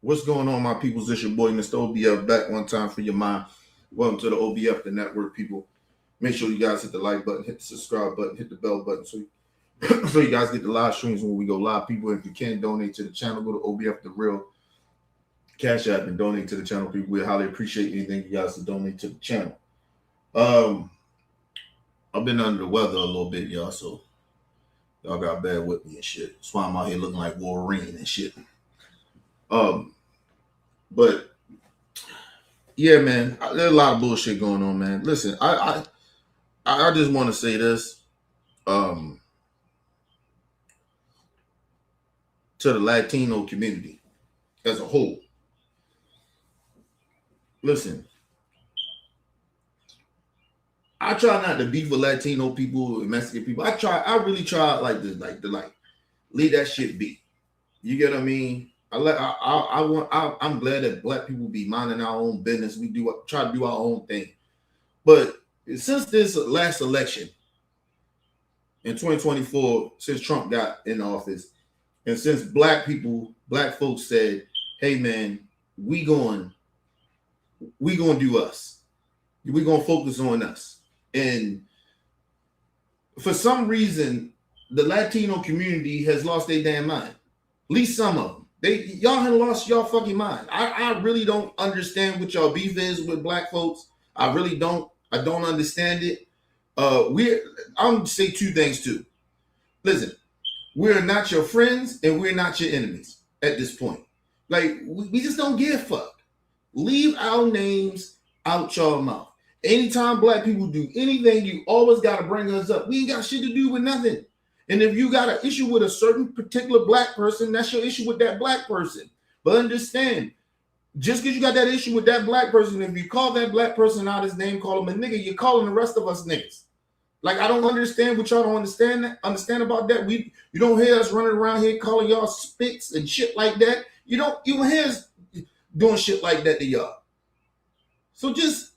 What's going on, my peoples? It's your boy, Mr. OBF, back one time for your mind. Welcome to the OBF, the network, people. Make sure you guys hit the like button, hit the subscribe button, hit the bell button so you guys get the live streams when we go live. People, if you can donate to the channel, go to OBF The Real Cash App and donate to the channel. People, we highly appreciate anything you guys to donate to the channel. I've been under the weather a little bit, y'all, so y'all got bad with me and shit. That's why I'm out here looking like Wolverine and shit. But yeah, man, there's a lot of bullshit going on, man. Listen, I just want to say this to the Latino community as a whole. Listen, I try not to beef with Latino people and Mexican people. I really try to leave that shit be. You get what I mean? I'm glad that black people be minding our own business. We try to do our own thing. But since this last election in 2024, since Trump got in office, and since black folks said, "Hey man, we going to do us. We going to focus on us." And for some reason, the Latino community has lost their damn mind. At least some of them. Y'all have lost y'all fucking mind. I really don't understand what y'all beef is with black folks. I really don't. I don't understand it. I'm gonna say two things too. Listen, we're not your friends and we're not your enemies at this point. Like we just don't give a fuck. Leave our names out y'all mouth. Anytime black people do anything, you always gotta bring us up. We ain't got shit to do with nothing. And if you got an issue with a certain particular black person, that's your issue with that black person. But understand, just because you got that issue with that black person, if you call that black person out his name, call him a nigga, you're calling the rest of us niggas. Like, I don't understand what y'all don't understand about that. You don't hear us running around here calling y'all spits and shit like that. You don't hear us doing shit like that to y'all. So just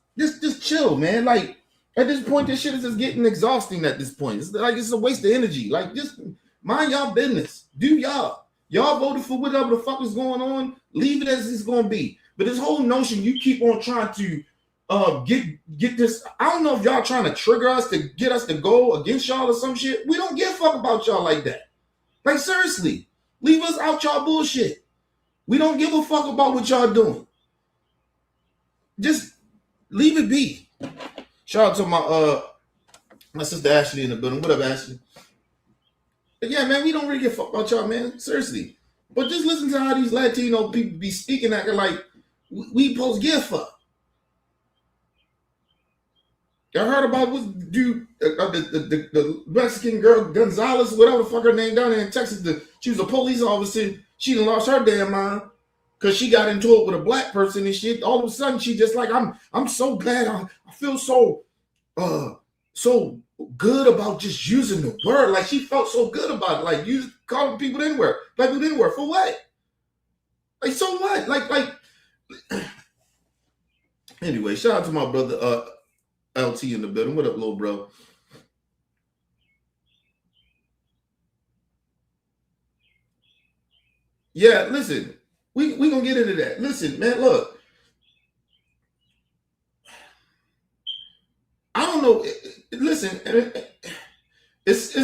chill, man. Like, at this point, this shit is just getting exhausting at this point. It's a waste of energy. Like, just mind y'all business. Do y'all. Y'all voted for whatever the fuck is going on. Leave it as it's going to be. But this whole notion you keep on trying to get this. I don't know if y'all trying to trigger us to get us to go against y'all or some shit. We don't give a fuck about y'all like that. Like, seriously. Leave us out y'all bullshit. We don't give a fuck about what y'all doing. Just leave it be. Shout out to my sister Ashley in the building. What up, Ashley? But yeah, man, we don't really give a fuck about y'all, man. Seriously. But just listen to how these Latino people be speaking, acting like we supposed to give a fuck. Y'all heard about what dude, the Mexican girl, Gonzalez, whatever the fuck her name down there in Texas. She was a police officer. She done lost her damn mind. Because she got into it with a black person and shit. All of a sudden, she just like, I'm so glad. I feel so good about just using the word. Like, she felt so good about it. Like, calling people anywhere. Like, people anywhere. For what? Like, so what? Like. Anyway, shout out to my brother, LT in the building. What up, little bro? Yeah, listen. We gonna get into that. Listen, man, look. I don't know. Listen, it's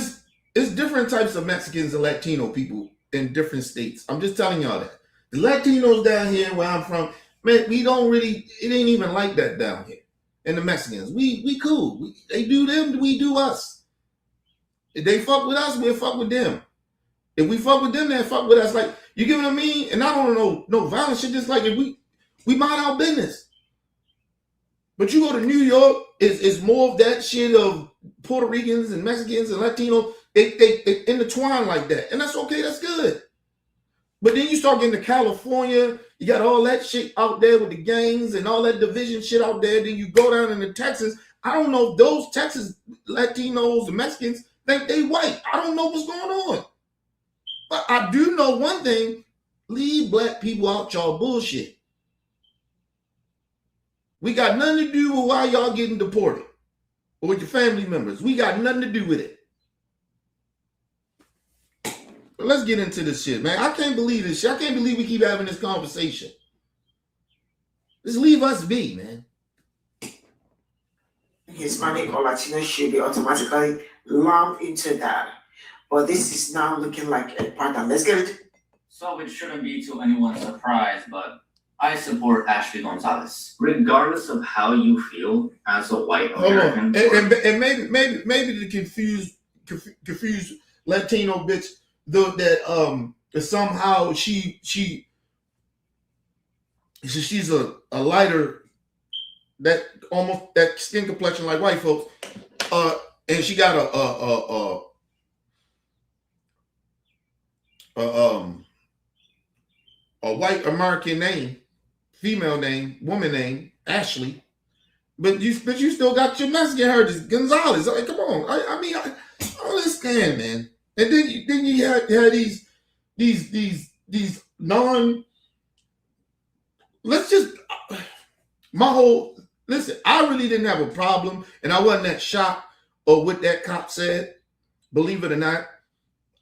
different types of Mexicans and Latino people in different states. I'm just telling y'all that. The Latinos down here where I'm from, man, we don't really, it ain't even like that down here. And the Mexicans, we cool. They do them, we do us. If they fuck with us, we'll fuck with them. If we fuck with them, they fuck with us. Like, you get what I mean? And I don't know no violence shit. Just like if we mind our business. But you go to New York, it's more of that shit of Puerto Ricans and Mexicans and Latinos. They intertwine like that. And that's okay, that's good. But then you start getting to California, you got all that shit out there with the gangs and all that division shit out there. Then you go down into Texas. I don't know if those Texas Latinos and Mexicans think they white. I don't know what's going on. But I do know one thing, leave black people out y'all bullshit. We got nothing to do with why y'all getting deported or with your family members. We got nothing to do with it. let's get into this shit, man. I can't believe this shit. I can't believe we keep having this conversation. Just leave us be, man. Hispanic or Latino should be automatically lumped into that. But this is now looking like a pattern. Let's get it. So it shouldn't be to anyone's surprise, but I support Ashley Gonzalez, regardless of how you feel as a white American. And maybe to confuse Latino bitch that somehow she's a lighter, that almost that skin complexion like white folks, and she got a white American name, female name, woman name, Ashley, but you still got your Mexican heritage, Gonzalez. Like, come on, I understand, man. And then you had these non. Let's just listen. I really didn't have a problem, and I wasn't that shocked or what that cop said. Believe it or not,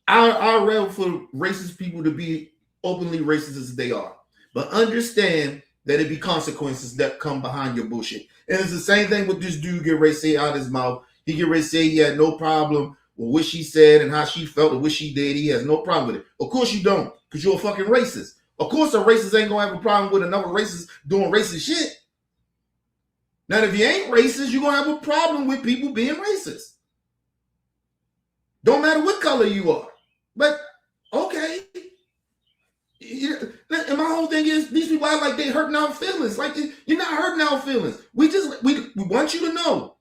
I rather for racist people to be openly racist as they are, but understand that it be consequences that come behind your bullshit. And it's the same thing with this dude get ready to say out his mouth. He get ready to say he had no problem with what she said and how she felt and what she did. He has no problem with it. Of course you don't, because you're a fucking racist. Of course a racist ain't gonna have a problem with another racist doing racist shit. Now if you ain't racist, you're gonna have a problem with people being racist. Don't matter what color you are. But okay. And my whole thing is these people act like they hurting our feelings. Like, you're not hurting our feelings. We want you to know.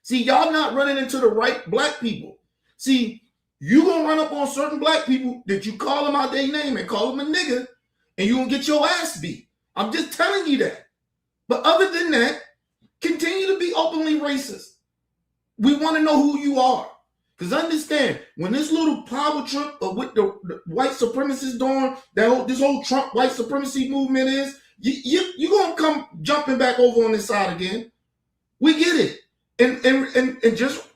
See, y'all not running into the right black people. See, you gonna run up on certain black people that you call them out their name and call them a nigga, and you gonna get your ass beat. I'm just telling you that. But other than that, continue to be openly racist. We want to know who you are. Because understand, when this little power trip of what the white supremacists doing, this whole Trump white supremacy movement is, you gonna come jumping back over on this side again. We get it. And just,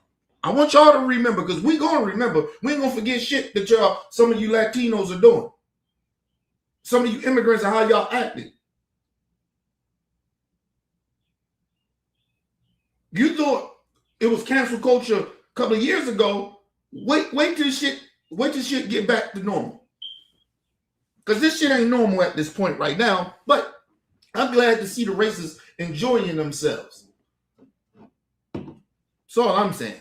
I want y'all to remember, because we gonna remember, we ain't gonna forget shit that some of you Latinos are doing. Some of you immigrants are how y'all acting. You thought it was cancel culture a couple of years ago. Wait till shit get back to normal. Because this shit ain't normal at this point right now. But I'm glad to see the racists enjoying themselves. That's all I'm saying.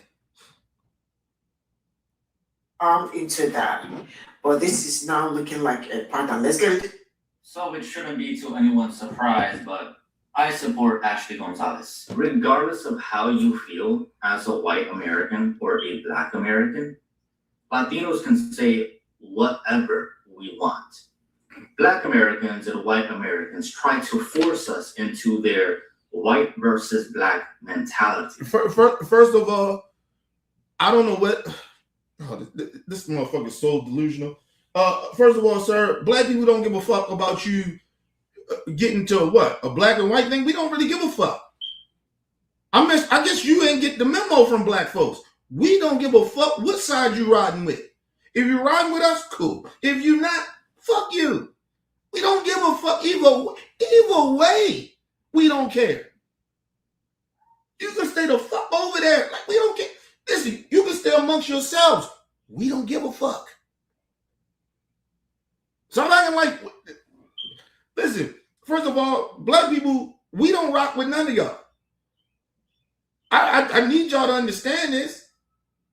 Into that. But this is now looking like a pattern. Let's get it. So it shouldn't be to anyone's surprise, but I support Ashley Gonzalez, regardless of how you feel as a white American or a black American. Latinos can say whatever we want. Black Americans and white Americans try to force us into their white versus black mentality. First of all, I don't know what. Oh, this motherfucker is so delusional. First of all, sir, black people don't give a fuck about you getting to what? A black and white thing? We don't really give a fuck. I guess you ain't get the memo from black folks. We don't give a fuck what side you riding with. If you're riding with us, cool. If you're not, fuck you. We don't give a fuck either way. We don't care. You can stay the fuck over there. Like, we don't care. Listen, you can stay amongst yourselves. We don't give a fuck. So I'm not like, listen, first of all, black people, we don't rock with none of y'all. I need y'all to understand this.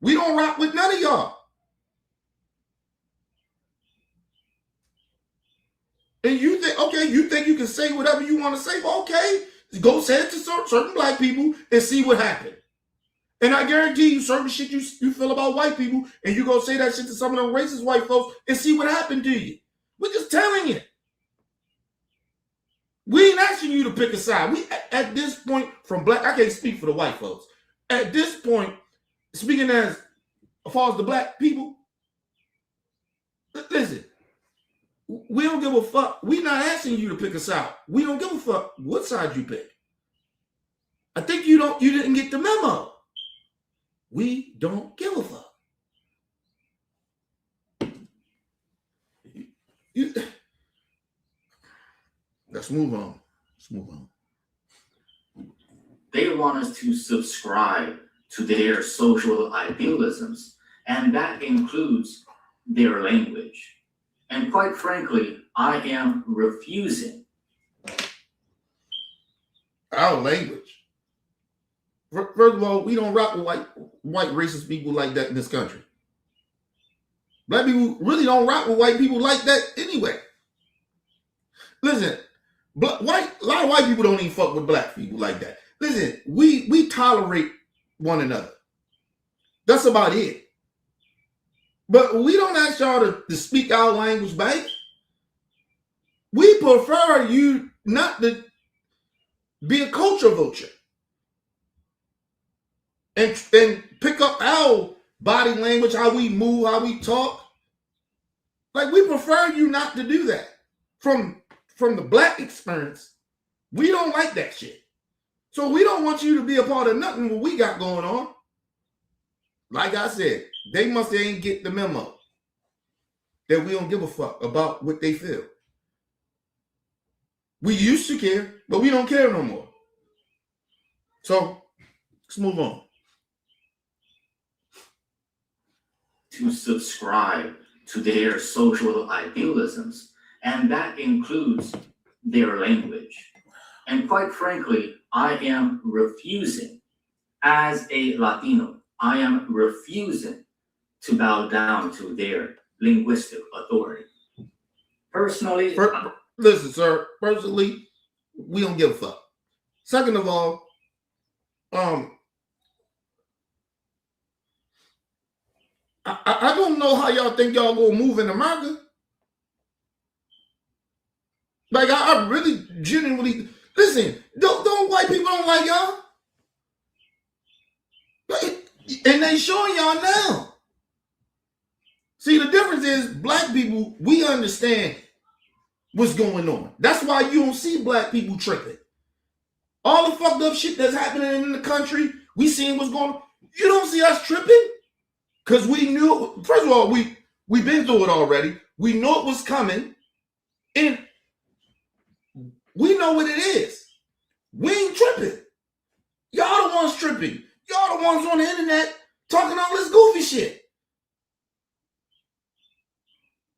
We don't rock with none of y'all. And you think you can say whatever you want to say? Well, okay, go say it to certain black people and see what happens. And I guarantee you, certain shit you feel about white people, and you go say that shit to some of them racist white folks and see what happened to you. We're just telling you. We ain't asking you to pick a side. We at this point, from black, I can't speak for the white folks. At this point, speaking as far as the black people, listen, we don't give a fuck. We're not asking you to pick a side. We don't give a fuck what side you pick. I think you didn't get the memo. We don't give a fuck. Let's move on. Let's move on. They want us to subscribe to their social idealisms, and that includes their language. And quite frankly, I am refusing. Our language. First of all, we don't rock with white racist people like that in this country. Black people really don't rock with white people like that anyway. Listen, a lot of white people don't even fuck with black people like that. Listen, we tolerate one another. That's about it. But we don't ask y'all to speak our language back. We prefer you not to be a culture vulture and pick up our body language, how we move, how we talk. Like, we prefer you not to do that. From the black experience, we don't like that shit. So we don't want you to be a part of nothing what we got going on. Like I said, they ain't get the memo that we don't give a fuck about what they feel. We used to care, but we don't care no more. So let's move on. To subscribe to their social idealisms, and that includes their language. And quite frankly, I am refusing, as a Latino, I am refusing to bow down to their linguistic authority. Personally, listen, sir, personally, we don't give a fuck. Second of all, I don't know how y'all think y'all gonna move in America. Like, I really genuinely listen. Don't white people don't like y'all, and they showing y'all now. See, the difference is black people, we understand what's going on. That's why you don't see black people tripping. All the fucked up shit that's happening in the country, we seeing what's going on. You don't see us tripping. Because we knew, first of all, we've been through it already. We know it was coming. And we know what it is. We ain't tripping. Y'all the ones tripping. Y'all the ones on the internet talking all this goofy shit.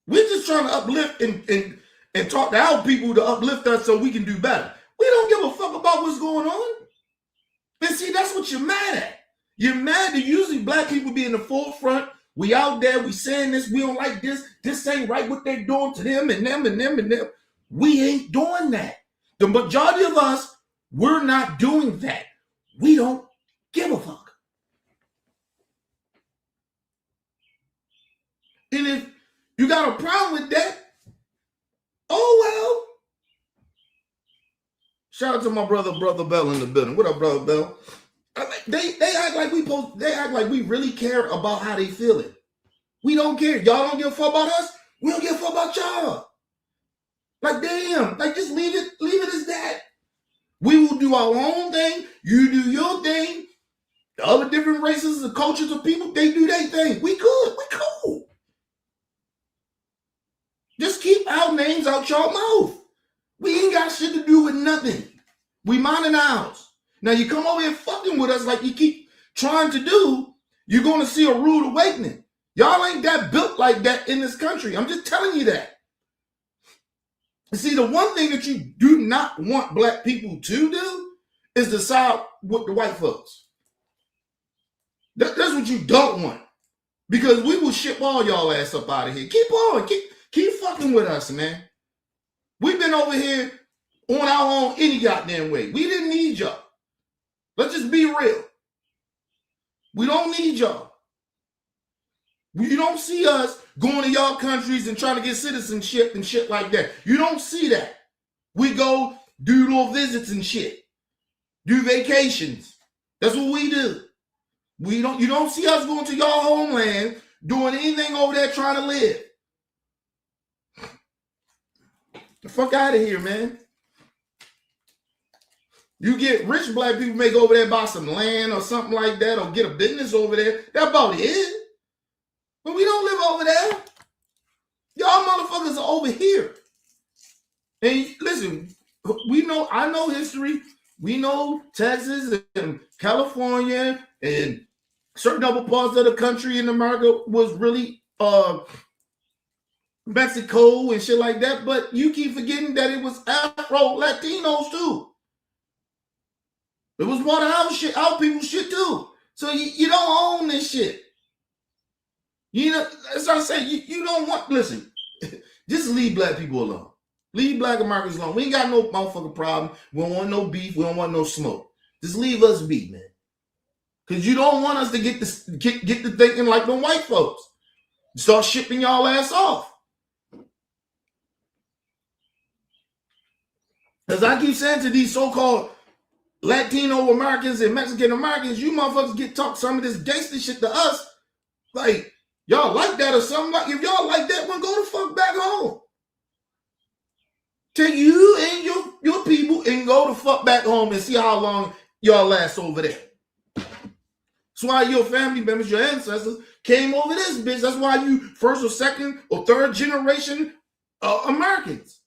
We're just trying to uplift and talk to our people to uplift us so we can do better. We don't give a fuck about what's going on. And see, that's what you're mad at. You're mad that usually black people be in the forefront. We out there, we saying this, we don't like this. This ain't right what they're doing to them and them and them and them. We ain't doing that. The majority of us, we're not doing that. We don't give a fuck. And if you got a problem with that, oh well. Shout out to my brother Bell in the building. What up, brother Bell? They act like we really care about how they feeling. We don't care. Y'all don't give a fuck about us. We don't give a fuck about y'all. Like, damn, like, just leave it as that. We will do our own thing. You do your thing. The other different races, the cultures of people, they do their thing. We good. We cool. Just keep our names out your mouth. We ain't got shit to do with nothing. We minding ours. Now you come over here fucking with us like you keep trying to do, you're going to see a rude awakening. Y'all ain't that built like that in this country. I'm just telling you that. And see, the one thing that you do not want black people to do is to side with the white folks. That's what you don't want. Because we will ship all y'all ass up out of here. Keep on. Keep fucking with us, man. We've been over here on our own any goddamn way. We didn't need y'all. Let's just be real. We don't need y'all. You don't see us going to y'all countries and trying to get citizenship and shit like that. You don't see that. We go do little visits and shit. Do vacations. That's what we do. You don't see us going to y'all homeland doing anything over there trying to live. The fuck out of here, man. You get rich black people may go over there buy some land or something like that or get a business over there. That's about it. But we don't live over there. Y'all motherfuckers are over here. And listen, I know history. We know Texas and California and certain other parts of the country in America was really Mexico and shit like that. But you keep forgetting that it was Afro Latinos too. It was part of our people's shit too. So you don't own this shit. You know, that's what I'm saying. You don't want, listen, just leave black people alone. Leave black Americans alone. We ain't got no motherfucking problem. We don't want no beef. We don't want no smoke. Just leave us be, man. Because you don't want us to get to thinking like the white folks. Start shipping y'all ass off. As I keep saying to these so-called Latino Americans and Mexican Americans, you motherfuckers get talk some of this gangster shit to us. Like, y'all like that or something. Like, if y'all like that, well, go the fuck back home. Take you and your people and go the fuck back home and see how long y'all last over there. That's why your family members, your ancestors, came over this bitch. That's why you first or second or third generation Americans.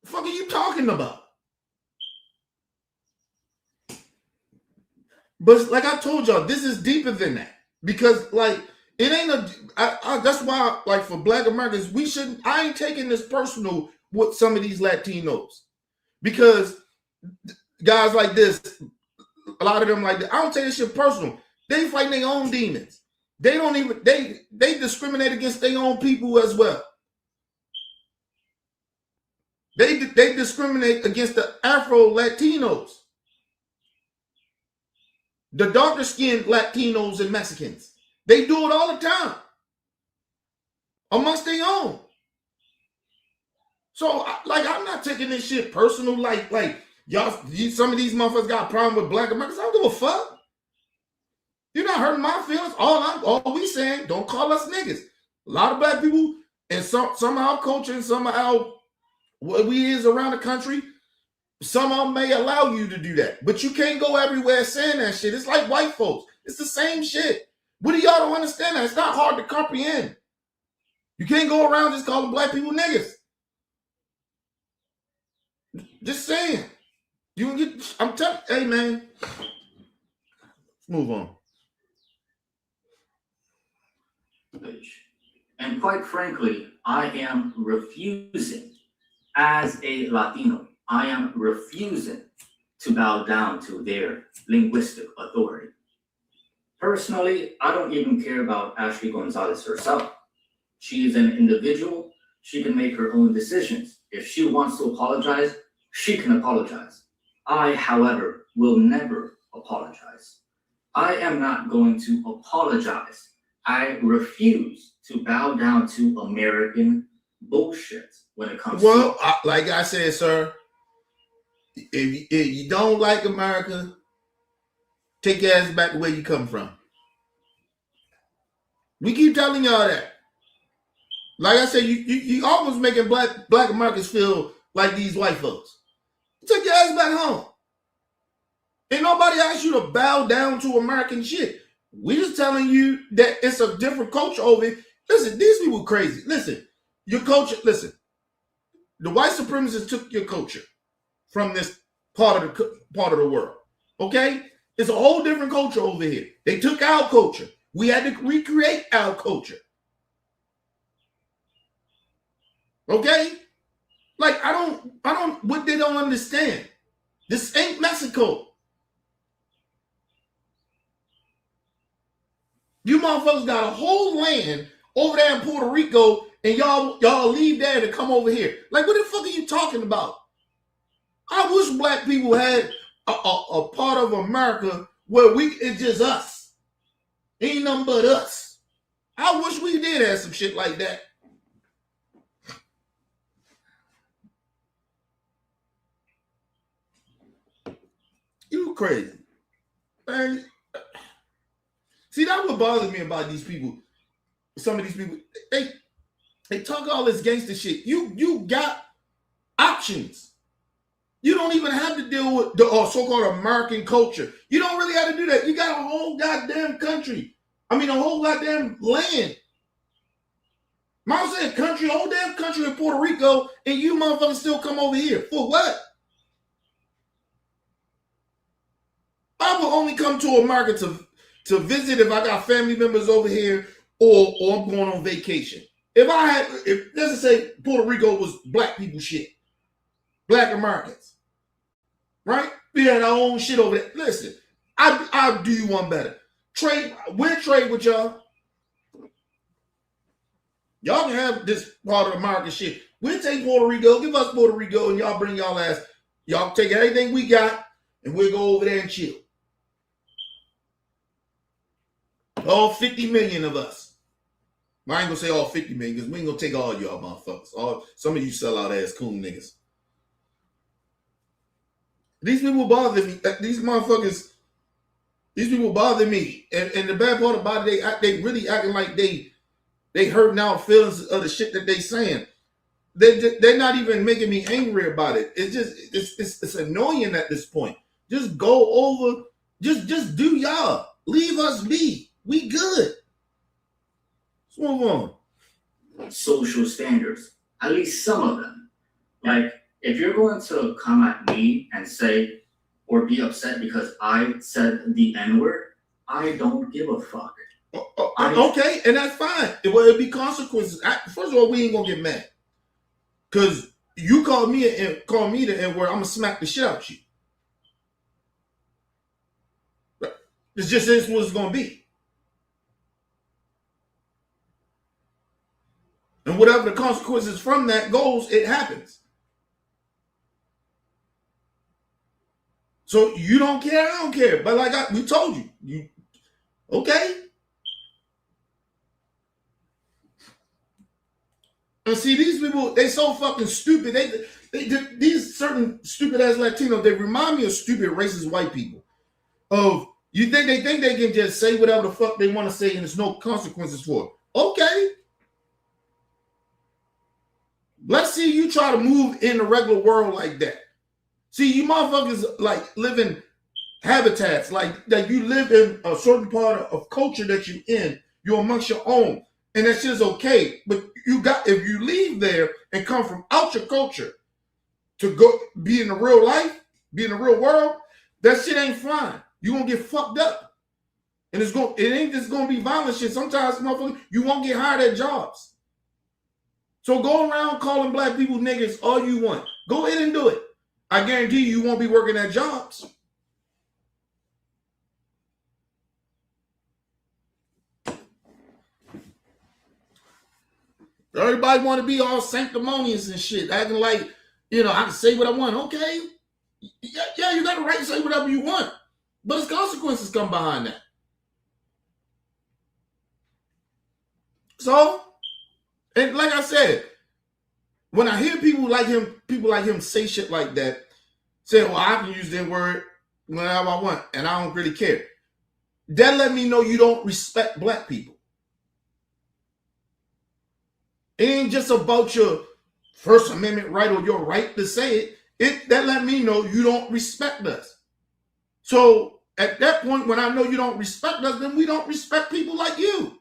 The fuck are you talking about? But like I told y'all, this is deeper than that. Because like it ain't that's why like for black Americans, I ain't taking this personal with some of these Latinos. Because guys like this, a lot of them like that, I don't take this shit personal. They fighting their own demons. They don't even they discriminate against their own people as well. They discriminate against the Afro Latinos, the darker skinned Latinos and Mexicans. They do it all the time amongst their own. So like I'm not taking this shit personal. Like y'all, some of these motherfuckers got a problem with black Americans. I don't give a fuck. You're not hurting my feelings. All we saying, don't call us niggas. A lot of black people and some of our culture and some of our what we is around the country, some of them may allow you to do that. But you can't go everywhere saying that shit. It's like white folks. It's the same shit. What do y'all don't understand that? It's not hard to comprehend. You can't go around just calling black people niggas. Just saying. I'm telling, hey man. Let's move on. And quite frankly, I am refusing, as a Latino, I am refusing to bow down to their linguistic authority. Personally, I don't even care about Ashley Gonzalez herself. She is an individual. She can make her own decisions. If she wants to apologize, she can apologize. I, however, will never apologize. I am not going to apologize. I refuse to bow down to American bullshit when it comes to... like I said, sir, if you don't like America, take your ass back to where you come from. We keep telling y'all that. Like I said, you almost making black Americans feel like these white folks. Take your ass back home. Ain't nobody asked you to bow down to American shit. We just telling you that it's a different culture over here. Listen, these people crazy. Listen, your culture, listen. The white supremacists took your culture from this part of the world. Okay? It's a whole different culture over here. They took our culture. We had to recreate our culture. Okay? Like, I don't, what they don't understand. This ain't Mexico. You motherfuckers got a whole land over there in Puerto Rico, and y'all leave there to come over here. Like, what the fuck are you talking about? I wish black people had a part of America where it's just us. Ain't nothing but us. I wish we did have some shit like that. You crazy. Man. See, that's what bothers me about these people. Some of these people, they talk all this gangster shit. You got options. You don't even have to deal with the so-called American culture. You don't really have to do that. You got a whole goddamn country. I mean, a whole goddamn land. Mom said country, whole damn country in Puerto Rico, and you motherfuckers still come over here. For what? I will only come to America to visit if I got family members over here or I'm going on vacation. If let's just say Puerto Rico was black people shit, black Americans, right? We had our own shit over there. Listen, I'll do you one better. We'll trade with y'all. Y'all can have this part of American shit. We'll take Puerto Rico, give us Puerto Rico, and y'all bring y'all ass. Y'all take everything we got, and we'll go over there and chill. All 50 million of us. I ain't gonna say all 50 million because we ain't gonna take all y'all motherfuckers. Some of you sell out ass cool niggas. These people bother me. These motherfuckers, these people bother me. And the bad part about it, they really acting like they hurting out feelings of the shit that they saying. They're not even making me angry about it. It's just it's annoying at this point. Just go over, just do y'all. Leave us be. We good. Let's move on. Social standards, at least some of them. Like, if you're going to come at me and say or be upset because I said the N-word, I don't give a fuck. Okay, and that's fine. It'll be consequences. First of all, we ain't gonna get mad. Cause you call me the N-word, I'm gonna smack the shit out you. It's just this what it's gonna be. And whatever the consequences from that goes, it happens. So you don't care, I don't care. But like we told you, okay? And see, these people, they so fucking stupid. These certain stupid ass Latinos, they remind me of stupid racist white people. They think they can just say whatever the fuck they want to say and there's no consequences for it. Okay. Let's see you try to move in the regular world like that. See, you motherfuckers like live in habitats, like that you live in a certain part of culture that you're in. You're amongst your own. And that shit is okay. But if you leave there and come from out your culture to go be in the real life, be in the real world, that shit ain't flying. You're gonna get fucked up. And it ain't just gonna be violent shit. Sometimes, motherfuckers, you won't get hired at jobs. So go around calling black people niggas all you want. Go ahead and do it. I guarantee you won't be working at jobs. Everybody want to be all sanctimonious and shit, acting like, I can say what I want. Okay. Yeah, you got the right to say whatever you want. But there's consequences come behind that. So, and like I said, when I hear people like him say shit like that, say, well, I can use that word whenever I want, and I don't really care. That let me know you don't respect black people. It ain't just about your First Amendment right or your right to say it. That let me know you don't respect us. So at that point, when I know you don't respect us, then we don't respect people like you.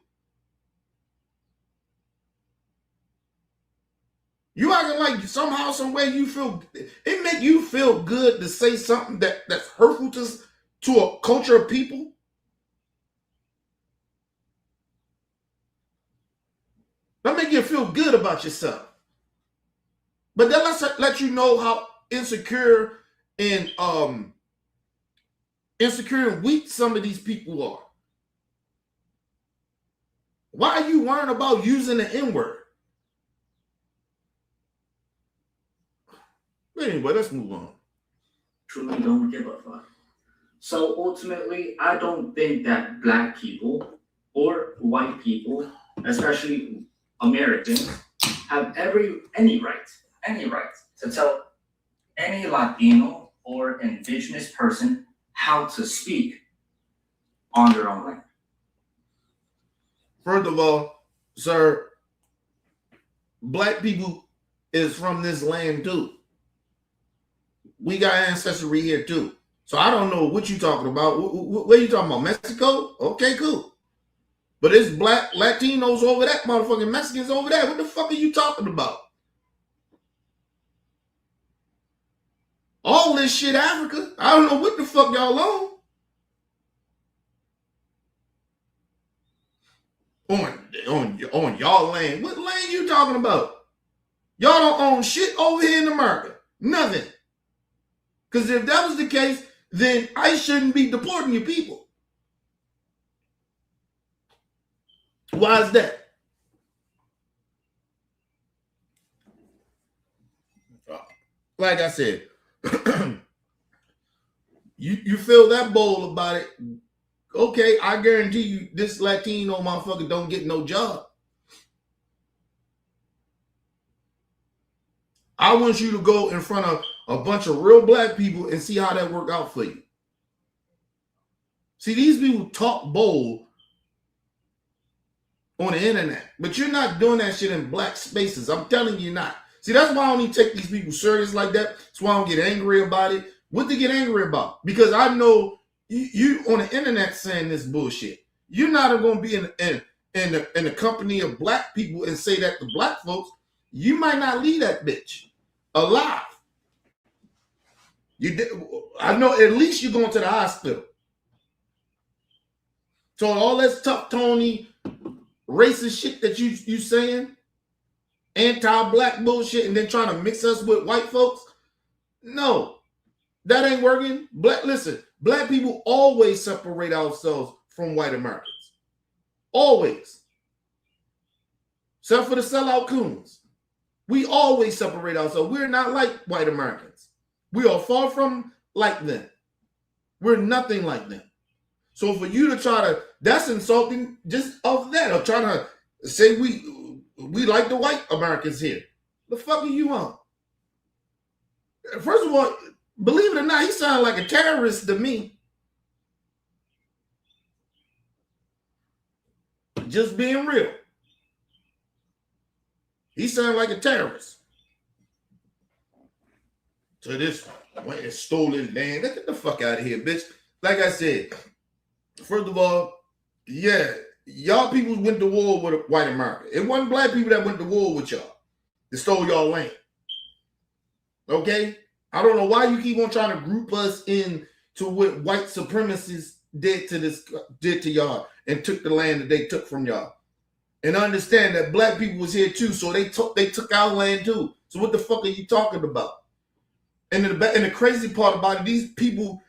You acting like somehow, some way it make you feel good to say something that's hurtful to a culture of people. That make you feel good about yourself. But then let's let you know how insecure and weak some of these people are. Why are you worrying about using the N-word? Anyway, let's move on. Truly don't give a fuck. So ultimately, I don't think that black people or white people, especially Americans, have any right to tell any Latino or indigenous person how to speak on their own land. First of all, sir, black people is from this land too. We got ancestry here too. So I don't know what you're talking about. What are you talking about? Mexico? Okay, cool. But it's black Latinos over that, motherfucking Mexicans over there. What the fuck are you talking about? All this shit Africa. I don't know what the fuck y'all on. On y'all land. What land you talking about? Y'all don't own shit over here in America. Nothing. Because if that was the case, then I shouldn't be deporting your people. Why is that? Like I said, you feel that bold about it. Okay, I guarantee you this Latino motherfucker don't get no job. I want you to go in front of a bunch of real black people and see how that work out for you. See, these people talk bold on the internet, but you're not doing that shit in black spaces. I'm telling you not. See, that's why I don't even take these people serious like that. That's why I don't get angry about it. What to get angry about? Because I know you on the internet saying this bullshit. You're not going to be in the company of black people and say that to black folks. You might not leave that bitch alive. I know at least you're going to the hospital. So all that tough Tony racist shit that you saying, anti-black bullshit, and then trying to mix us with white folks, no, that ain't working. Listen, black people always separate ourselves from white Americans. Always. Except for the sellout coons. We always separate ourselves. We're not like white Americans. We are far from like them. We're nothing like them. So for you to try to, that's insulting just of that, or trying to say we like the white Americans here. The fuck are you on? First of all, believe it or not, he sounds like a terrorist to me. Just being real. He sounds like a terrorist. So this stolen land, get the fuck out of here, bitch. Like I said, first of all, yeah, y'all people went to war with white America. It wasn't black people that went to war with y'all. They stole y'all land. Okay? I don't know why you keep on trying to group us in to what white supremacists did to y'all and took the land that they took from y'all. And understand that black people was here too, so they took our land too. So what the fuck are you talking about? And the crazy part about it, these people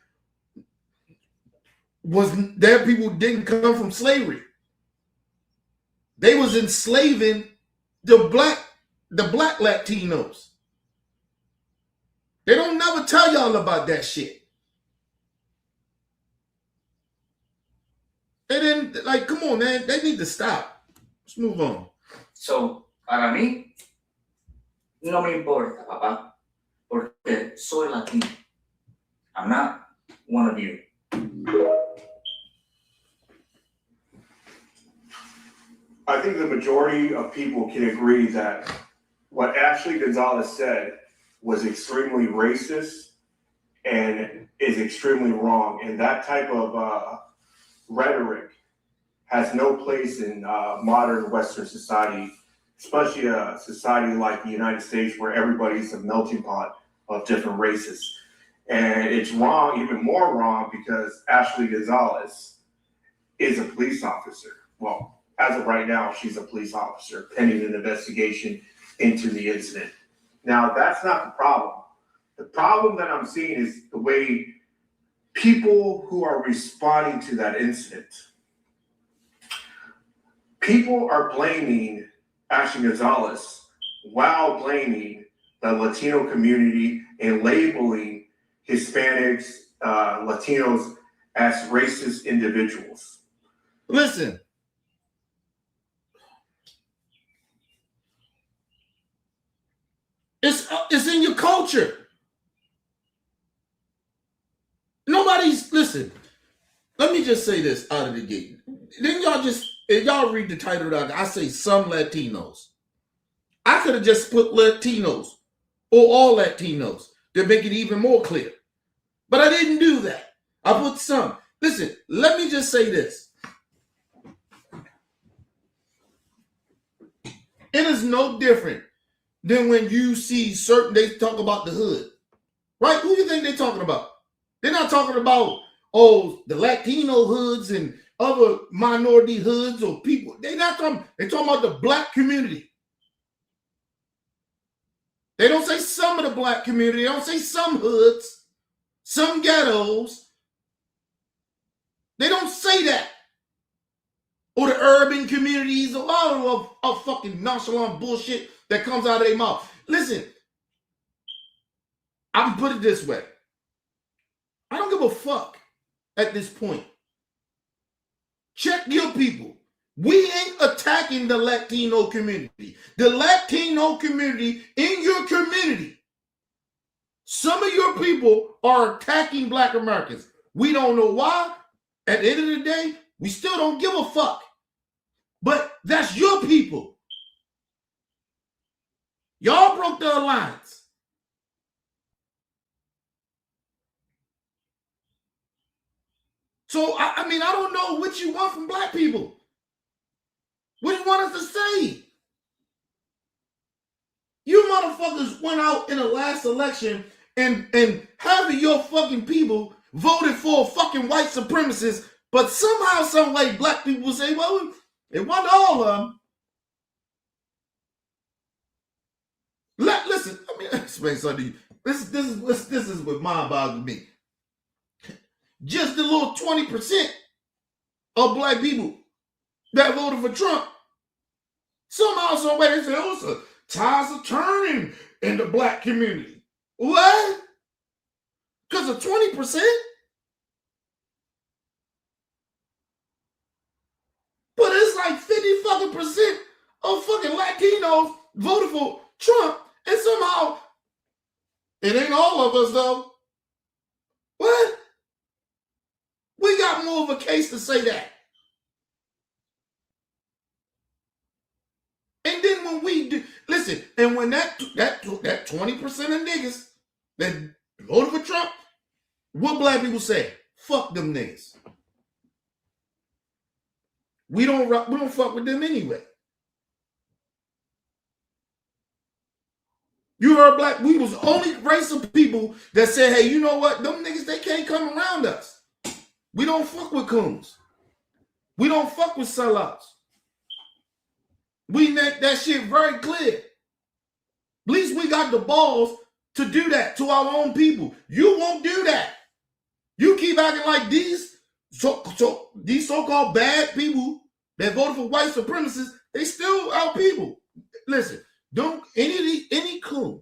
didn't come from slavery. They was enslaving the black Latinos. They don't never tell y'all about that shit. They didn't, like, come on, man. They need to stop. Let's move on. So, para mí, no me importa, papá, porque soy Latino. I'm not one of you. I think the majority of people can agree that what Ashley Gonzalez said was extremely racist and is extremely wrong. And that type of rhetoric has no place in modern Western society, especially a society like the United States where everybody's a melting pot of different races. And it's wrong, even more wrong, because Ashley Gonzalez is a police officer. Well, as of right now, she's a police officer pending an investigation into the incident. Now, that's not the problem. The problem that I'm seeing is the way people who are responding to that incident. People are blaming Ashley Gonzalez while blaming the Latino community and labeling Hispanics, Latinos as racist individuals. Listen. It's in your culture. Listen, let me just say this out of the gate. Then y'all read the title down. I say some Latinos. I could have just put Latinos or all Latinos to make it even more clear. But I didn't do that. I put some. Listen, let me just say this. It is no different than when you see they talk about the hood. Right? Who do you think they're talking about? They're not talking about, the Latino hoods and other minority hoods or people. They're talking about the black community. They don't say some of the black community. They don't say some hoods, some ghettos. They don't say that. Or the urban communities, a lot of fucking nonchalant bullshit that comes out of their mouth. Listen, I can put it this way. I don't give a fuck at this point. Check your people. We ain't attacking the Latino community. The Latino community in your community, some of your people are attacking Black Americans. We don't know why. At the end of the day, we still don't give a fuck. But that's your people. Y'all broke the alliance. So, I don't know what you want from black people. What do you want us to say? You motherfuckers went out in the last election and half of your fucking people voted for a fucking white supremacist, but somehow, some way, black people say, well, it wasn't all of them. Listen, let me explain something to you. This is what mind boggles me. Just the little 20% of black people that voted for Trump, somehow, some way, they say, tides are turning in the black community. What? Because of 20%? But it's like 50% of fucking Latinos voted for Trump, and somehow it ain't all of us though. What? We got more of a case to say that. And then when we do, listen, and when that 20% of niggas that voted for Trump, what black people say? Fuck them niggas. We don't fuck with them anyway. You heard we was the only race of people that said, hey, you know what? Them niggas, they can't come around us. We don't fuck with coons. We don't fuck with sellouts. We make that shit very clear. At least we got the balls to do that to our own people. You won't do that. You keep acting like these so-called bad people that voted for white supremacists, they still our people. Listen, don't any coon,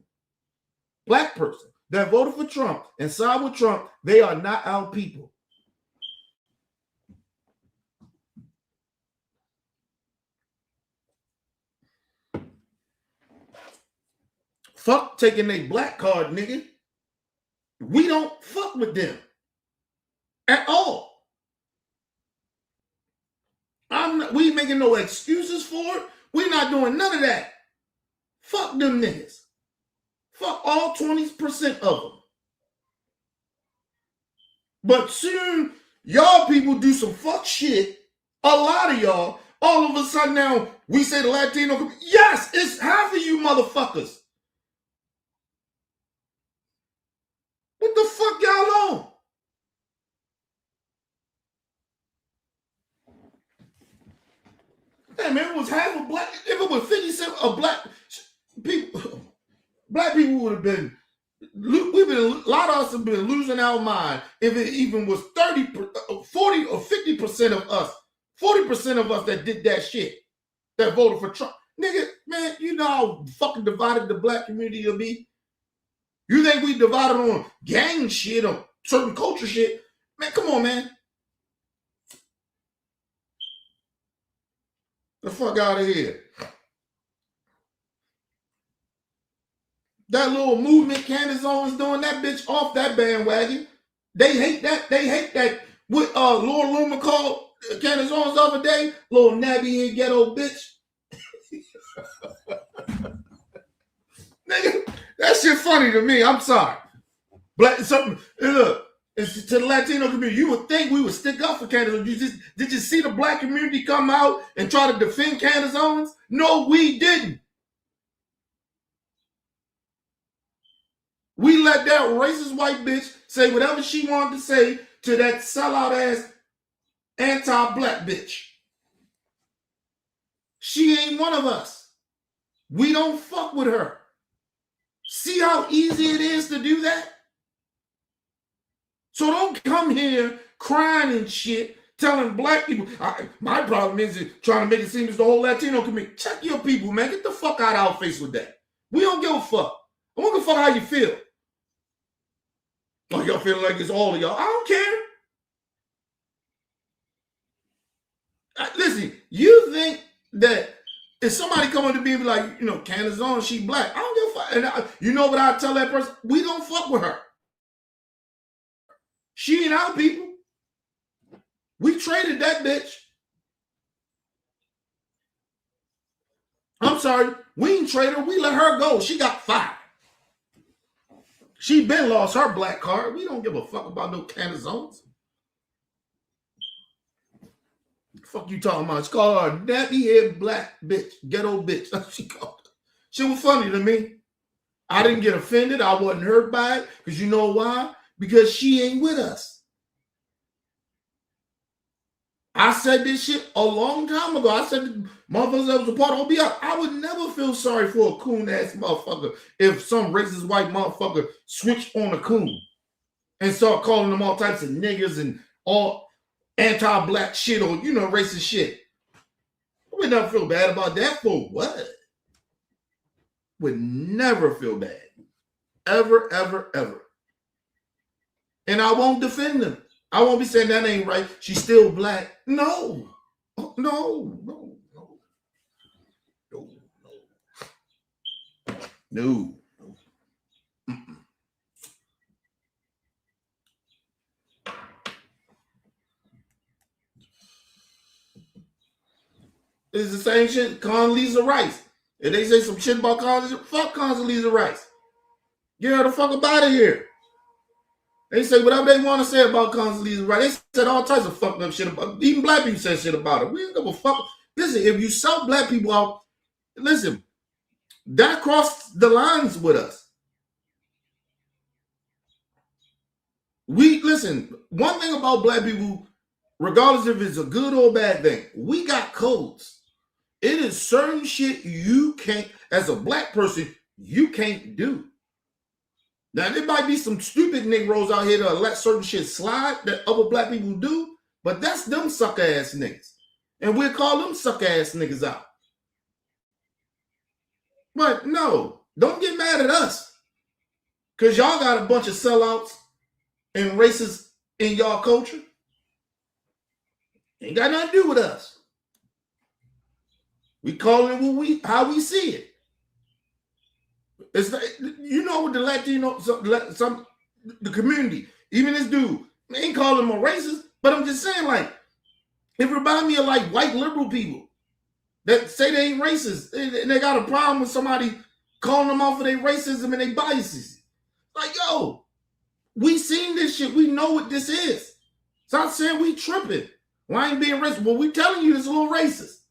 black person that voted for Trump and side with Trump, they are not our people. Fuck taking a black card, nigga. We don't fuck with them at all. We ain't making no excuses for it. We're not doing none of that. Fuck them niggas. Fuck all 20% of them. But soon, y'all people do some fuck shit. A lot of y'all, all of a sudden now, we say the Latino, yes, it's half of you motherfuckers. What the fuck y'all on? Hey man, it was half of black. If it was 50% of black people would have been. A lot of us have been losing our mind. If it even was 30, 40, or 50% of us, 40% of us that did that shit, that voted for Trump, nigga, man, you know how fucking divided the black community will be. You think we divided on gang shit or certain culture shit? Man, come on, man. The fuck out of here. That little movement Candace Owens doing, that bitch off that bandwagon. They hate that. They hate that. What Laura Loomer called Candace Owens the other day? Little nabby and ghetto bitch. Nigga, that shit funny to me. I'm sorry. Look, it's to the Latino community. You would think we would stick up for Candace Owens. Did you see the black community come out and try to defend Candace Owens? No, we didn't. We let that racist white bitch say whatever she wanted to say to that sellout ass anti-black bitch. She ain't one of us. We don't fuck with her. See how easy it is to do that? So don't come here crying and shit, telling black people. My problem is trying to make it seem as the whole Latino community. Check your people, man. Get the fuck out of our face with that. We don't give a fuck. I don't give a fuck how you feel. Like y'all feeling like it's all of y'all. I don't care. Listen, you think that if somebody come up to me and be like, you know, Candace on, she black. I don't give a fuck. And you know what I tell that person? We don't fuck with her. She ain't our people. We traded that bitch. I'm sorry. We ain't trade her. We let her go. She got fired. She been lost her black card. We don't give a fuck about no Candace Owens. Fuck you talking about? It's called her nappy head black bitch, ghetto bitch. That's what she called her. She was funny to me. I didn't get offended. I wasn't hurt by it. Because you know why? Because she ain't with us. I said this shit a long time ago. I said motherfuckers that was a part of OBI. I would never feel sorry for a coon ass motherfucker if some racist white motherfucker switched on a coon and start calling them all types of niggas and all anti-black shit or, you know, racist shit. I would never feel bad about that. For what? Would never feel bad. Ever, ever, ever. And I won't defend them. I won't be saying that ain't right. She's still black. No. No, no, no. No, no. No. Mm-mm. It's the same shit. Condoleezza Rice. If they say some shit about Condoleezza, fuck Condoleezza Rice. Get her the fuck up out of here. They say whatever they want to say about Condoleezza Rice. They said all types of fucked up shit about. Even black people said shit about her. We don't give a fuck. Listen, if you sell black people out, listen, that crossed the lines with us. Listen. One thing about black people, regardless if it's a good or bad thing, we got codes. It is certain shit you can't, as a black person, you can't do. Now, there might be some stupid Negroes out here that let certain shit slide that other black people do, but that's them sucker-ass niggas. And we'll call them sucker-ass niggas out. But no, don't get mad at us. Because y'all got a bunch of sellouts and racists in y'all culture. Ain't got nothing to do with us. We call it how we see it. It's like, you know, with the Latino, the community, even this dude, they ain't calling him a racist, but I'm just saying, like, it reminds me of like white liberal people that say they ain't racist and they got a problem with somebody calling them off of their racism and their biases. Like, yo, we seen this shit. We know what this is. Stop saying we tripping. Why ain't being racist? Well, we telling you it's a little racist.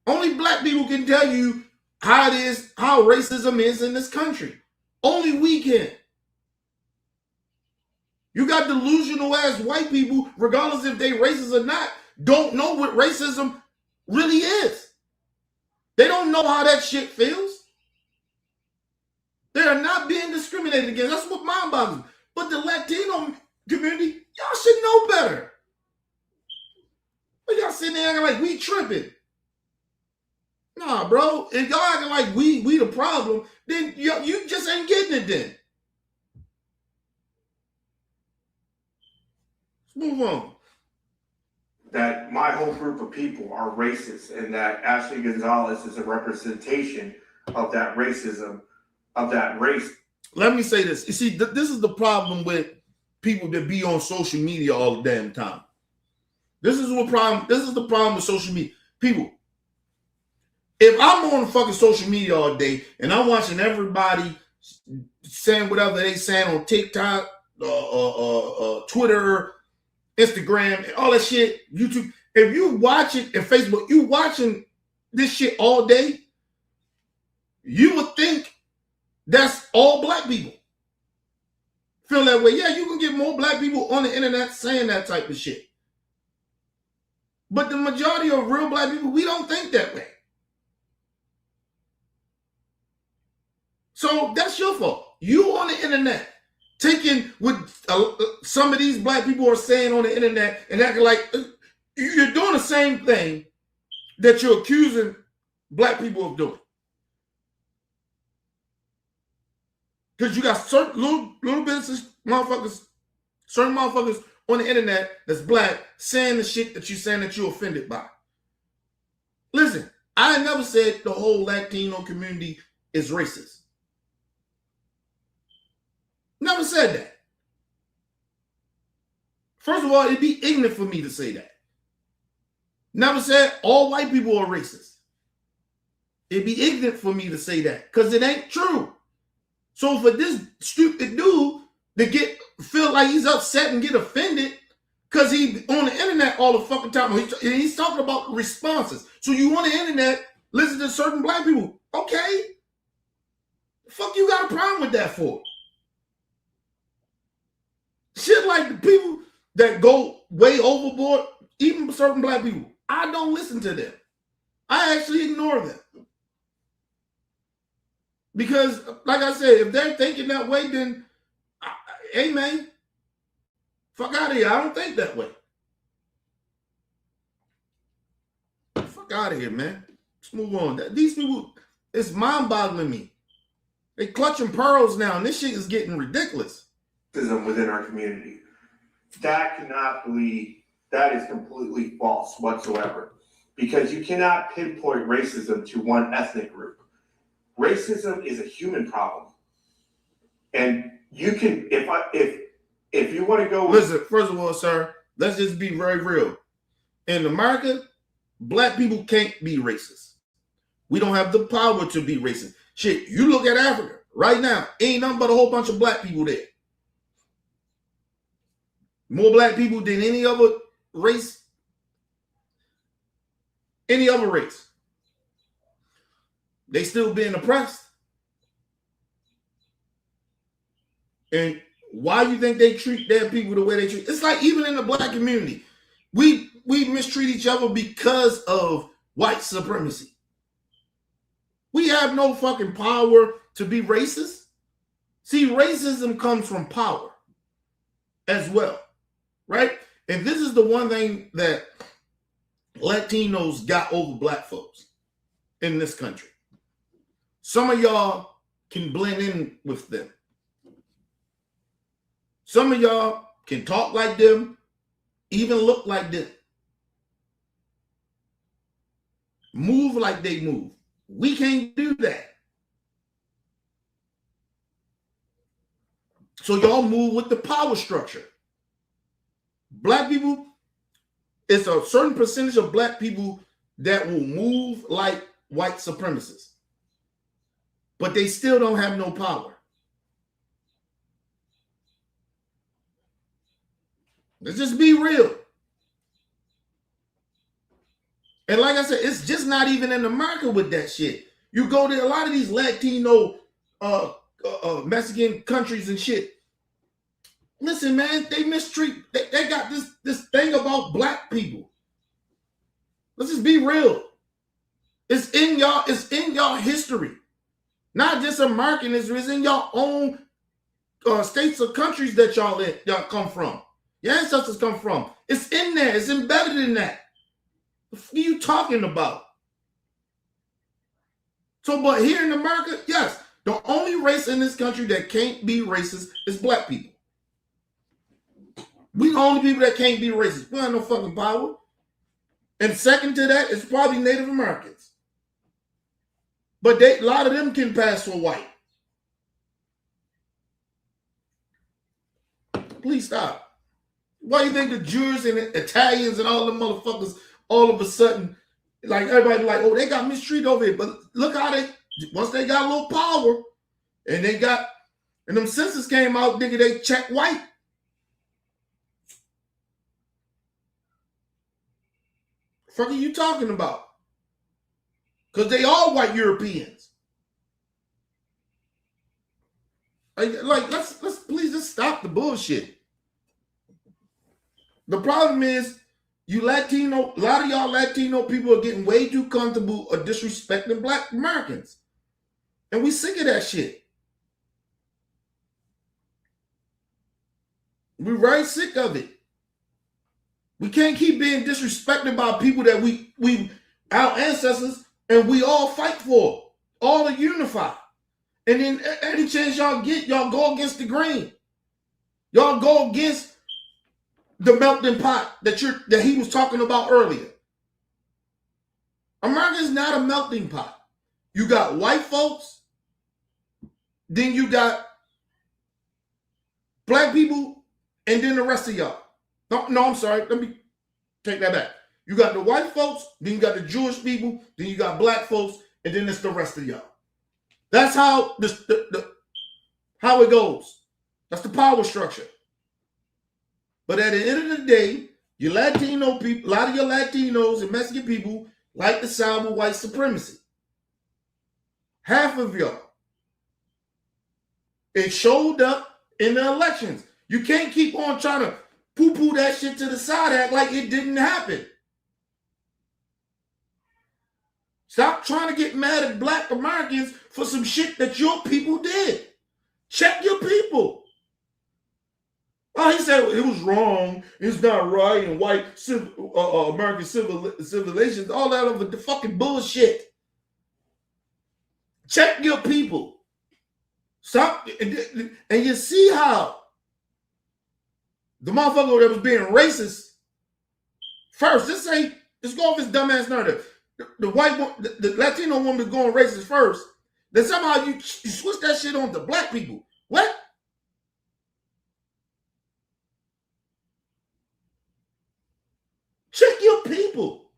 Only black people can tell you how it is, how racism is in this country. Only we can. You got delusional ass white people, regardless if they racist or not, don't know what racism really is. They don't know how that shit feels. They are not being discriminated against. That's what mind boggles. But the Latino community, y'all should know better. But y'all sitting there acting like we tripping. Nah, bro. If y'all acting like we the problem, then you just ain't getting it then. Let's move on. That my whole group of people are racist and that Ashley Gonzalez is a representation of that racism, of that race. Let me say this. You see, this is the problem with people that be on social media all the damn time. This is the problem with social media. People, if I'm on fucking social media all day and I'm watching everybody saying whatever they saying on TikTok, Twitter, Instagram, and all that shit, YouTube, if you watch it and Facebook, you watching this shit all day, you would think that's all black people feel that way. Yeah, you can get more black people on the internet saying that type of shit. But the majority of real black people, we don't think that way. So that's your fault. You on the internet taking what some of these black people are saying on the internet and acting like you're doing the same thing that you're accusing black people of doing. Because you got certain little business motherfuckers, certain motherfuckers on the internet that's black saying the shit that you're saying that you're offended by. Listen, I never said the whole Latino community is racist. Never said that. First of all, it'd be ignorant for me to say that. Never said all white people are racist. It'd be ignorant for me to say that because it ain't true. So for this stupid dude to feel like he's upset and get offended because he on the internet all the fucking time, he's talking about responses. So you on the internet listen to certain black people. Okay. The fuck you got a problem with that for? Shit like the people that go way overboard, even certain black people, I don't listen to them. I actually ignore them. Because, like I said, if they're thinking that way, then, hey, man, fuck out of here. I don't think that way. Fuck out of here, man. Let's move on. These people, it's mind-boggling me. They clutching pearls now, and this shit is getting ridiculous. Within our community. That is completely false whatsoever. Because you cannot pinpoint racism to one ethnic group. Racism is a human problem. And you can, if you want to go Listen, first of all, sir, let's just be very real. In America, black people can't be racist. We don't have the power to be racist. Shit, you look at Africa right now, ain't nothing but a whole bunch of black people there. More black people than any other race. Any other race. They still being oppressed. And why you think they treat their people the way they treat? It's like even in the black community, we mistreat each other because of white supremacy. We have no fucking power to be racist. See, racism comes from power as well. Right? And this is the one thing that Latinos got over black folks in this country. Some of y'all can blend in with them. Some of y'all can talk like them, even look like them. Move like they move. We can't do that. So y'all move with the power structure. Black people, it's a certain percentage of black people that will move like white supremacists. But they still don't have no power. Let's just be real. And like I said, it's just not even in America with that shit. You go to a lot of these Latino, Mexican countries and shit. Listen, man, they mistreat. They got this thing about black people. Let's just be real. It's in y'all history. Not just American history. It's in y'all own states or countries that y'all come from. Your ancestors come from. It's in there. It's embedded in that. What are you talking about? So, but here in America, yes, the only race in this country that can't be racist is black people. We the only people that can't be racist. We have no fucking power. And second to that is probably Native Americans. But a lot of them can pass for white. Please stop. Why do you think the Jews and the Italians and all them motherfuckers all of a sudden, like everybody like, oh, they got mistreated over here. But look how once they got a little power and them census came out, nigga, they checked white. Fuck are you talking about? Because they all white Europeans. Like let's please just stop the bullshit. The problem is a lot of y'all Latino people are getting way too comfortable of disrespecting Black Americans. And we sick of that shit. We're very sick of it. We can't keep being disrespected by people that we our ancestors and we all fight for, all to unify. And then any chance y'all get, y'all go against the grain. Y'all go against the melting pot that he was talking about earlier. America is not a melting pot. You got white folks, then you got Black people, and then the rest of y'all. No, I'm sorry. Let me take that back. You got the white folks, then you got the Jewish people, then you got Black folks, and then it's the rest of y'all. That's how how it goes. That's the power structure. But at the end of the day, your Latino people, a lot of your Latinos and Mexican people like to side with white supremacy. Half of y'all. It showed up in the elections. You can't keep on trying to poo-poo that shit to the side, act like it didn't happen. Stop trying to get mad at Black Americans for some shit that your people did. Check your people. Oh, he said it was wrong. It's not right. And white American civilizations, all that over the fucking bullshit. Check your people. Stop. And you see how the motherfucker that was being racist first, let's go off his dumbass narrative. The white one, the Latino woman is going racist first. Then somehow you switch that shit on to Black people. What? Check your people.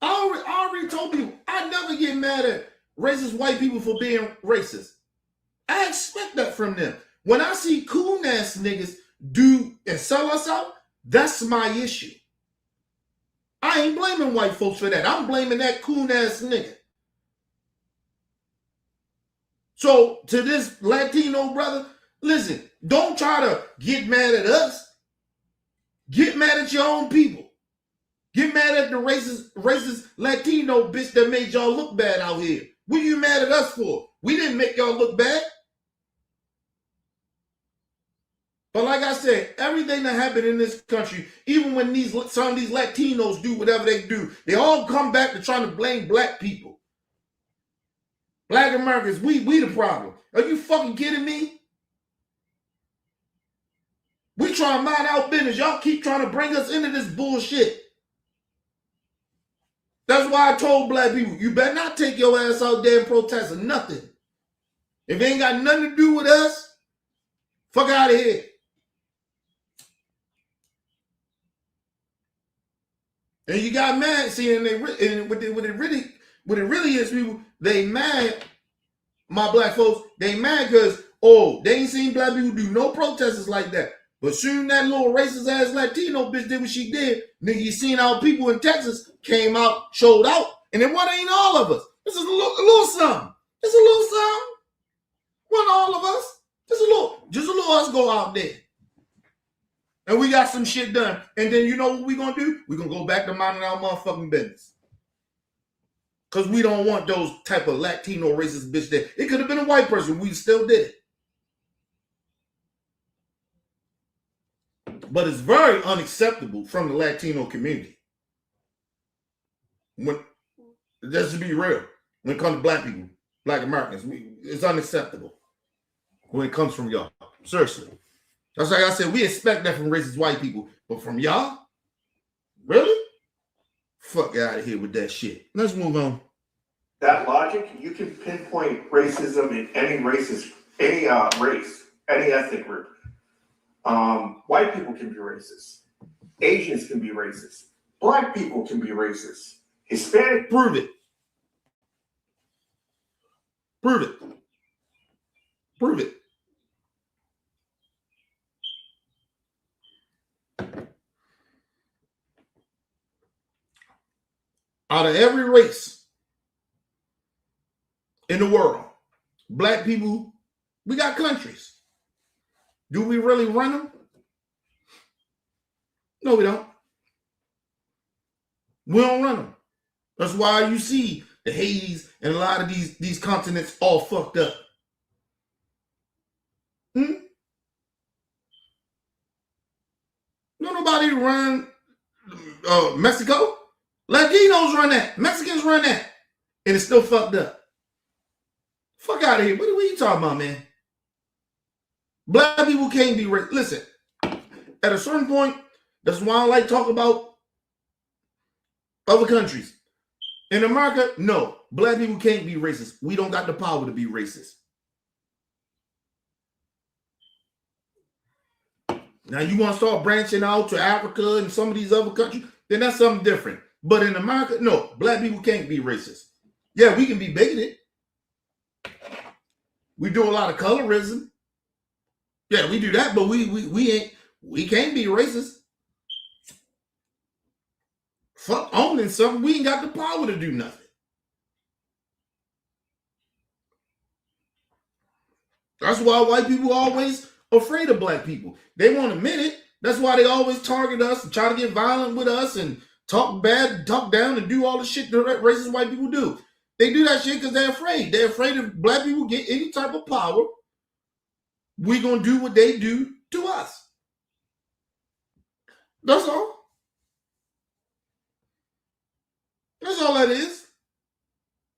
I already told you, I never get mad at racist white people for being racist. I expect that from them. When I see coon ass niggas do and sell us out, that's my issue. I ain't blaming white folks for that. I'm blaming that coon ass nigga. So to this Latino brother, listen, don't try to get mad at us. Get mad at your own people. Get mad at the racist Latino bitch that made y'all look bad out here. What are you mad at us for? We didn't make y'all look bad. But like I said, everything that happened in this country, even when some of these Latinos do whatever they do, they all come back to trying to blame Black people. Black Americans, we the problem. Are you fucking kidding me? We try to mind our business. Y'all keep trying to bring us into this bullshit. That's why I told Black people, you better not take your ass out there and protest or nothing. If it ain't got nothing to do with us, fuck out of here. And you got mad, see, and what it really is, people, they mad, my Black folks, they mad because, they ain't seen Black people do no protesters like that. But soon that little racist ass Latino bitch did what she did, nigga, you seen our people in Texas came out, showed out, and it ain't all of us. This is a little something. It's a little something. Wasn't all of us. Just a little us go out there. And we got some shit done. And then you know what we gonna do? We gonna go back to minding our motherfucking business. Because we don't want those type of Latino racist bitch there. It could have been a white person. We still did it. But it's very unacceptable from the Latino community. Let's just be real. When it comes to Black people, Black Americans, it's unacceptable when it comes from y'all. Seriously. That's like I said, we expect that from racist white people. But from y'all? Really? Fuck out of here with that shit. Let's move on. That logic, you can pinpoint racism in any race, any ethnic group. White people can be racist. Asians can be racist. Black people can be racist. Hispanic. Prove it. Prove it. Prove it. Out of every race, in the world. Black people, we got countries. Do we really run them? No, we don't. We don't run them. That's why you see the Haiti and a lot of these continents all fucked up. No, nobody run Mexico. Latinos run that. Mexicans run that. And it's still fucked up. Fuck out of here. What are you talking about, man? Black people can't be racist. Listen, at a certain point, that's why I like talk about other countries. In America, no. Black people can't be racist. We don't got the power to be racist. Now you want to start branching out to Africa and some of these other countries, then that's something different. But in America, no. Black people can't be racist. Yeah, we can be bigoted. We do a lot of colorism. Yeah, we do that, but we can't be racist. Fuck owning something. We ain't got the power to do nothing. That's why white people are always afraid of black people. They won't admit it. That's why they always target us and try to get violent with us and talk bad, talk down, and do all the shit that racist white people do. They do that shit because they're afraid. They're afraid if black people get any type of power, we're going to do what they do to us. That's all. That's all that is.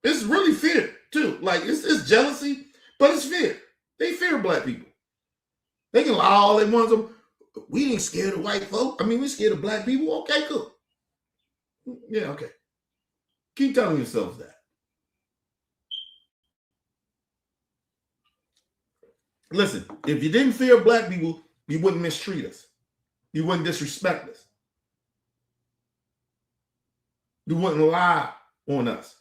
It's really fear, too. Like, it's jealousy, but it's fear. They fear black people. They can lie all they want to. We ain't scared of white folk. I mean, we scared of black people. Okay, cool. Yeah, okay. Keep telling yourselves that. Listen, if you didn't fear black people, you wouldn't mistreat us. You wouldn't disrespect us. You wouldn't lie on us.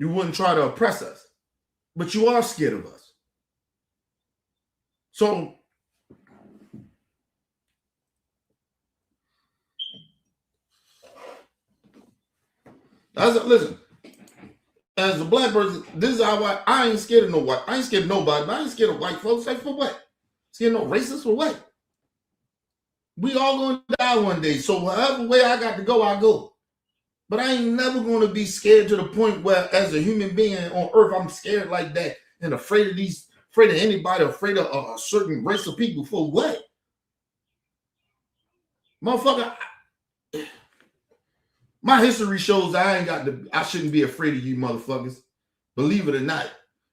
You wouldn't try to oppress us. But you are scared of us. So, listen, as a black person, this is how I ain't scared of no white. I ain't scared of nobody, but I ain't scared of white folks. Like, for what? Scared of no racist for what? We all gonna die one day. So whatever way I got to go, I go. But I ain't never gonna be scared to the point where, as a human being on earth, I'm scared like that and afraid of anybody, afraid of a certain race of people. For what? Motherfucker, my history shows I shouldn't be afraid of you motherfuckers. Believe it or not.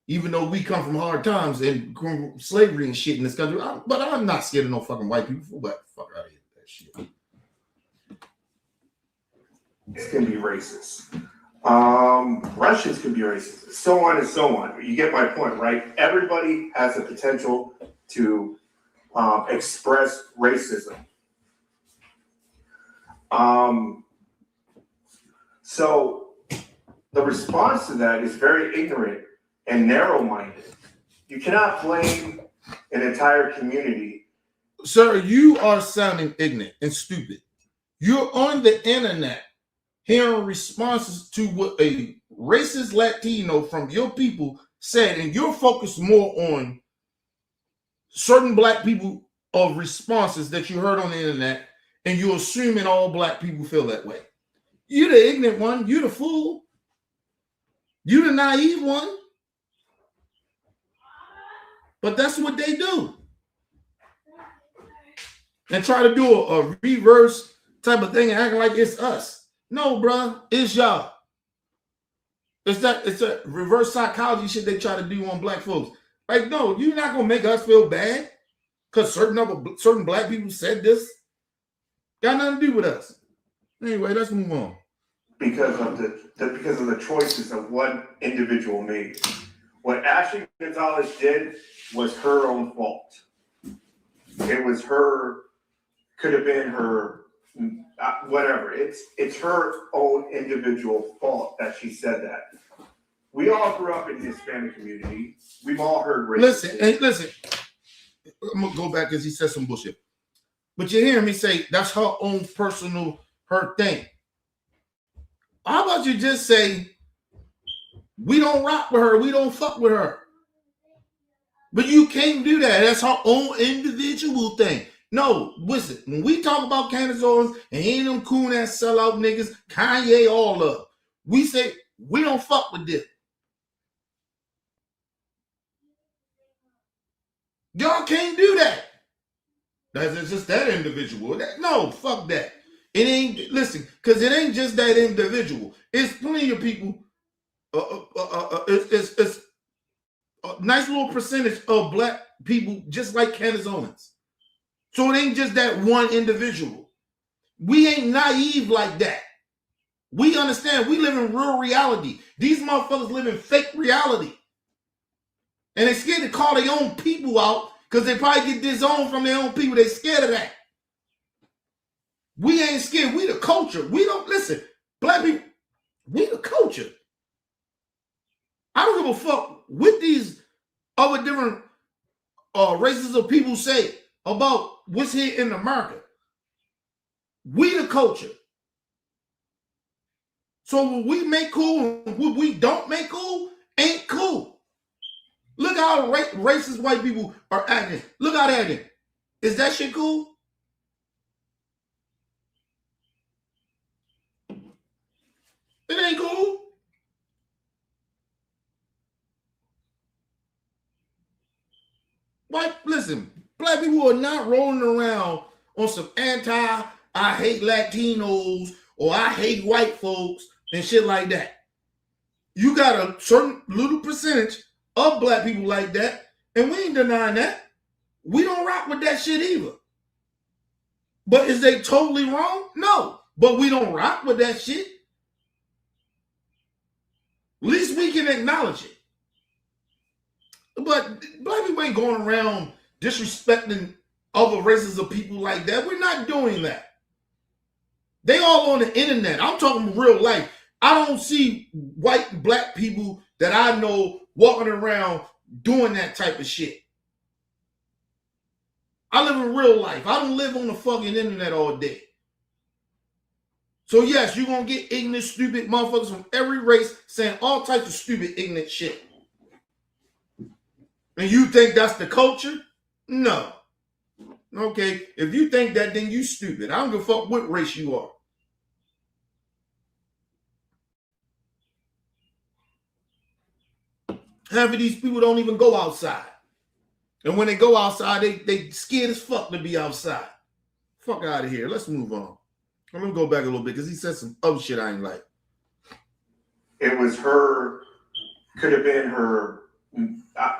Even though we come from hard times and slavery and shit in this country, but I'm not scared of no fucking white people. For what? Fuck out of here with that shit. It can be racist. Russians can be racist, so on and so on. You get my point, right? Everybody has the potential to express racism. So the response to that is very ignorant and narrow-minded. You cannot blame an entire community. Sir, you are sounding ignorant and stupid. You're on the internet hearing responses to what a racist Latino from your people said, and you're focused more on certain black people of responses that you heard on the internet, and you're assuming all black people feel that way. You're the ignorant one. You're the fool. You're the naive one. But that's what they do. And try to do a reverse type of thing and act like it's us. No, bruh, it's y'all. It's a reverse psychology shit they try to do on black folks. Like, no, you're not gonna make us feel bad because certain black people said this. Got nothing to do with us. Anyway, let's move on. Because of the choices that one individual made. What Ashley Gonzalez did was her own fault. It was could have been her, whatever. It's her own individual fault that she said that. We all grew up in the Hispanic community. We've all heard racism. Listen. I'm gonna go back because he said some bullshit. But you hear me say that's her own personal thing. How about you just say We don't rock with her. We don't fuck with her. But you can't do that. That's her own individual thing. No, listen, when we talk about Candace Owens and ain't them coon ass sellout niggas, Kanye, all up, we say we don't fuck with this. Y'all can't do that. That's just that individual. No, fuck that. It ain't, listen, because it ain't just that individual. It's plenty of people. It's a nice little percentage of black people just like Candace Owens. So it ain't just that one individual. We ain't naive like that. We understand we live in real reality. These motherfuckers live in fake reality. And they're scared to call their own people out because they probably get disowned from their own people. They're scared of that. We ain't scared. We the culture. We don't, listen, black people, we the culture. I don't give a fuck what these other different races of people say about what's here in America. We the culture. So what we make cool and what we don't make cool ain't cool. Look how racist white people are acting. Look how they're acting. Is that shit cool? It ain't cool. Like, listen, black people are not rolling around on some I hate Latinos or I hate white folks and shit like that. You got a certain little percentage of black people like that, and we ain't denying that. We don't rock with that shit either. But is they totally wrong? No. But we don't rock with that shit. At least we can acknowledge it. But black people ain't going around disrespecting other races of people like that. We're not doing that. They all on the internet. I'm talking real life. I don't see white and black people that I know walking around doing that type of shit. I live in real life. I don't live on the fucking internet all day. So yes, you're going to get ignorant, stupid motherfuckers from every race saying all types of stupid, ignorant shit. And you think that's the culture? No. Okay, if you think that, then you stupid. I don't give a fuck what race you are. Half of these people don't even go outside. And when they go outside, they scared as fuck to be outside. Fuck out of here. Let's move on. I'm going to go back a little bit because he said some other shit I ain't like. It was her, could have been her,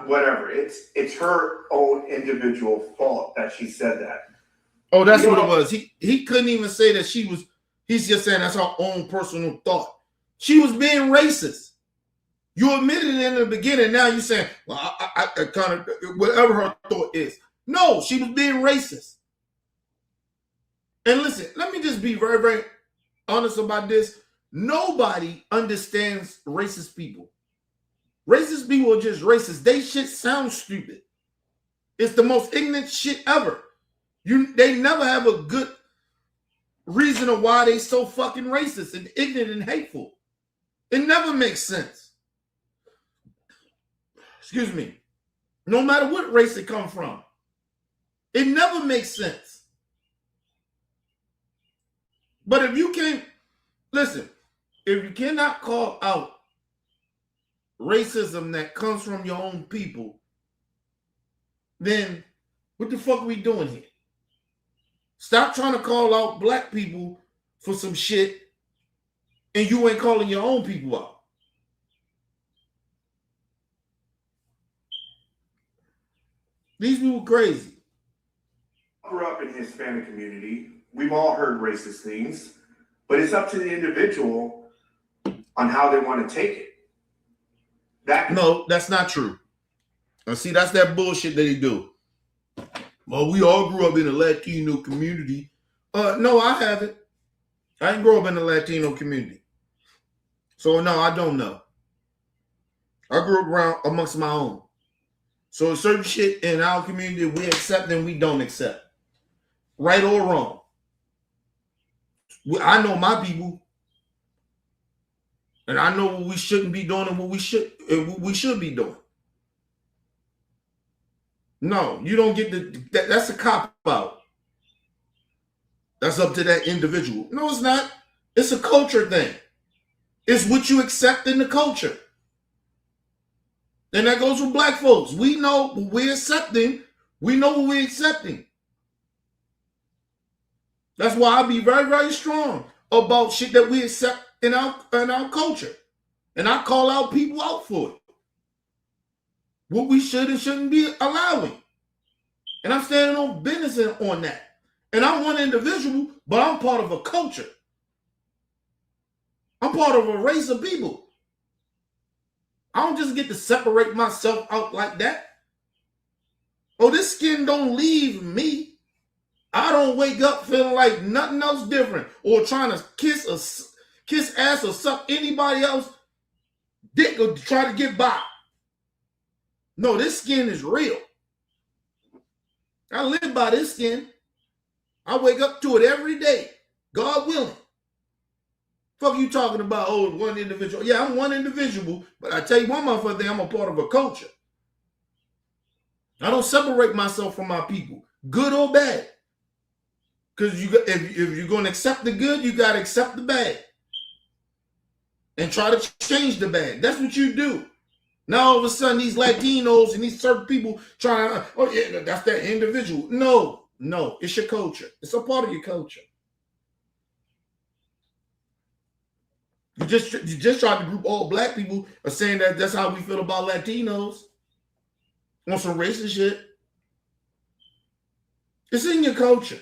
whatever. It's her own individual fault that she said that. Oh, that's what it was. He couldn't even say that she was, he's just saying that's her own personal thought. She was being racist. You admitted it in the beginning. Now you're saying, well, I kind of, whatever her thought is. No, she was being racist. And listen, let me just be very, very honest about this. Nobody understands racist people. Racist people are just racist. They shit sounds stupid. It's the most ignorant shit ever. They never have a good reason of why they so fucking racist and ignorant and hateful. It never makes sense. Excuse me. No matter what race it come from. It never makes sense. But if you can't, listen, if you cannot call out racism that comes from your own people, then what the fuck are we doing here? Stop trying to call out black people for some shit and you ain't calling your own people out. These people crazy. I grew up in the Hispanic community. We've all heard racist things, but it's up to the individual on how they want to take it. No, that's not true. And see, that's that bullshit that they do. Well, we all grew up in a Latino community. No, I haven't. I didn't grow up in the Latino community. So no, I don't know. I grew up around amongst my own. So certain shit in our community we accept and we don't accept. Right or wrong. I know my people. And I know what we shouldn't be doing and what we should be doing. No, you don't get that's a cop out. That's up to that individual. No, it's not. It's a culture thing. It's what you accept in the culture. And that goes with black folks. We know what we're accepting. We know what we're accepting. That's why I be very, very strong about shit that we accept in our culture. And I call out people out for it. What we should and shouldn't be allowing. And I'm standing on business on that. And I'm one individual, but I'm part of a culture. I'm part of a race of people. I don't just get to separate myself out like that. Oh, this skin don't leave me. I don't wake up feeling like nothing else different or trying to kiss ass or suck anybody else dick or try to get by. No, this skin is real. I live by this skin. I wake up to it every day. God willing. Fuck you talking about, oh, one individual. Yeah, I'm one individual, but I tell you one motherfucker thing, I'm a part of a culture. I don't separate myself from my people, good or bad. Because if you're going to accept the good, you got to accept the bad. And try to change the bad. That's what you do. Now all of a sudden these Latinos and these certain people trying to, oh yeah, that's that individual. No, it's your culture. It's a part of your culture. You just tried to group all black people are saying that that's how we feel about Latinos on some racist shit. It's in your culture.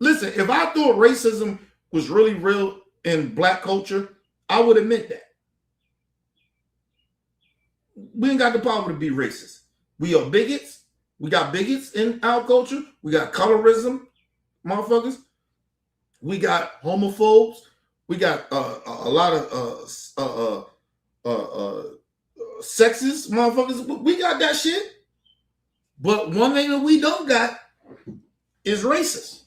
Listen, if I thought racism was really real in black culture, I would admit that. We ain't got the power to be racist. We are bigots. We got bigots in our culture. We got colorism, motherfuckers. We got homophobes. We got a lot of sexist motherfuckers. We got that shit. But one thing that we don't got is racist.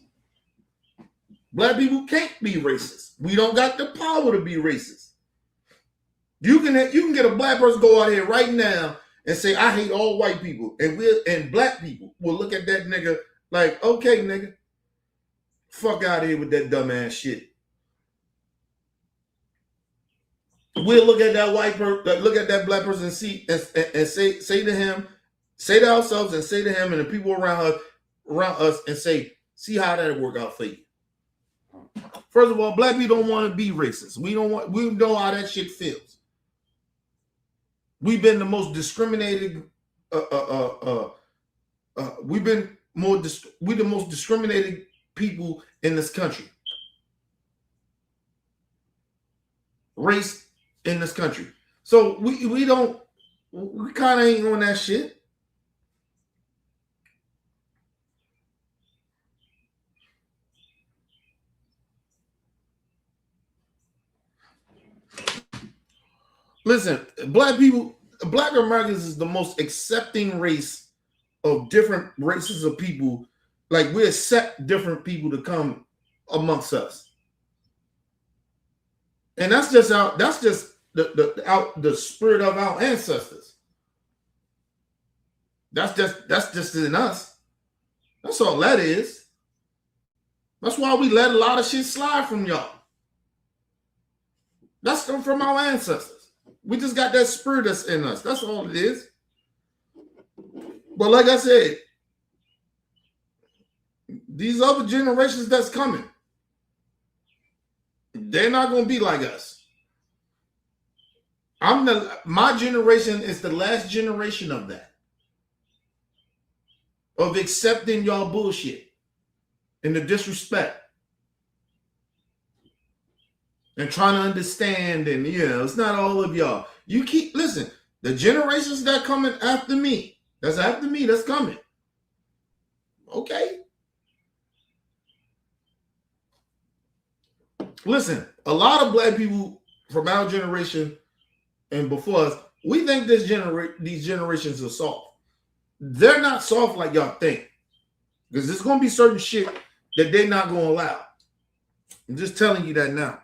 Black people can't be racist. We don't got the power to be racist. You can get a black person go out here right now and say, I hate all white people. And black people will look at that nigga like, okay, nigga, fuck out of here with that dumbass shit. We'll look at that white person, look at that black person and see and say to him, say to ourselves and say to him and the people around us and say, see how that'll work out for you. First of all, black people don't want to be racist. We know how that shit feels. We've been the most discriminated. We're the most discriminated people in this country. Race in this country. So we kind of ain't on that shit. Listen, black Americans is the most accepting race of different races of people. Like we accept different people to come amongst us. And that's just the spirit of our ancestors. That's just in us. That's all that is. That's why we let a lot of shit slide from y'all. That's from our ancestors. We just got that spirit that's in us. That's all it is. But like I said, these other generations that's coming, they're not going to be like us. My generation is the last generation of that. Of accepting y'all bullshit and the disrespect. And trying to understand, and it's not all of y'all. Listen, the generations that coming after me, that's coming. Okay. Listen, a lot of black people from our generation and before us, we think these generations are soft. They're not soft like y'all think. Because there's going to be certain shit that they're not going to allow. I'm just telling you that now.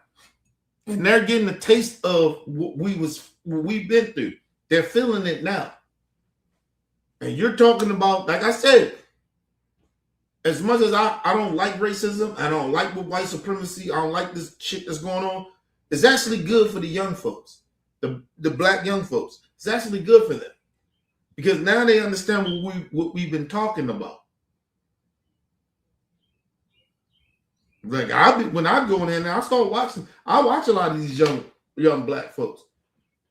And they're getting a taste of what we've been through. They're feeling it now. And you're talking about, like I said, as much as I don't like racism, I don't like white supremacy, I don't like this shit that's going on, it's actually good for the young folks, the black young folks. It's actually good for them. Because now they understand what we've been talking about. Like when I go in there, I start watching. I watch a lot of these young black folks,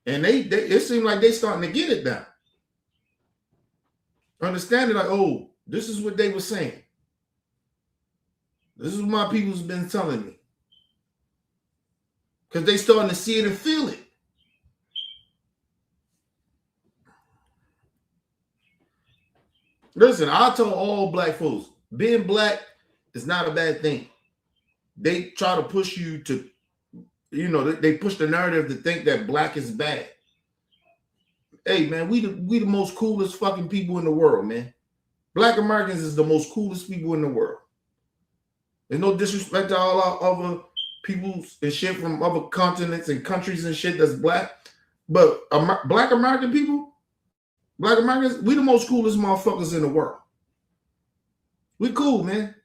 and they it seems like they starting to get it now. Understand it, like, oh, this is what they were saying. This is what my people's been telling me, because they starting to see it and feel it. Listen, I tell all black folks, being black is not a bad thing. They try to push you to, they push the narrative to think that black is bad. Hey, man, we the most coolest fucking people in the world, man. Black Americans is the most coolest people in the world. There's no disrespect to all our other people and shit from other continents and countries and shit that's black. But black American people, black Americans, we the most coolest motherfuckers in the world. We cool, man.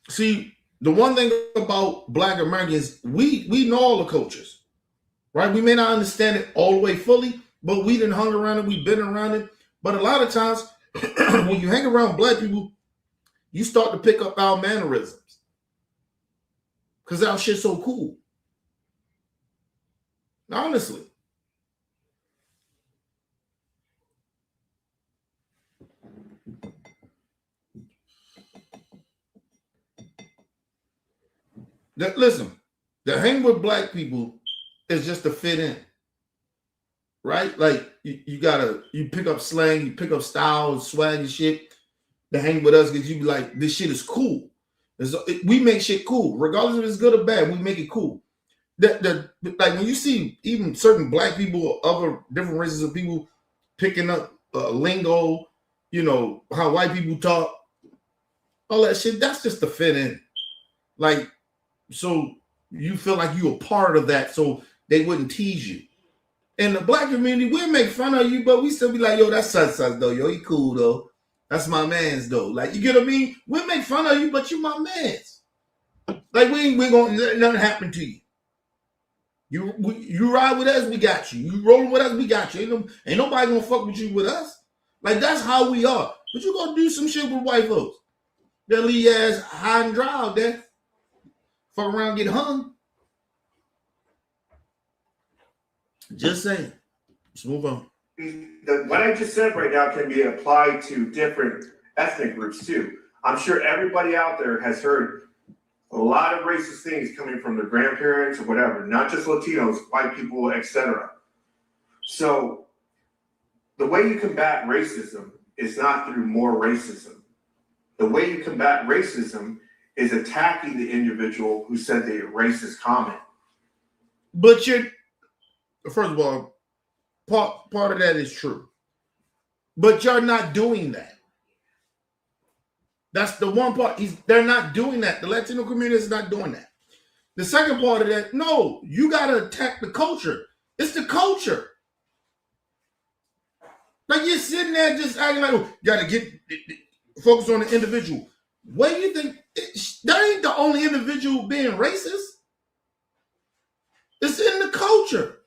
See, the one thing about black Americans, we know all the cultures, right? We may not understand it all the way fully, but we done hung around it, we've been around it. But a lot of times, when you hang around black people, you start to pick up our mannerisms. Because our shit's so cool. Honestly. Listen, the hang with black people is just to fit in, right? Like you pick up slang, you pick up style, swag and shit to hang with us because you be like, this shit is cool. We make shit cool, regardless if it's good or bad. We make it cool. Like when you see even certain black people or other different races of people picking up lingo, how white people talk, all that shit, that's just to fit in. Like, so you feel like you're a part of that, so they wouldn't tease you. In the black community, we'll make fun of you, but we still be like, yo, that's such though. Yo, he cool though. That's my man's though. Like, you get what I mean? We'll make fun of you, but you my man's. Like, we ain't gonna let nothing happen to you. You ride with us, we got you. You rolling with us, we got you. Ain't nobody gonna fuck with you with us. Like, that's how we are. But you gonna do some shit with white folks. They'll leave your ass high and dry out there. Fuck around, get hung. Just saying. Let's move on. What I just said right now can be applied to different ethnic groups too. I'm sure everybody out there has heard a lot of racist things coming from their grandparents or whatever, not just Latinos, white people, etc. So the way you combat racism is not through more racism. The way you combat racism is attacking the individual who said the racist comment. But first of all, part of that is true. But you're not doing that. That's the one part. They're not doing that. The Latino community is not doing that. The second part of that, no, you got to attack the culture. It's the culture. Like, you're sitting there just acting like, oh, you got to get focus on the individual. What do you think? That ain't the only individual being racist. It's in the culture.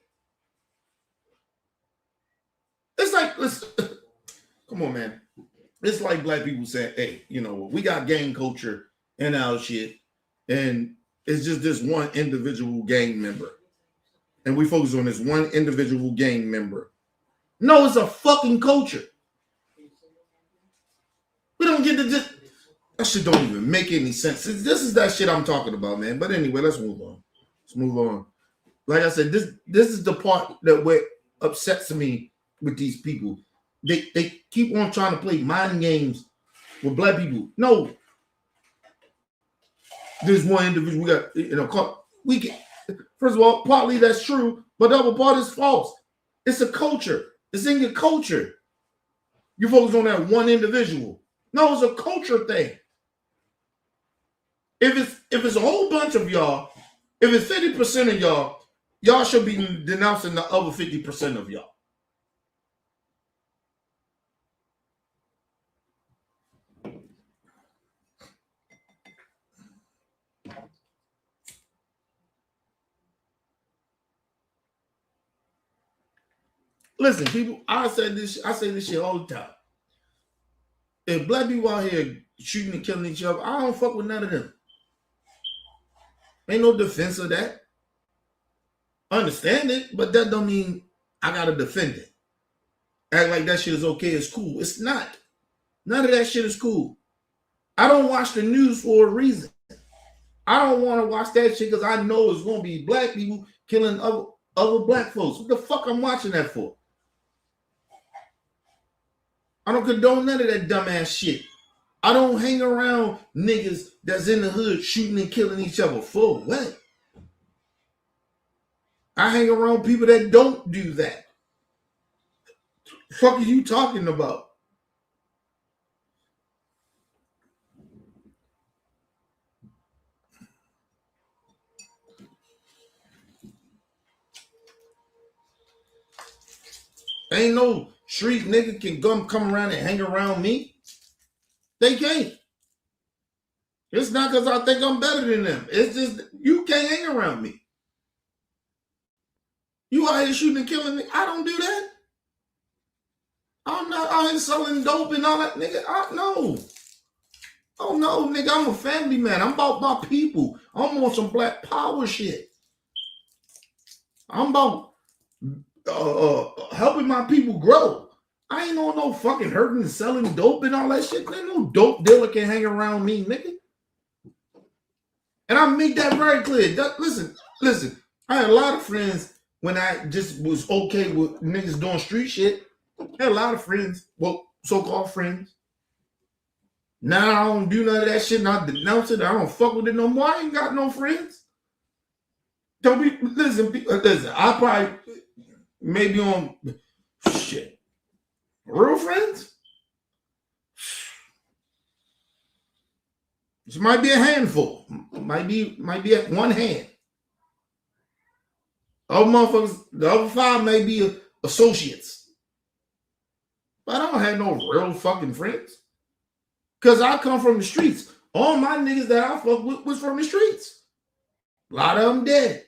It's like, listen, come on, man. It's like black people saying, hey, we got gang culture and our shit, and it's just this one individual gang member. And we focus on this one individual gang member. No, it's a fucking culture. We don't get to just, that shit don't even make any sense. This is that shit I'm talking about, man. But anyway, let's move on. Let's move on. Like I said, this is the part that upsets me with these people. They keep on trying to play mind games with black people. No. There's one individual we got, first of all, partly that's true, but the other part is false. It's a culture. It's in your culture. You focus on that one individual. No, it's a culture thing. If it's a whole bunch of y'all, if it's 50% of y'all should be denouncing the other 50% of y'all. Listen, people, I say this shit all the time. If black people out here shooting and killing each other, I don't fuck with none of them. Ain't no defense of that. I understand it, but that don't mean I gotta defend it. Act like that shit is okay, it's cool. It's not. None of that shit is cool. I don't watch the news for a reason. I don't want to watch that shit because I know it's gonna be black people killing other black folks. What the fuck I'm watching that for? I don't condone none of that dumbass shit. I don't hang around niggas that's in the hood shooting and killing each other. For what? I hang around people that don't do that. The fuck are you talking about? Ain't no street nigga can come around and hang around me. They can't. It's not because I think I'm better than them. It's just you can't hang around me. You out here shooting and killing me. I don't do that. I'm not out here selling dope and all that, nigga. No. Oh no, nigga, I'm a family man. I'm about my people. I'm on some black power shit. I'm about helping my people grow. I ain't on no fucking hurting and selling dope and all that shit. Ain't no dope dealer can hang around me, nigga. And I make that very clear. Listen. I had a lot of friends when I just was okay with niggas doing street shit. I had a lot of friends, well, so-called friends. Now I don't do none of that shit and I denounce it. I don't fuck with it no more. I ain't got no friends. Listen, I probably maybe on shit. Real friends? This might be a handful. Might be at one hand. Other motherfuckers, the other 5 may be associates. But I don't have no real fucking friends. Because I come from the streets. All my niggas that I fuck with was from the streets. A lot of them dead.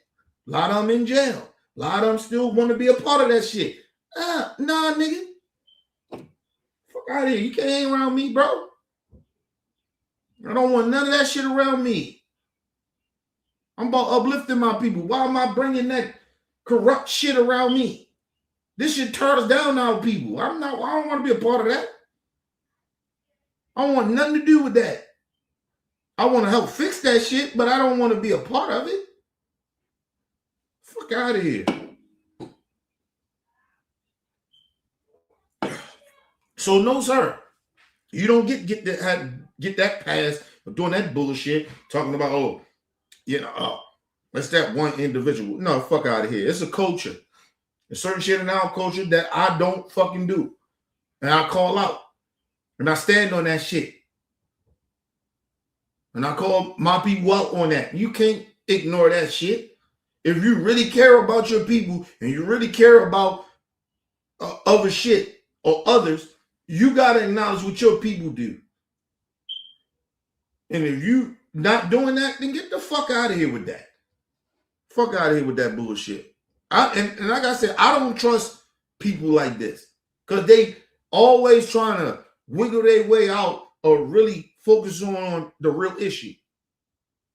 A lot of them in jail. A lot of them still want to be a part of that shit. Nah, nigga. Fuck out of here. You can't hang around me, bro. I don't want none of that shit around me. I'm about uplifting my people. Why am I bringing that corrupt shit around me? This shit tears down our people. I don't want to be a part of that. I don't want nothing to do with that. I want to help fix that shit, but I don't want to be a part of it. Fuck out of here. So no, sir. You don't get that pass for doing that bullshit, talking about, that's that one individual. No, fuck out of here. It's a culture. There's certain shit in our culture that I don't fucking do. And I call out. And I stand on that shit. And I call my people out on that. You can't ignore that shit. If you really care about your people and you really care about other shit or others, you got to acknowledge what your people do. And if you not doing that, then get the fuck out of here with that. Fuck out of here with that bullshit. And like I said, I don't trust people like this. Because they always trying to wiggle their way out or really focus on the real issue.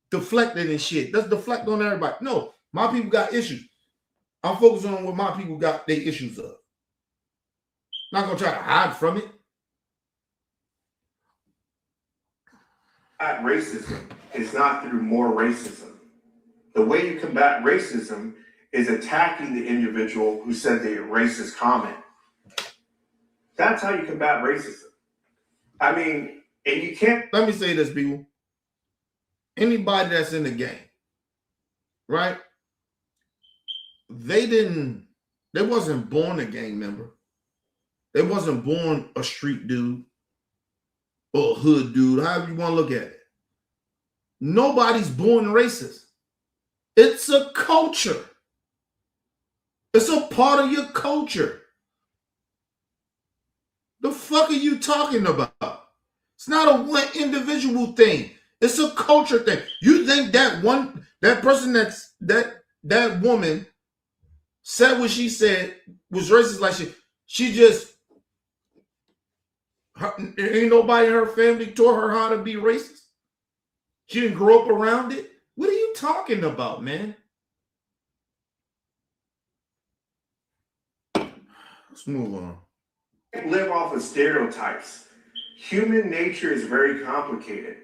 Deflecting and shit. Let's deflect on everybody. No, my people got issues. I'm focusing on what my people got their issues of. Not going to try to hide from it. Racism is not through more racism. The way you combat racism is attacking the individual who said the racist comment. That's how you combat racism. I mean, and you can't. Let me say this, people. Anybody that's in the game, right? They wasn't born a gang member. They wasn't born a street dude or a hood dude, however you want to look at it. Nobody's born racist. It's a culture. It's a part of your culture. The fuck are you talking about? It's not a one individual thing. It's a culture thing. You think that person that woman said what she said was racist, like she just ain't nobody in her family taught her how to be racist. She didn't grow up around it. What are you talking about, man? Let's move on. Live off of stereotypes. Human nature is very complicated.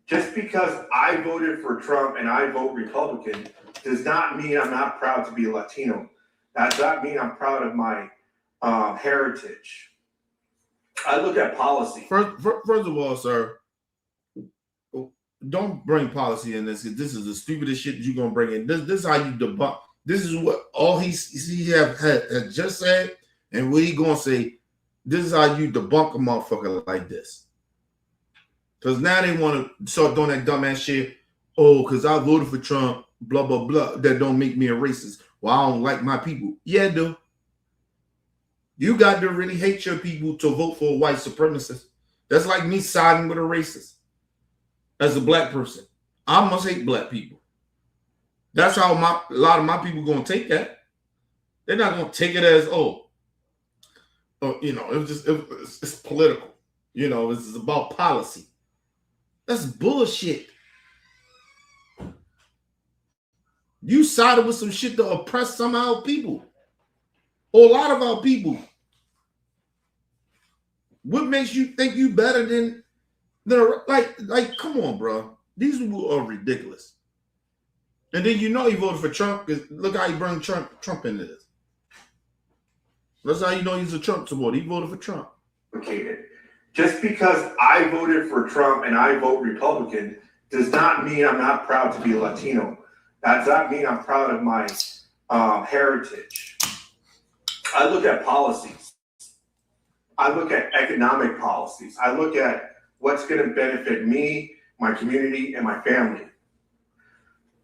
Just because I voted for Trump and I vote Republican does not mean I'm not proud to be Latino. That does not mean I'm proud of my heritage. I look at policy. First of all, sir, don't bring policy in this. This is the stupidest shit that you're gonna bring in. This is how you debunk. This is what all he had just said, and what he gonna say. This is how you debunk a motherfucker like this. Because now they want to start doing that dumbass shit. Oh, because I voted for Trump, blah, blah, blah. That don't make me a racist. Well, I don't like my people. Yeah, dude. You got to really hate your people to vote for a white supremacist. That's like me siding with a racist. As a black person, I must hate black people. That's how a lot of my people going to take that. They're not going to take it as, it's political. It's about policy. That's bullshit. You sided with some shit to oppress some of our people. Or a lot of our people. What makes you think you better than like come on, bro. These people are ridiculous. And then you voted for Trump because look how he brought Trump into this. That's how you know he's a Trump supporter. He voted for Trump. Just because I voted for Trump and I vote Republican does not mean I'm not proud to be Latino. That does not mean I'm proud of my heritage. I look at policies. I look at economic policies. I look at what's going to benefit me, my community, and my family.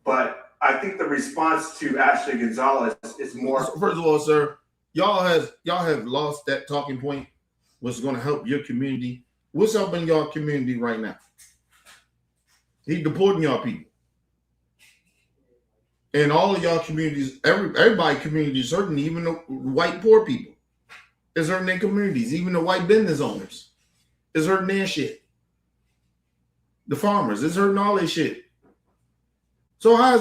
But I think the response to Ashley Gonzalez is more. First of all, sir, y'all have lost that talking point. What's going to help your community? What's helping y'all community right now? He deporting y'all people. And all of y'all communities, everybody community is hurting, even the white poor people. Is hurting their communities, even the white business owners. Is hurting their shit. The farmers, is hurting all their shit. So how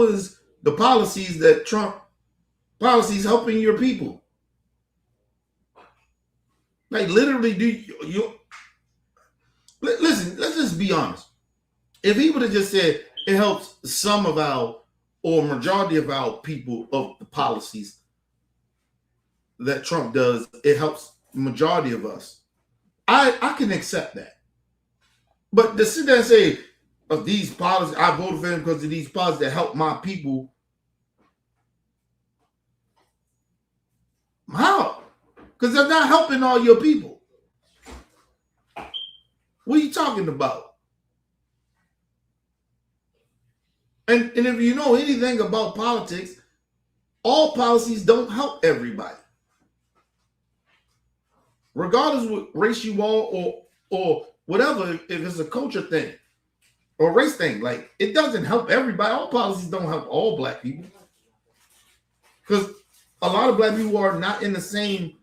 is the policies that Trump policies helping your people? Like literally, listen, let's just be honest. If he would have just said it helps some of our or majority of our people of the policies that Trump does, it helps majority of us. I can accept that. But to sit there and say of these policies, I voted for him because of these policies that help my people. How? Because they're not helping all your people. What are you talking about? And if you know anything about politics, all policies don't help everybody. Regardless of what race you are or whatever, if it's a culture thing or race thing, like it doesn't help everybody. All policies don't help all black people. Because a lot of black people are not in the same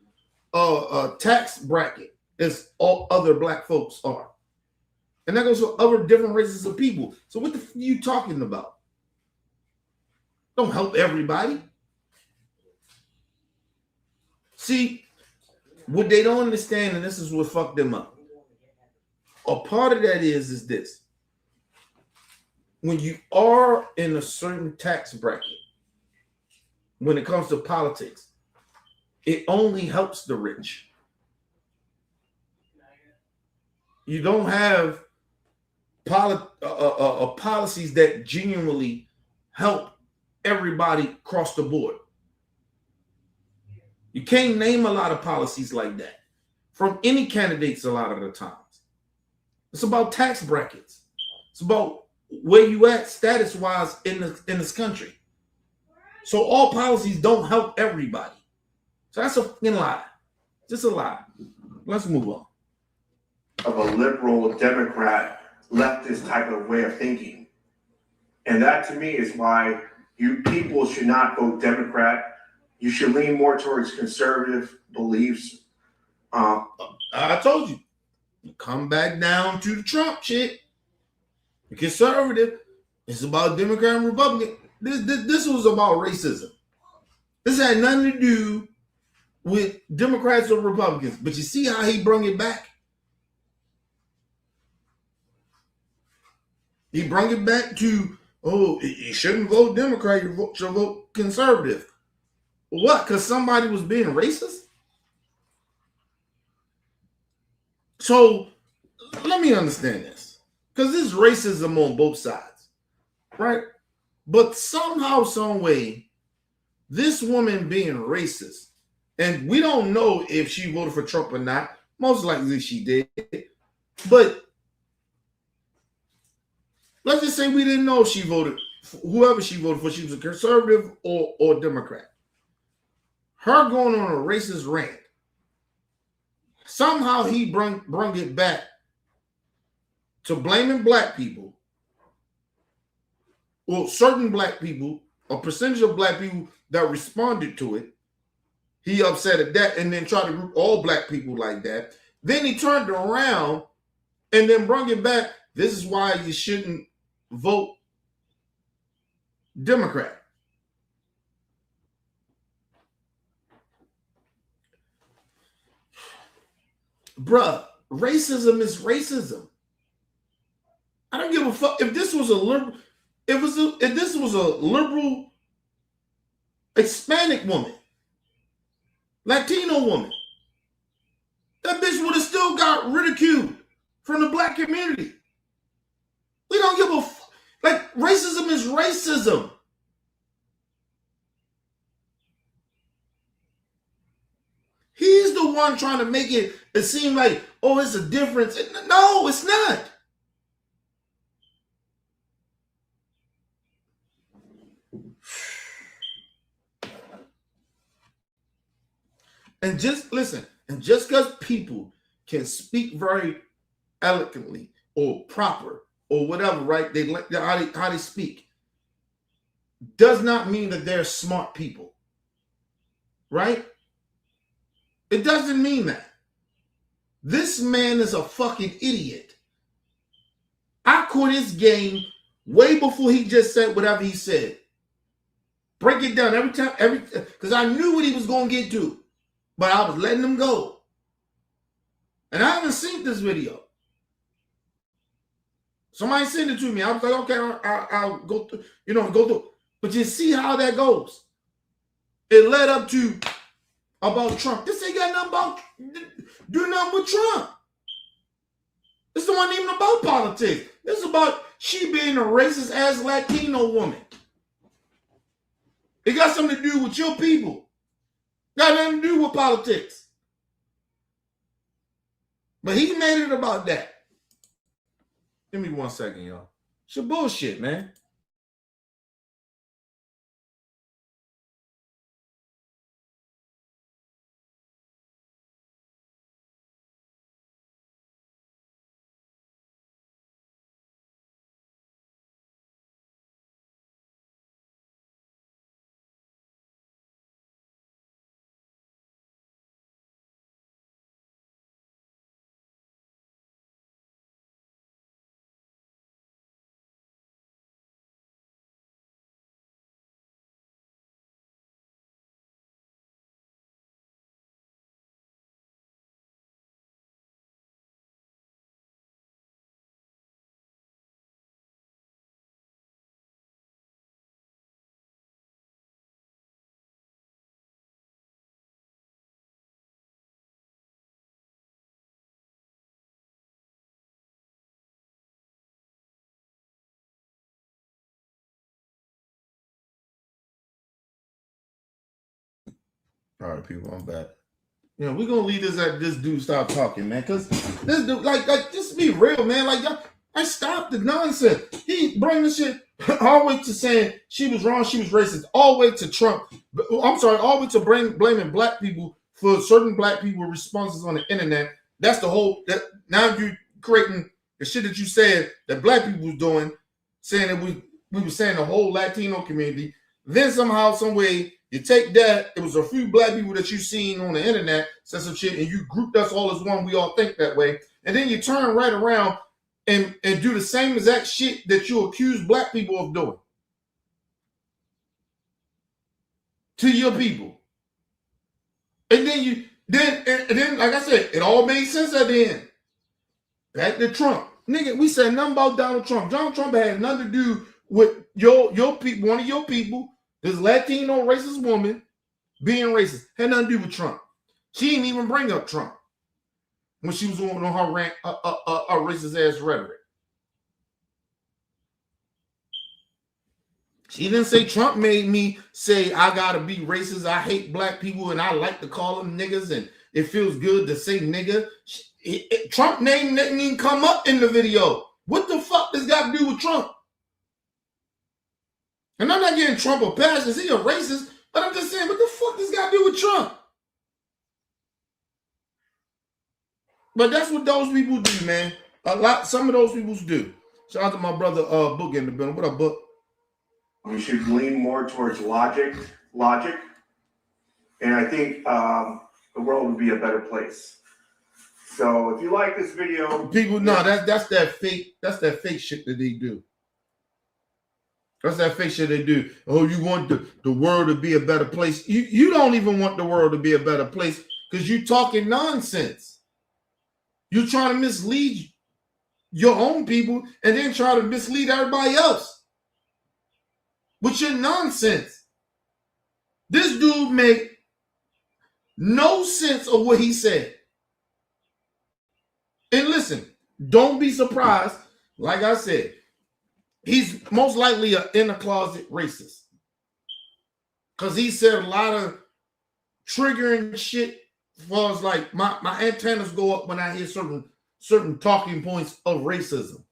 tax bracket as all other black folks are. And that goes for other different races of people. So what the f are you talking about? Don't help everybody. See, what they don't understand, and this is what fucked them up. A part of that is this. When you are in a certain tax bracket, when it comes to politics, it only helps the rich. You don't have policies that genuinely help everybody across the board. You can't name a lot of policies like that from any candidates a lot of the times. It's about tax brackets. It's about where you at status wise in this country. So all policies don't help everybody. So that's a fucking lie. Just a lie. Let's move on. Of a liberal Democrat leftist type of way of thinking. And that to me is why you people should not vote Democrat. You should lean more towards conservative beliefs. I told you. Come back down to the Trump shit. The conservative. It's about Democrat and Republican. This was about racism. This had nothing to do with Democrats or Republicans. But you see how he brung it back? He brung it back to, oh, you shouldn't vote Democrat, you should vote conservative. What? Because somebody was being racist? So let me understand this. Because there's racism on both sides, right? But somehow, some way, this woman being racist, and we don't know if she voted for Trump or not. Most likely she did. But let's just say we didn't know she voted, whoever she voted for, she was a conservative or Democrat. Her going on a racist rant. Somehow he brung it back to blaming black people, well, certain black people, a percentage of black people that responded to it. He upset at that and then tried to group all black people like that. Then he turned around and then brung it back. This is why you shouldn't vote Democrat. Bruh, racism is racism. I don't give a fuck if this was a liberal, if this was a liberal Hispanic woman, Latino woman, that bitch would have still got ridiculed from the black community. We don't give a fuck. Like, racism is racism. He's the one trying to make it seem like, oh, it's a difference. No, it's not. And just listen, and just because people can speak very eloquently or proper or whatever, right? They like how they speak, does not mean that they're smart people, right? It doesn't mean that. This man is a fucking idiot. I caught his game way before he just said whatever he said. Break it down every time, because I knew what he was going to get to, but I was letting him go. And I haven't seen this video. Somebody sent it to me. I was like, okay, I'll go through, go through. But you see how that goes. It led up to about Trump. This ain't got nothing about do nothing with Trump. This wasn't even about politics. This is about she being a racist ass Latino woman. It got something to do with your people. Got nothing to do with politics. But he made it about that. Give me 1 second, y'all. It's your bullshit, man. All right, people, I'm back. We're gonna leave this at this dude stop talking, man. Cause this dude, like, just be real, man. Like, y'all, I stopped the nonsense. He bring the shit all the way to saying she was wrong, she was racist, all the way to Trump. I'm sorry, all the way to blaming black people for certain black people responses on the internet. That's the whole. That now you creating the shit that you said that black people was doing, saying that we were saying the whole Latino community. Then somehow, some way, you take that. It was a few black people that you seen on the internet said some shit, and you grouped us all as one. We all think that way, and then you turn right around and do the same exact shit that you accuse black people of doing to your people. And then like I said, it all made sense at the end. Back to Trump. Nigga, we said nothing about Donald Trump. Donald Trump had nothing to do with your people, one of your people, this Latino racist woman being racist. Had nothing to do with Trump. She didn't even bring up Trump when she was on her rant, racist ass rhetoric. She didn't say Trump made me say I gotta be racist. I hate black people and I like to call them niggas and it feels good to say nigga. Trump name didn't even come up in the video. What the fuck does got to do with Trump? And I'm not getting Trump a pass because he a racist, but I'm just saying, what the fuck does got to do with Trump? But that's what those people do, man. Some of those people do. Shout out to my brother Book in the building. What up, Book? We should lean more towards logic, and I think the world would be a better place. So if you like this video, people, no, that's that fake shit that they do. That's that fake shit they do. Oh, you want the world to be a better place. You don't even want the world to be a better place because you talking nonsense. You're trying to mislead your own people and then try to mislead everybody else with your nonsense. This dude make no sense of what he said. And listen, don't be surprised. Like I said, he's most likely an in the closet racist because he said a lot of triggering shit. As far as like my antennas go up when I hear certain talking points of racism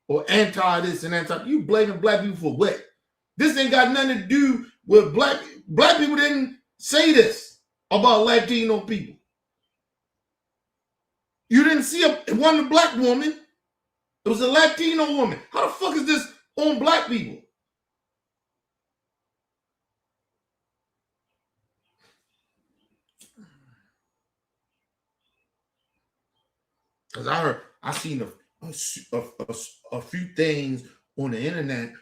or anti this and anti. You blaming black people for what? This ain't got nothing to do with black people. Didn't say this about Latino people. You didn't see it wasn't a black woman. It was a Latino woman. How the fuck is this on black people? Because I seen a few things on the internet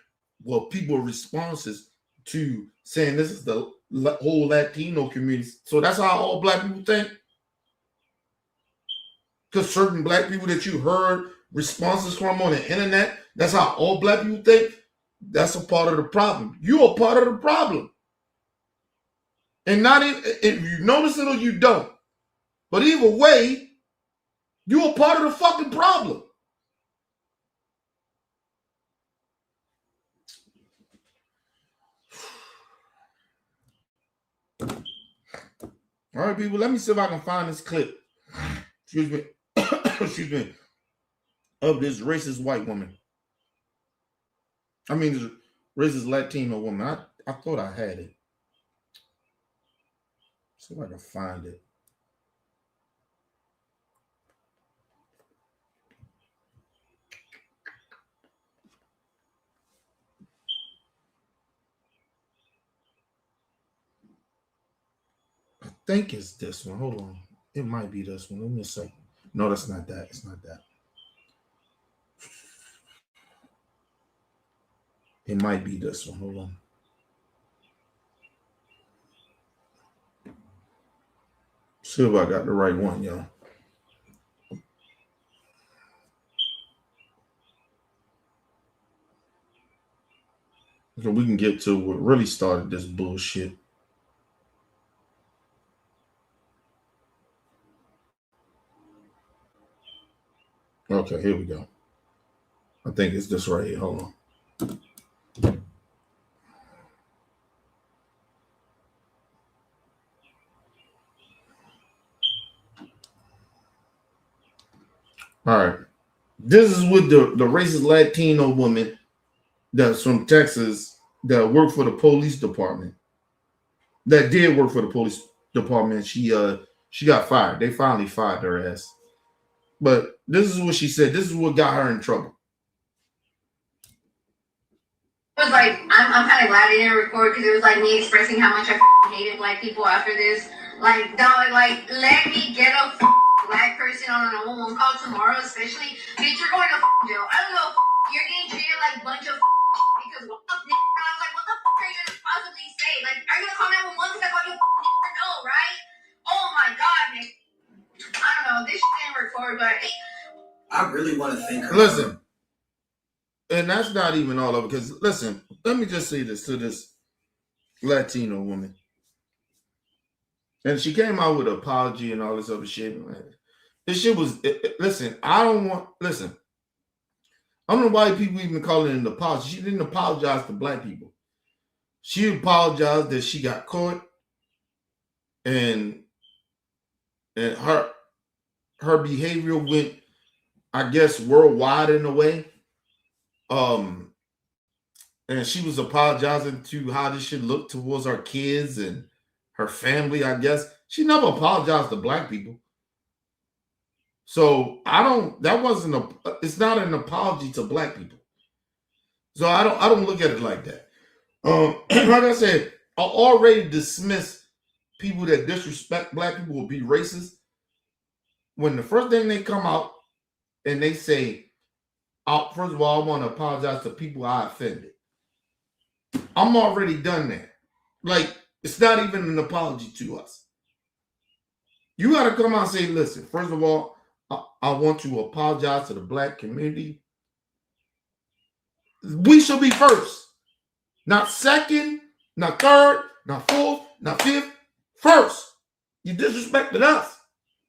where people responses to saying this is the whole Latino community. So that's how all black people think. Because certain black people that you heard responses from on the internet, that's how all black people think. That's a part of the problem. You're a part of the problem. And not if you notice it or you don't. But either way, you're a part of the fucking problem. All right, people, let me see if I can find this clip. Excuse me. Excuse me. Of this racist white woman. I mean, this racist Latino woman. I thought I had it. See if I can find it. I think it's this one. Hold on. It might be this one. Let me see. No, that's not that. It's not that. It might be this one. Hold on. See if I got the right one, y'all. So we can get to what really started this bullshit. Okay, here we go. I think it's this right here. Hold on. All right. This is with the racist Latino woman that's from Texas that worked for the police department. That did work for the police department. She got fired. They finally fired her ass. But this is what she said. This is what got her in trouble. It was like I'm kind of glad I didn't record because it was like me expressing how much I hated black people after this. Like, dog, like let me get a black person on a 911 call tomorrow, especially bitch, you're going to jail. I don't know, you're getting treated like a bunch of because what the fuck? I was like, what the fuck are you gonna possibly say? Like, are you gonna call 911 because I called you no, right? Oh my god, Nick. I don't know. This shit didn't record, but I really want to thank her. Listen, and that's not even all of it. Because listen, let me just say this to this Latino woman, and she came out with an apology and all this other shit. This shit was. Listen, I don't want. Listen, I don't know why people even call it an apology. She didn't apologize to black people. She apologized that she got caught, and her behavior went, I guess, worldwide in a way. And she was apologizing to how this should look towards her kids and her family, I guess. She never apologized to black people. So it's not an apology to black people. So I don't look at it like that. Like I said, I already dismiss people that disrespect black people will be racist. When the first thing they come out and they say, first of all, I want to apologize to people I offended. I'm already done that. Like, it's not even an apology to us. You got to come out and say, listen, first of all, I want to apologize to the black community. We should be first. Not second, not third, not fourth, not fifth. First. You disrespected us.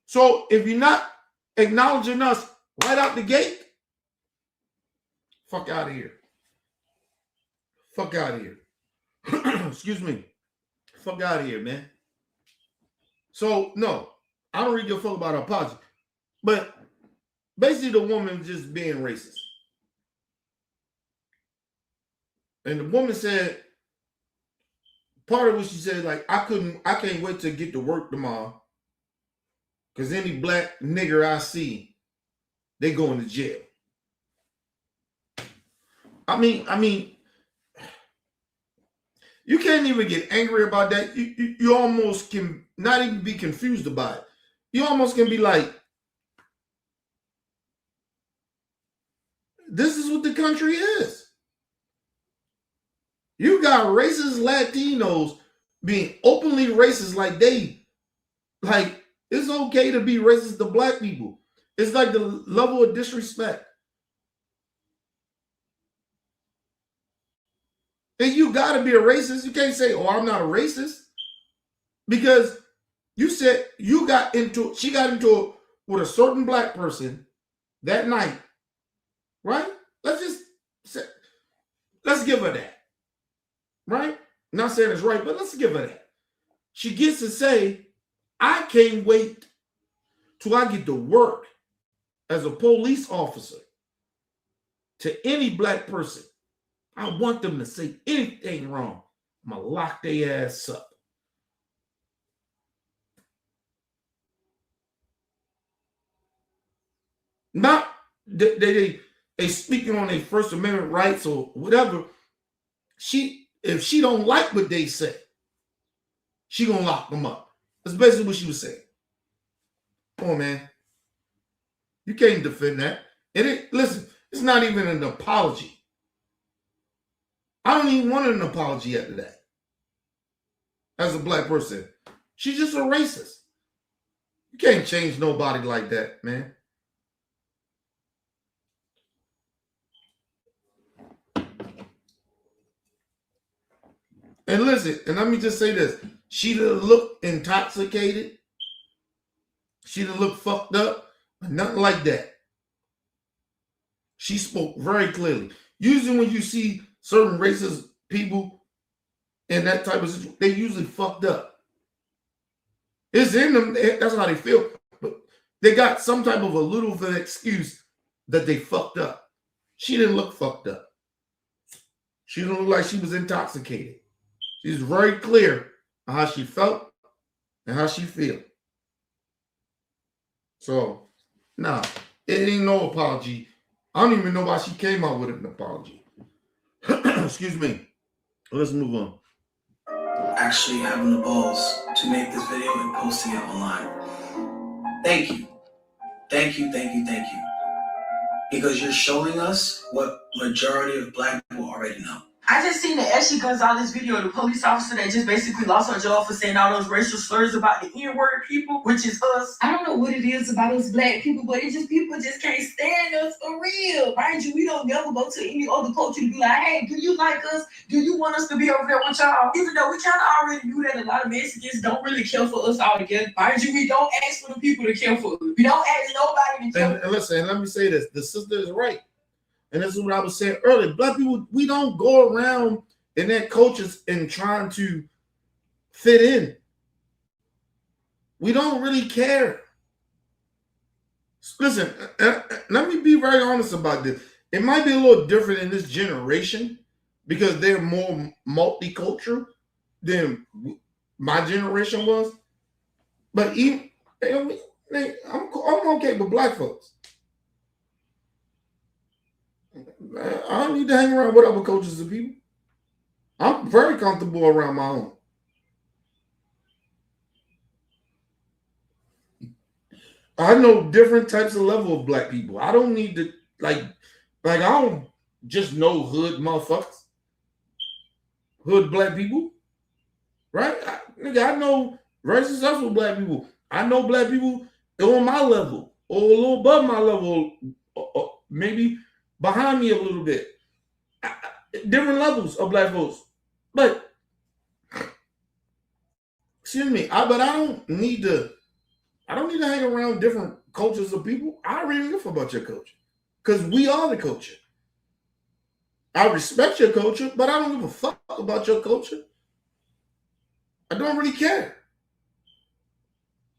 So if you're not acknowledging us right out the gate, fuck out of here. Fuck out of here. Excuse me. Fuck out of here, man. So, no, I don't really give a fuck about her apology. But basically, the woman just being racist. And the woman said, part of what she said, like, I can't wait to get to work tomorrow. Because any black nigger I see, they going to jail. I mean, you can't even get angry about that. You almost can not even be confused about it. You almost can be like, this is what the country is. You got racist Latinos being openly racist like it's okay to be racist to black people. It's like the level of disrespect. And you got to be a racist. You can't say, oh, I'm not a racist. Because you said she got into it with a certain black person that night. Right? Let's give her that. Right? Not saying it's right, but let's give her that. She gets to say, I can't wait till I get to work as a police officer to any black person. I want them to say anything wrong. I'm going to lock their ass up. Not they speaking on their First Amendment rights or whatever. If she don't like what they say, she gonna lock them up. That's basically what she was saying. Come on, man. You can't defend that. Listen, it's not even an apology. I don't even want an apology after that. As a black person. She's just a racist. You can't change nobody like that, man. And listen, and let me just say this. She didn't look intoxicated. She didn't look fucked up. Nothing like that. She spoke very clearly. Usually when you see certain racist people in that type of situation, they usually fucked up. It's in them. That's how they feel. But they got some type of a little bit of excuse that they fucked up. She didn't look fucked up. She didn't look like she was intoxicated. She's very clear on how she felt and how she feel. So, nah, it ain't no apology. I don't even know why she came out with an apology. Excuse me. Let's move on. Actually having the balls to make this video and posting it online. Thank you. Thank you, thank you, thank you. Because you're showing us what majority of black people already know. I just seen the Eshy Gonzalez video, the police officer that just basically lost her job for saying all those racial slurs about the N-word people, which is us. I don't know what it is about us black people, but it just people just can't stand us for real. Mind you, we don't never go to any other culture to be like, hey, do you like us? Do you want us to be over there with y'all? Even though we kind of already knew that a lot of Mexicans don't really care for us altogether. Mind you, we don't ask for the people to care for us. We don't ask nobody to care for us. And listen, let me say this. The sister is right. And this is what I was saying earlier. Black people, we don't go around in their cultures and trying to fit in. We don't really care. Listen, let me be very honest about this. It might be a little different in this generation because they're more multicultural than my generation was. But even I'm okay with black folks. I don't need to hang around with other cultures of people. I'm very comfortable around my own. I know different types of level of black people. I don't need to like I don't just know hood motherfuckers, hood black people, right? I know very successful black people. I know black people on my level or a little above my level, or maybe behind me a little bit. Different levels of black folks. But, excuse me, but I don't need to hang around different cultures of people. I really give about your culture. Because we are the culture. I respect your culture, but I don't give a fuck about your culture. I don't really care.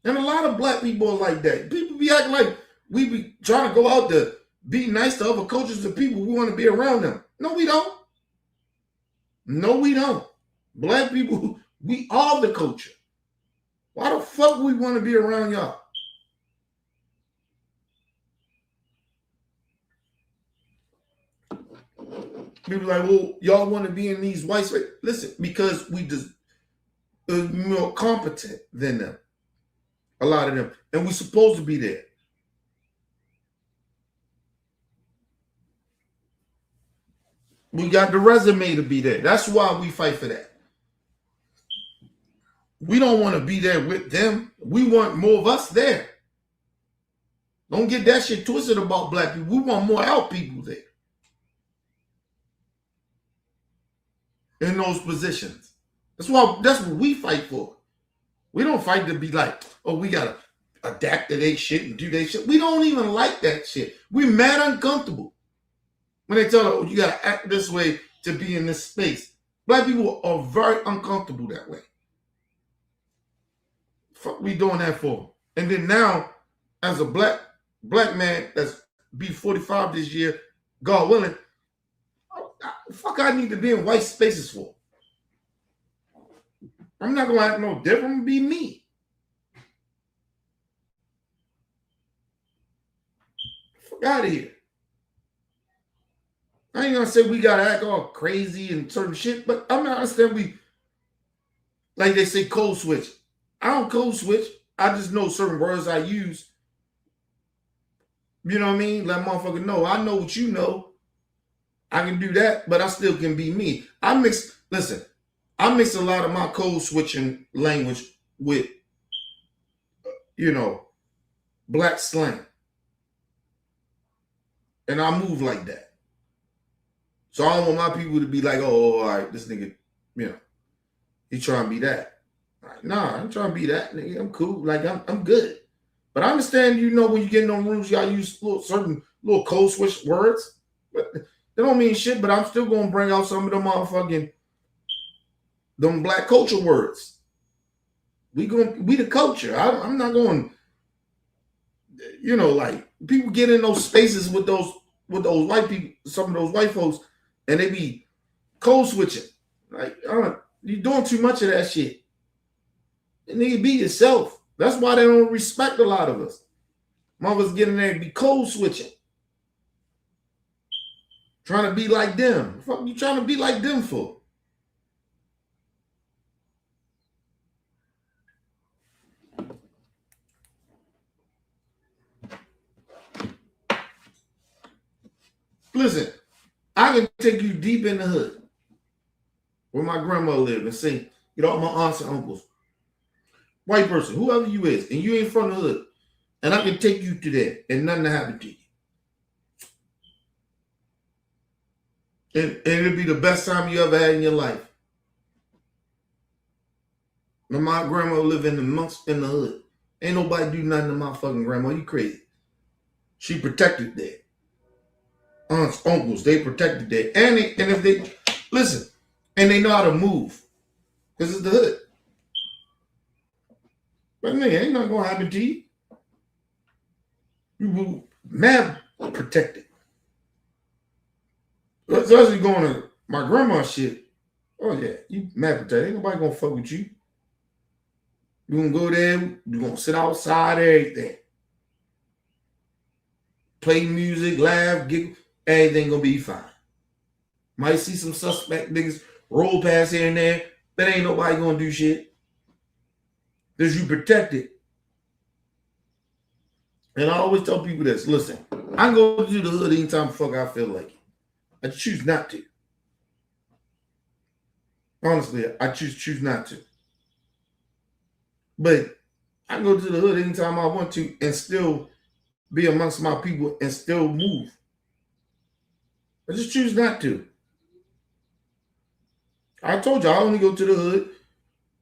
And a lot of black people are like that. People be acting like we be trying to go out to be nice to other cultures of people. We want to be around them. No, we don't. No, we don't. Black people, we are the culture. Why the fuck we want to be around y'all? People like, well, y'all want to be in these white spaces. Listen, because we just more competent than them. A lot of them. And we're supposed to be there. We got the resume to be there. That's why we fight for that. We don't want to be there with them. We want more of us there. Don't get that shit twisted about black people. We want more our people there. In those positions. That's what we fight for. We don't fight to be like, oh, we gotta adapt to their shit and do their shit. We don't even like that shit. We're mad uncomfortable. When they tell us, oh, you gotta act this way to be in this space. Black people are very uncomfortable that way. Fuck we doing that for? And then now, as a black man that's be 45 this year, God willing, fuck I need to be in white spaces for? I'm not gonna act no different. I'm gonna be me. Fuck out of here. I ain't gonna say we gotta act all crazy and certain shit, but I'm not understand we, like they say, code switch. I don't code switch. I just know certain words I use. You know what I mean? Let motherfucker know. I know what you know. I can do that, but I still can be me. I mix a lot of my code switching language with, black slang. And I move like that. So I don't want my people to be like, oh, all right, this nigga, he trying to be that. Like, nah, I'm trying to be that, nigga. I'm cool. Like, I'm good. But I understand, when you get in those rooms, y'all use certain little code switch words. But they don't mean shit, but I'm still going to bring out some of them motherfucking, them black culture words. We the culture. I'm not going to you know, like people get in those spaces with those white people, some of those white folks, and they be code switching. Like, you're doing too much of that shit. You need to be yourself. That's why they don't respect a lot of us. Motherfuckers get in there and be code switching. Trying to be like them. What the fuck you trying to be like them for? Listen, I can take you deep in the hood where my grandma lived and say, get all my aunts and uncles, white person, whoever you is, and you ain't from the hood, and I can take you to there and nothing happen to you. And it'll be the best time you ever had in your life. When my grandma lived in the hood. Ain't nobody do nothing to my fucking grandma. You crazy. She protected that. Aunts, uncles, they protected that. And if they listen, and they know how to move. Because it's the hood. But nigga, ain't nothing gonna happen to you. You will mad protected. Especially going to my grandma's shit. Oh yeah, you mad protected. Ain't nobody gonna fuck with you. You gonna go there, you gonna sit outside, everything. Play music, laugh, giggle, everything gonna be fine. Might see some suspect niggas roll past here and there, but ain't nobody gonna do shit. Because you protected. And I always tell people this, listen, I can go to the hood anytime the fuck I feel like it. I choose not to. Honestly, I choose not to. But I can go to the hood anytime I want to and still be amongst my people and still move. I just choose not to. I told you I only go to the hood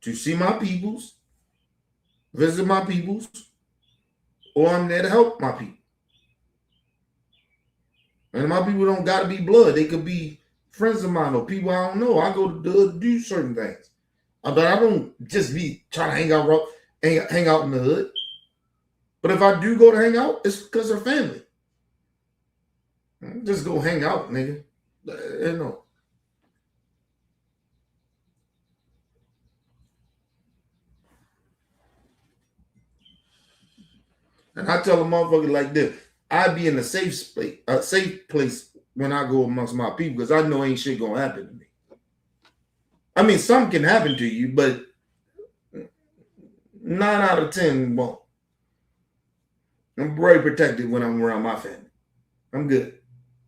to see my peoples, visit my peoples, or I'm there to help my people. And my people don't got to be blood. They could be friends of mine or people I don't know. I go to the hood to do certain things. But I don't just be trying to hang out in the hood. But if I do go to hang out, it's because of family. Just go hang out, nigga. You know. And I tell a motherfucker like this, I be in a safe place when I go amongst my people because I know ain't shit gonna happen to me. I mean, some can happen to you, but 9 out of 10 won't. I'm very protected when I'm around my family. I'm good.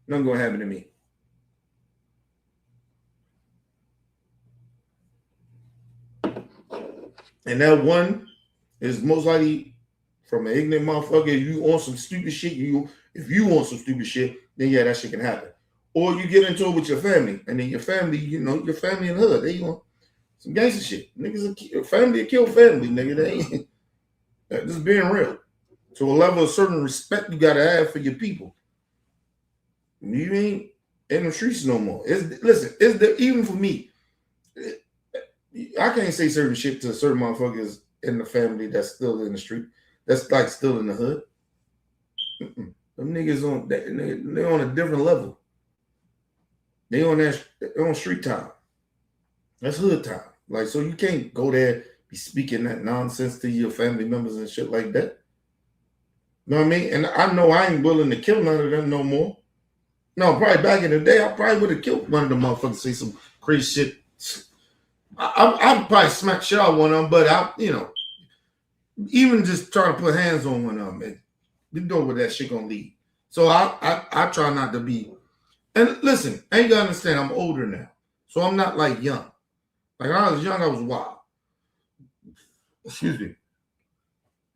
Nothing gonna happen to me. And that one is most likely from an ignorant motherfucker. If you on some stupid shit, if you want some stupid shit, then yeah, that shit can happen. Or you get into it with your family, and then your family, your family in the hood, they on some gangster shit. Niggas, family will kill family, nigga. They ain't just being real. To a level of certain respect you gotta have for your people. You ain't in the streets no more. Even for me, I can't say certain shit to certain motherfuckers in the family that's still in the street, that's like still in the hood. Them niggas they're on a different level. They on street time. That's hood time. Like, so you can't go there, be speaking that nonsense to your family members and shit like that. You know what I mean? And I know I ain't willing to kill none of them no more. No, probably back in the day, I probably would have killed one of them motherfuckers, say some crazy shit. I'd probably smack shit out one of them, but even just trying to put hands on one of them, man, you know where that shit gonna lead. So I try not to be. And listen, I ain't gotta understand, I'm older now, so I'm not like young. Like when I was young, I was wild. Excuse me.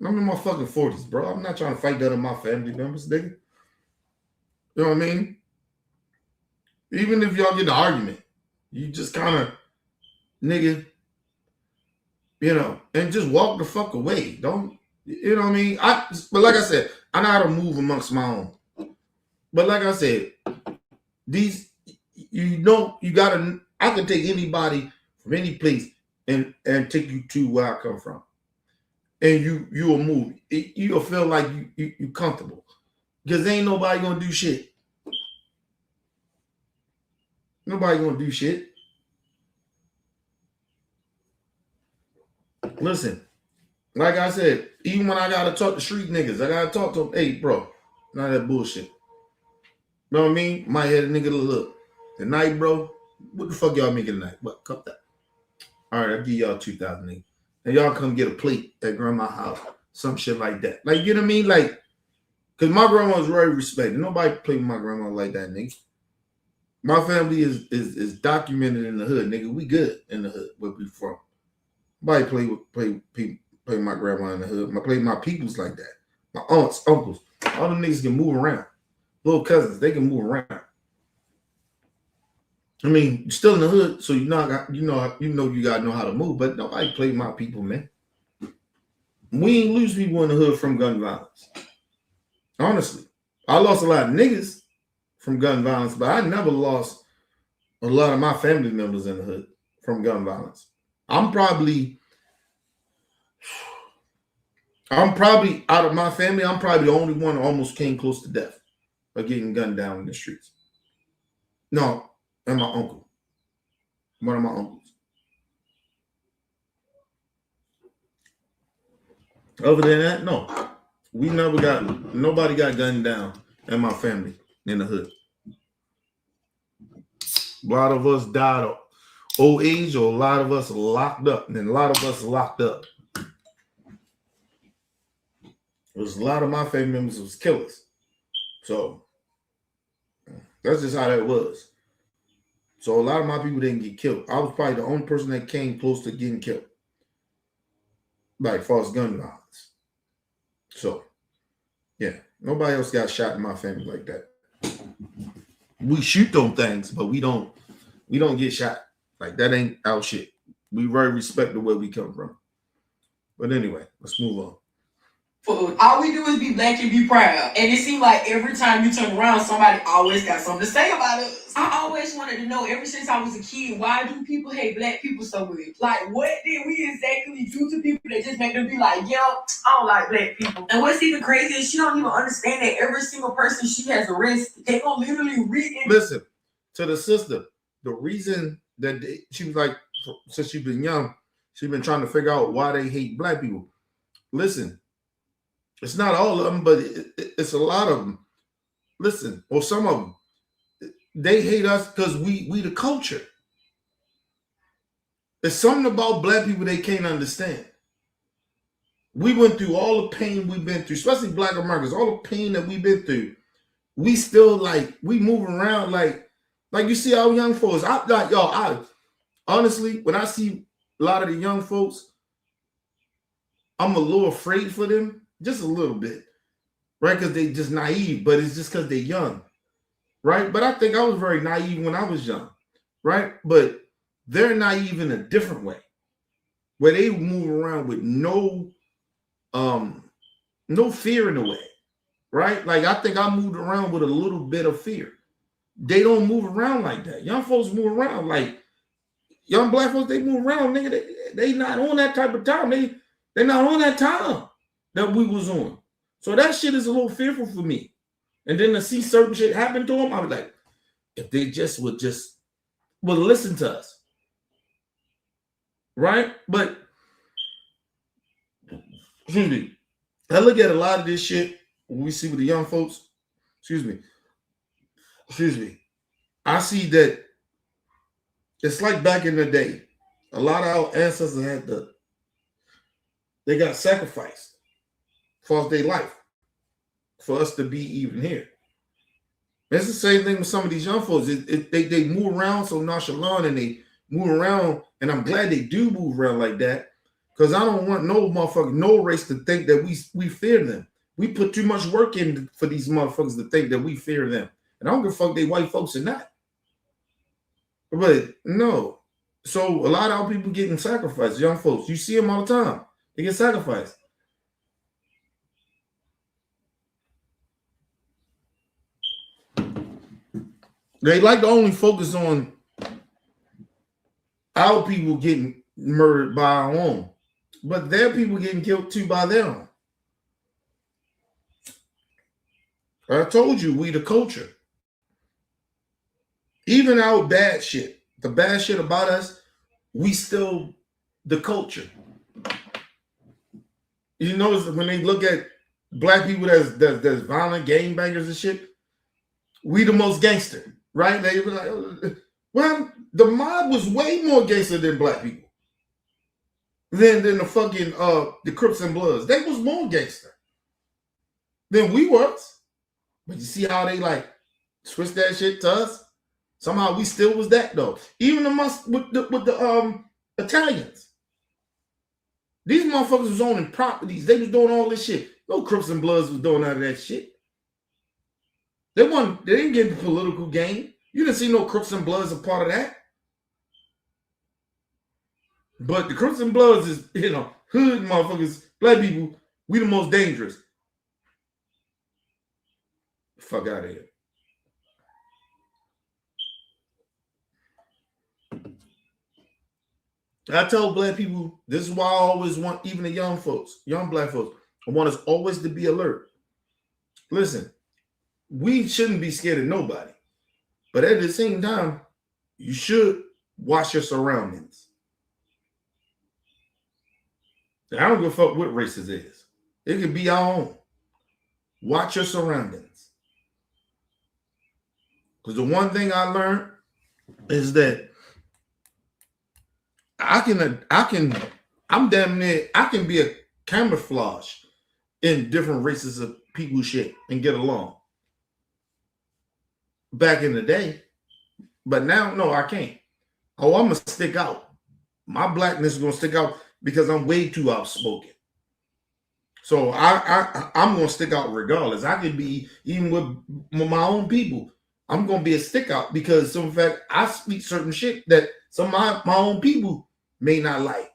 I'm in my fucking 40s, bro. I'm not trying to fight that on my family members, nigga. You know what I mean? Even if y'all get an argument, you just kind of, nigga, and just walk the fuck away. Don't, you know what I mean? But like I said, I know how to move amongst my own. But like I said, I can take anybody from any place and take you to where I come from. and you'll move. You'll feel like you comfortable because ain't nobody gonna do shit. Nobody gonna do shit. Listen, like I said, even when I gotta talk to street niggas, I gotta talk to them. Hey, bro, none of that bullshit. You know what I mean? Might have a nigga look tonight, bro. What the fuck y'all making tonight? What? Cut that. All right, I'll give y'all 2,000 niggas. And y'all come get a plate at grandma's house. Some shit like that. Like, you know what I mean? Like, because my grandma was very respected. Nobody play with my grandma like that, nigga. My family is documented in the hood, nigga. We good in the hood where we from. Nobody play with my grandma in the hood. I play with my peoples like that. My aunts, uncles. All them niggas can move around. Little cousins, they can move around. I mean, you're still in the hood, so you gotta know how to move, but nobody play with my people, man. We ain't lose people in the hood from gun violence. Honestly. I lost a lot of niggas from gun violence, but I never lost a lot of my family members in the hood from gun violence. I'm probably out of my family, I'm probably the only one who almost came close to death by getting gunned down in the streets. No, and my uncle. One of my uncles. Other than that, no. Nobody got gunned down in my family in the hood. A lot of us died of old age, or a lot of us locked up. And then a lot of us locked up. There's a lot of my family members was killers. So that's just how that was. So a lot of my people didn't get killed. I was probably the only person that came close to getting killed. Like false gun violence. So, yeah. Nobody else got shot in my family like that. We shoot them things, but we don't get shot. Like that ain't our shit. We very respect the way we come from. But anyway, let's move on. All we do is be black and be proud. And it seems like every time you turn around, somebody always got something to say about us. I always wanted to know, ever since I was a kid, why do people hate black people so much? Like, what did we exactly do to people that just make them be like, yo, I don't like black people? And what's even crazy is she don't even understand that every single person she has arrested, they gonna literally read it. Listen, to the sister, the reason that she was like, since she's been young, she's been trying to figure out why they hate black people. Listen, it's not all of them, but it's a lot of them. Listen, or some of them. They hate us because we the culture. There's something about black people they can't understand. We went through all the pain we've been through, especially black Americans, all the pain that we've been through. We still we move around like you see our young folks. Honestly, when I see a lot of the young folks, I'm a little afraid for them. Just a little bit, right? Because they just naive, but it's just because they're young, right? But I think I was very naive when I was young, right? But they're naive in a different way, where they move around with no fear in a way, right? Like I think I moved around with a little bit of fear. They don't move around like that. Young folks move around like young black folks. They move around, nigga. They not on that type of time. They're not on that time that we was on. So that shit is a little fearful for me. And then to see certain shit happen to them, I was like, if they would listen to us. Right? But excuse me. I look at a lot of this shit when we see with the young folks. Excuse me. I see that it's like back in the day. A lot of our ancestors they got sacrificed for their life, for us to be even here. It's the same thing with some of these young folks. They move around so nonchalant and they move around, and I'm glad they do move around like that, because I don't want no motherfucker, no race to think that we fear them. We put too much work in for these motherfuckers to think that we fear them. And I don't give a fuck they white folks or not. But no. So a lot of our people getting sacrificed, young folks. You see them all the time. They get sacrificed. They like to only focus on our people getting murdered by our own. But their people getting killed too by them. I told you, we the culture. Even our bad shit, the bad shit about us, we still the culture. You notice when they look at black people that's violent gangbangers and shit, we the most gangster, right? They were like, well, the mob was way more gangster than black people. Than the fucking the Crips and Bloods. They was more gangster than we was. But you see how they like switch that shit to us? Somehow we still was that though. Even amongst with the Italians. These motherfuckers was owning properties. They was doing all this shit. No Crips and Bloods was doing none of that shit. They didn't get the political gain. You didn't see no Crips and Bloods a part of that. But the Crips and Bloods is, hood motherfuckers, black people, we the most dangerous. Fuck out of here. I tell black people, this is why I always want, even the young folks, young black folks, I want us always to be alert. Listen, we shouldn't be scared of nobody. But at the same time, you should watch your surroundings. I don't give a fuck what race it is. It could be our own. Watch your surroundings. Because the one thing I learned is that I'm damn near, I can be a camouflage in different races of people shit and get along. Back in the day. But now, no, I can't. Oh, I'm going to stick out. My blackness is going to stick out because I'm way too outspoken. So I'm going to stick out regardless. I could be, even with my own people, I'm going to be a stick out because, in fact, I speak certain shit that some of my own people may not like.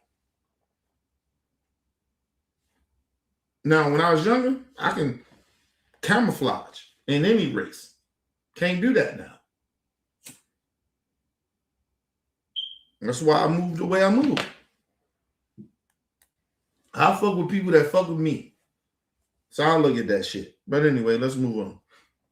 Now, when I was younger, I can camouflage in any race. Can't do that now. That's why I moved the way I moved. I fuck with people that fuck with me. So I'll look at that shit. But anyway, let's move on.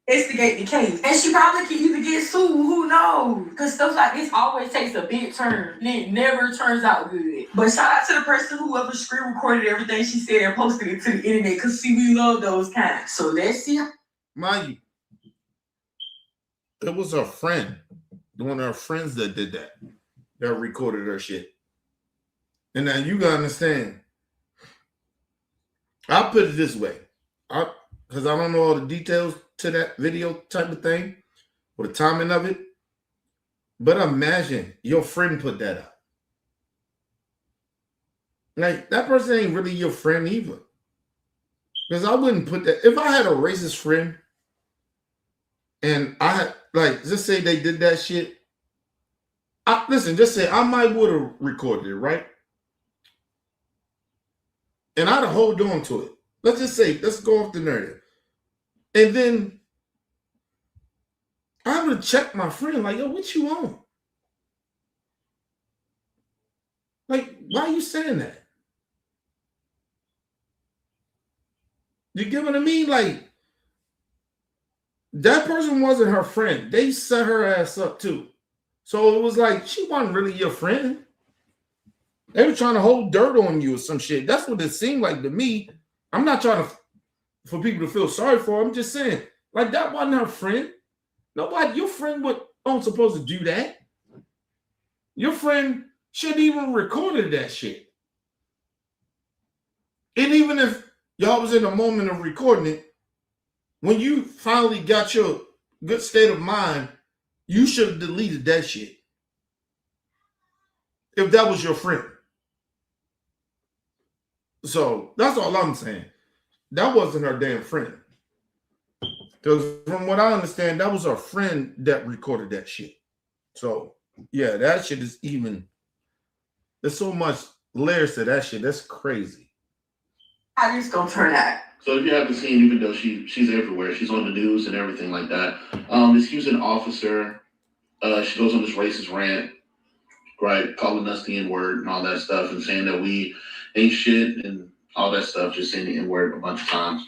Instigate the case. And she probably could either get sued, who knows? Because stuff like this always takes a big turn. And it never turns out good. But shout out to the person whoever screen recorded everything she said and posted it to the internet. Because see, we love those kinds. So let's see. Mind you, it was her friend. One of her friends that did that. That recorded her shit. And now you gotta understand. I'll put it this way. Because I don't know all the details to that video type of thing. Or the timing of it. But imagine your friend put that up. Like, that person ain't really your friend either. Because I wouldn't put that. If I had a racist friend, and I had, like, just say they did that shit. Listen, just say I might would have recorded it, right? And I'd have hold on to it. Let's just say, let's go off the narrative. And then I would have checked my friend, like, yo, what you on? Like, why are you saying that? You get what I mean? Like, that person wasn't her friend. They set her ass up too. So it was like, she wasn't really your friend. They were trying to hold dirt on you or some shit. That's what it seemed like to me. I'm not trying for people to feel sorry for. I'm just saying, like, that wasn't her friend. Nobody, your friend wasn't supposed to do that. Your friend shouldn't even recorded that shit. And even if y'all was in a moment of recording it, when you finally got your good state of mind, you should have deleted that shit. If that was your friend. So that's all I'm saying. That wasn't her damn friend. Because from what I understand, that was her friend that recorded that shit. So yeah, that shit is even. There's so much layers to that shit. That's crazy. How this gonna turn out? So if you haven't seen, even though she's everywhere, she's on the news and everything like that. This Houston officer, she goes on this racist rant, right, calling us the N-word and all that stuff, and saying that we ain't shit and all that stuff, just saying the N-word a bunch of times.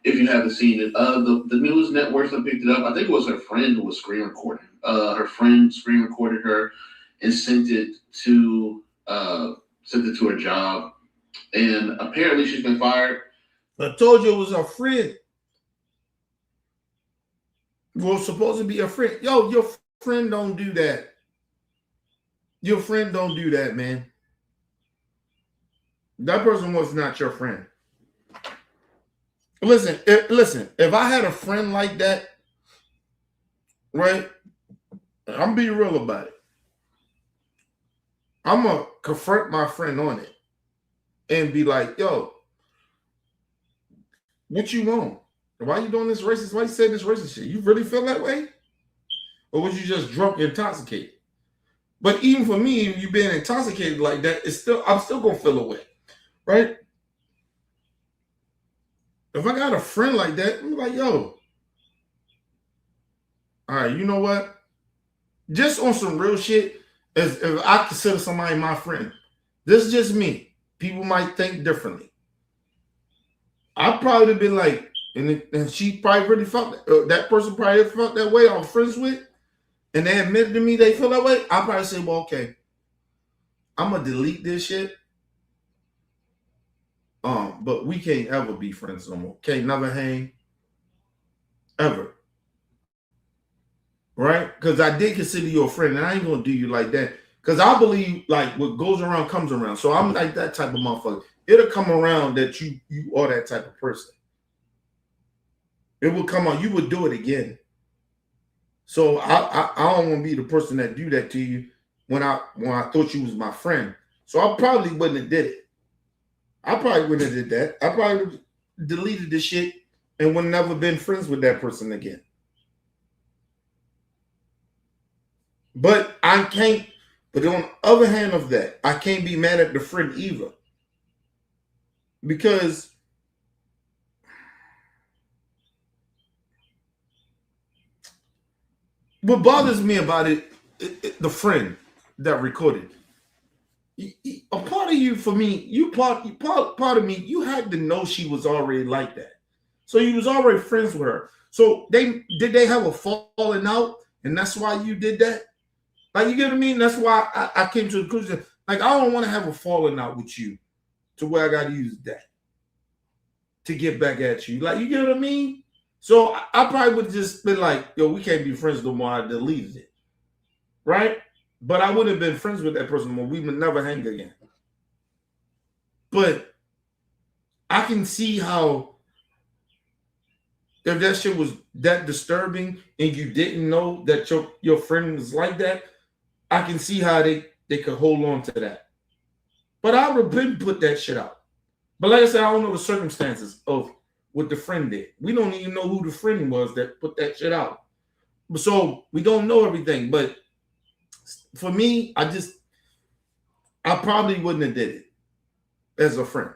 If you haven't seen it, the news networks that picked it up, I think it was her friend who was screen recording. Her friend screen recorded her and sent it to her job, and apparently she's been fired. I told you it was a friend. Was supposed to be a friend. Yo, your friend don't do that. Your friend don't do that, man. That person was not your friend. Listen, if I had a friend like that, right, I'm be real about it. I'm going to confront my friend on it and be like, yo, what you want? Why you doing this racist? Why you saying this racist shit? You really feel that way? Or was you just drunk, intoxicated? But even for me, you being intoxicated like that, I'm still gonna feel away, right? If I got a friend like that, I'm like, yo, all right, you know what? Just on some real shit, as if I consider somebody my friend, this is just me. People might think differently. I'd probably been like, and she probably really felt that person probably felt that way. I was friends with, and they admitted to me they feel that way. I probably say, well, okay, I'm gonna delete this shit. But we can't ever be friends no more. Can't never hang, ever. Right? Because I did consider you a friend, and I ain't gonna do you like that. Because I believe like what goes around comes around. So I'm like that type of motherfucker. It'll come around that you are that type of person. It will come on. You would do it again. So I don't want to be the person that do that to you when I thought you was my friend. So I probably wouldn't have did it. I probably wouldn't have did that. I probably deleted the shit and would never been friends with that person again. But I can't. But on the other hand of that, I can't be mad at the friend either, because what bothers me about it, the friend that recorded. A part of you, for me, part of me, you had to know she was already like that. So you was already friends with her. So they have a falling out, and that's why you did that. Like, you get what I mean? That's why I came to the conclusion. Like, I don't want to have a falling out with you to where I got to use that to get back at you. Like, you get what I mean? So I probably would have just been like, yo, we can't be friends no more. I deleted it. Right? But I wouldn't have been friends with that person more. We would never hang again. But I can see how, if that shit was that disturbing and you didn't know that your friend was like that, I can see how they could hold on to that. But I would have been put that shit out. But like I said, I don't know the circumstances of what the friend did. We don't even know who the friend was that put that shit out. So we don't know everything. But for me, I probably wouldn't have did it as a friend.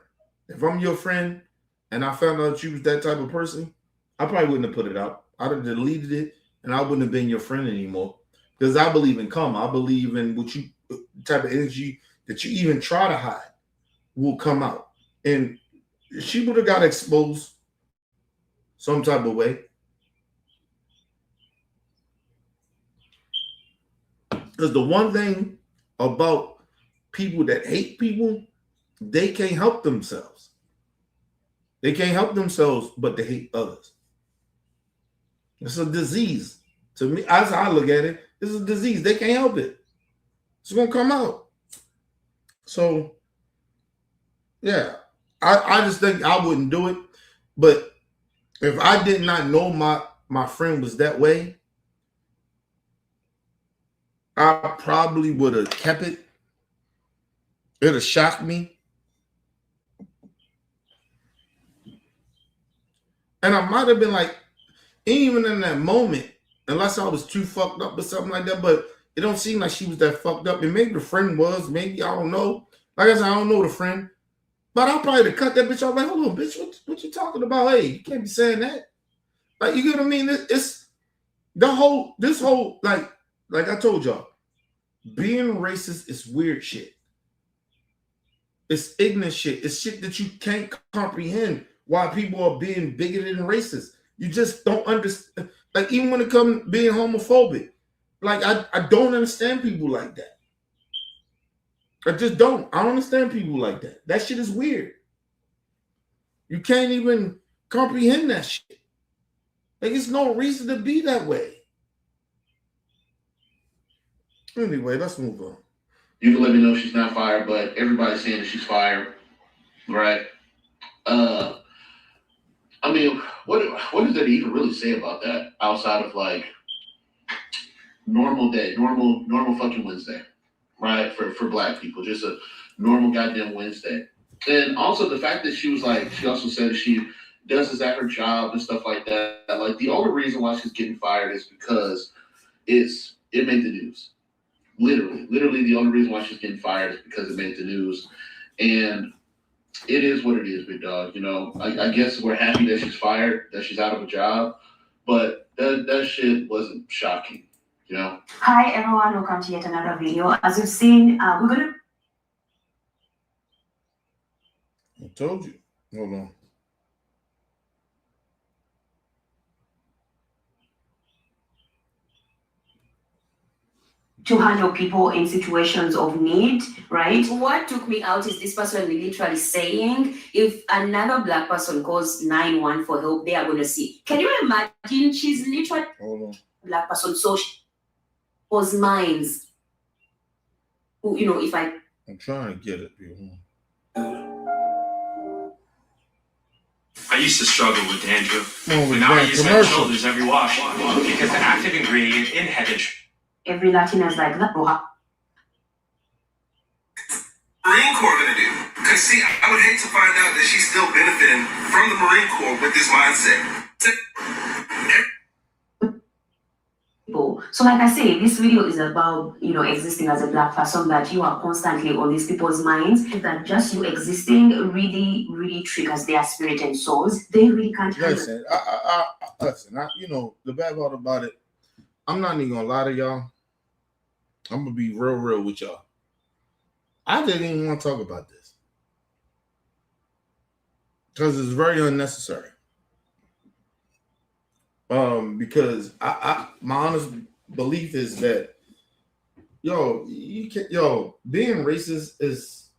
If I'm your friend and I found out you was that type of person, I probably wouldn't have put it out. I'd have deleted it, and I wouldn't have been your friend anymore. Because I believe in karma. I believe in what you type of energy that you even try to hide will come out. And she would have got exposed some type of way. Because the one thing about people that hate people, they can't help themselves. They can't help themselves but to hate others. It's a disease. To me, as I look at it, it's a disease. They can't help it. It's going to come out. So, yeah, I just think I wouldn't do it. But if I did not know my friend was that way, I probably would have kept it. It would have shocked me. And I might have been like, even in that moment, unless I was too fucked up or something like that, but it don't seem like she was that fucked up. And maybe the friend was, maybe, I don't know. Like I said, I don't know the friend. But I'll probably have cut that bitch off like, hold on, bitch, what you talking about? Hey, you can't be saying that. Like, you get what I mean? It's this whole, like I told y'all, being racist is weird shit. It's ignorant shit. It's shit that you can't comprehend why people are being bigoted and racist. You just don't understand. Like, even when it comes being homophobic, like I don't understand people like that. I just don't. I don't understand people like that. That shit is weird. You can't even comprehend that shit. Like, it's no reason to be that way. Anyway, let's move on. You can let me know if she's not fired, but everybody's saying that she's fired, right? I mean, what does that even really say about that outside of like normal day, normal fucking Wednesday, right? For black people, just a normal goddamn Wednesday. And also the fact that she was like, she also said that she does this at her job and stuff like that. Like, the only reason why she's getting fired is because it made the news. Literally the only reason why she's getting fired is because it made the news. And it is what it is, big dog. You know, I guess we're happy that she's fired, that she's out of a job, but that shit wasn't shocking, you know? Hi everyone, welcome to yet another video. As you've seen, we're gonna... I told you. Hold on. to handle people in situations of need, right? What took me out is this person literally saying, if another black person calls 911 for help, they are going to see. Can you imagine? She's literally black person, so she was minds. You know, if I... I'm trying to get it. I used to struggle with dandruff, and now I use head and shoulders every wash because the active ingredient in head and shoulders. Every Latino is like that. Marine Corps gonna do? Because see, I would hate to find out that she's still benefiting from the Marine Corps with this mindset. So like I say, this video is about, you know, existing as a black person, that you are constantly on these people's minds, that just you existing really triggers their spirit and souls. They really can't handle. Listen, listen, you know, the bad part about it, I'm not even gonna lie to y'all. I'm gonna be real with y'all. I didn't even want to talk about this because it's very unnecessary. Because my honest belief is that being racist is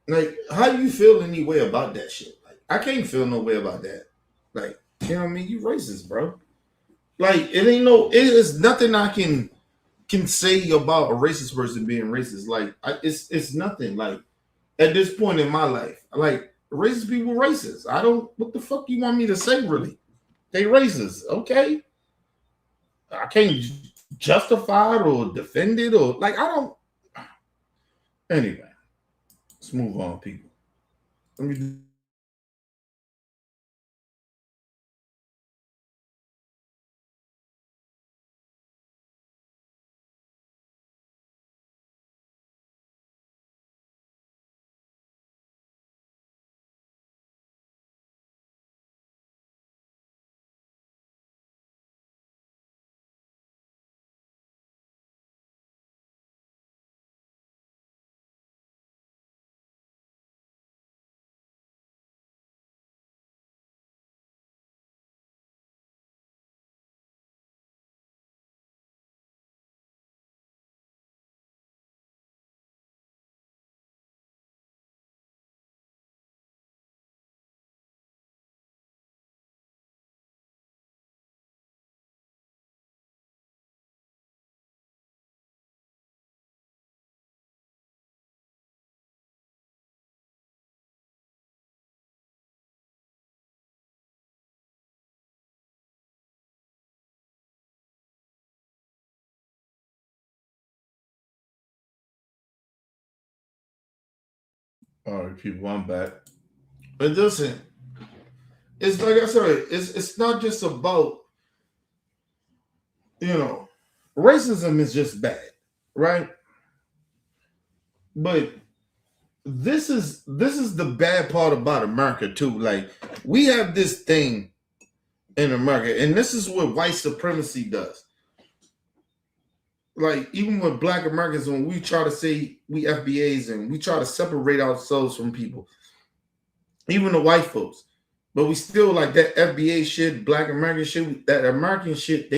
like, how you feel any way about that shit? Like, I can't feel no way about that. Like, you know what I mean? You racist, bro. Like, it is nothing I can say about a racist person being racist. Like, it's nothing. Like, at this point in my life, like, racist people racist. What the fuck you want me to say, really? They racist, okay? I can't justify it or defend it or, like, I don't. Anyway, let's move on, people. Let me. All right, people, I'm back. But listen, it's like I said, it's not just about, you know, racism is just bad, right? But this is the bad part about America too. Like, we have this thing in America, and this is what white supremacy does. like even with Black Americans, when we try to say we FBAs and we try to separate ourselves from people, even the white folks, but we still like that FBA shit, Black American shit, that American shit.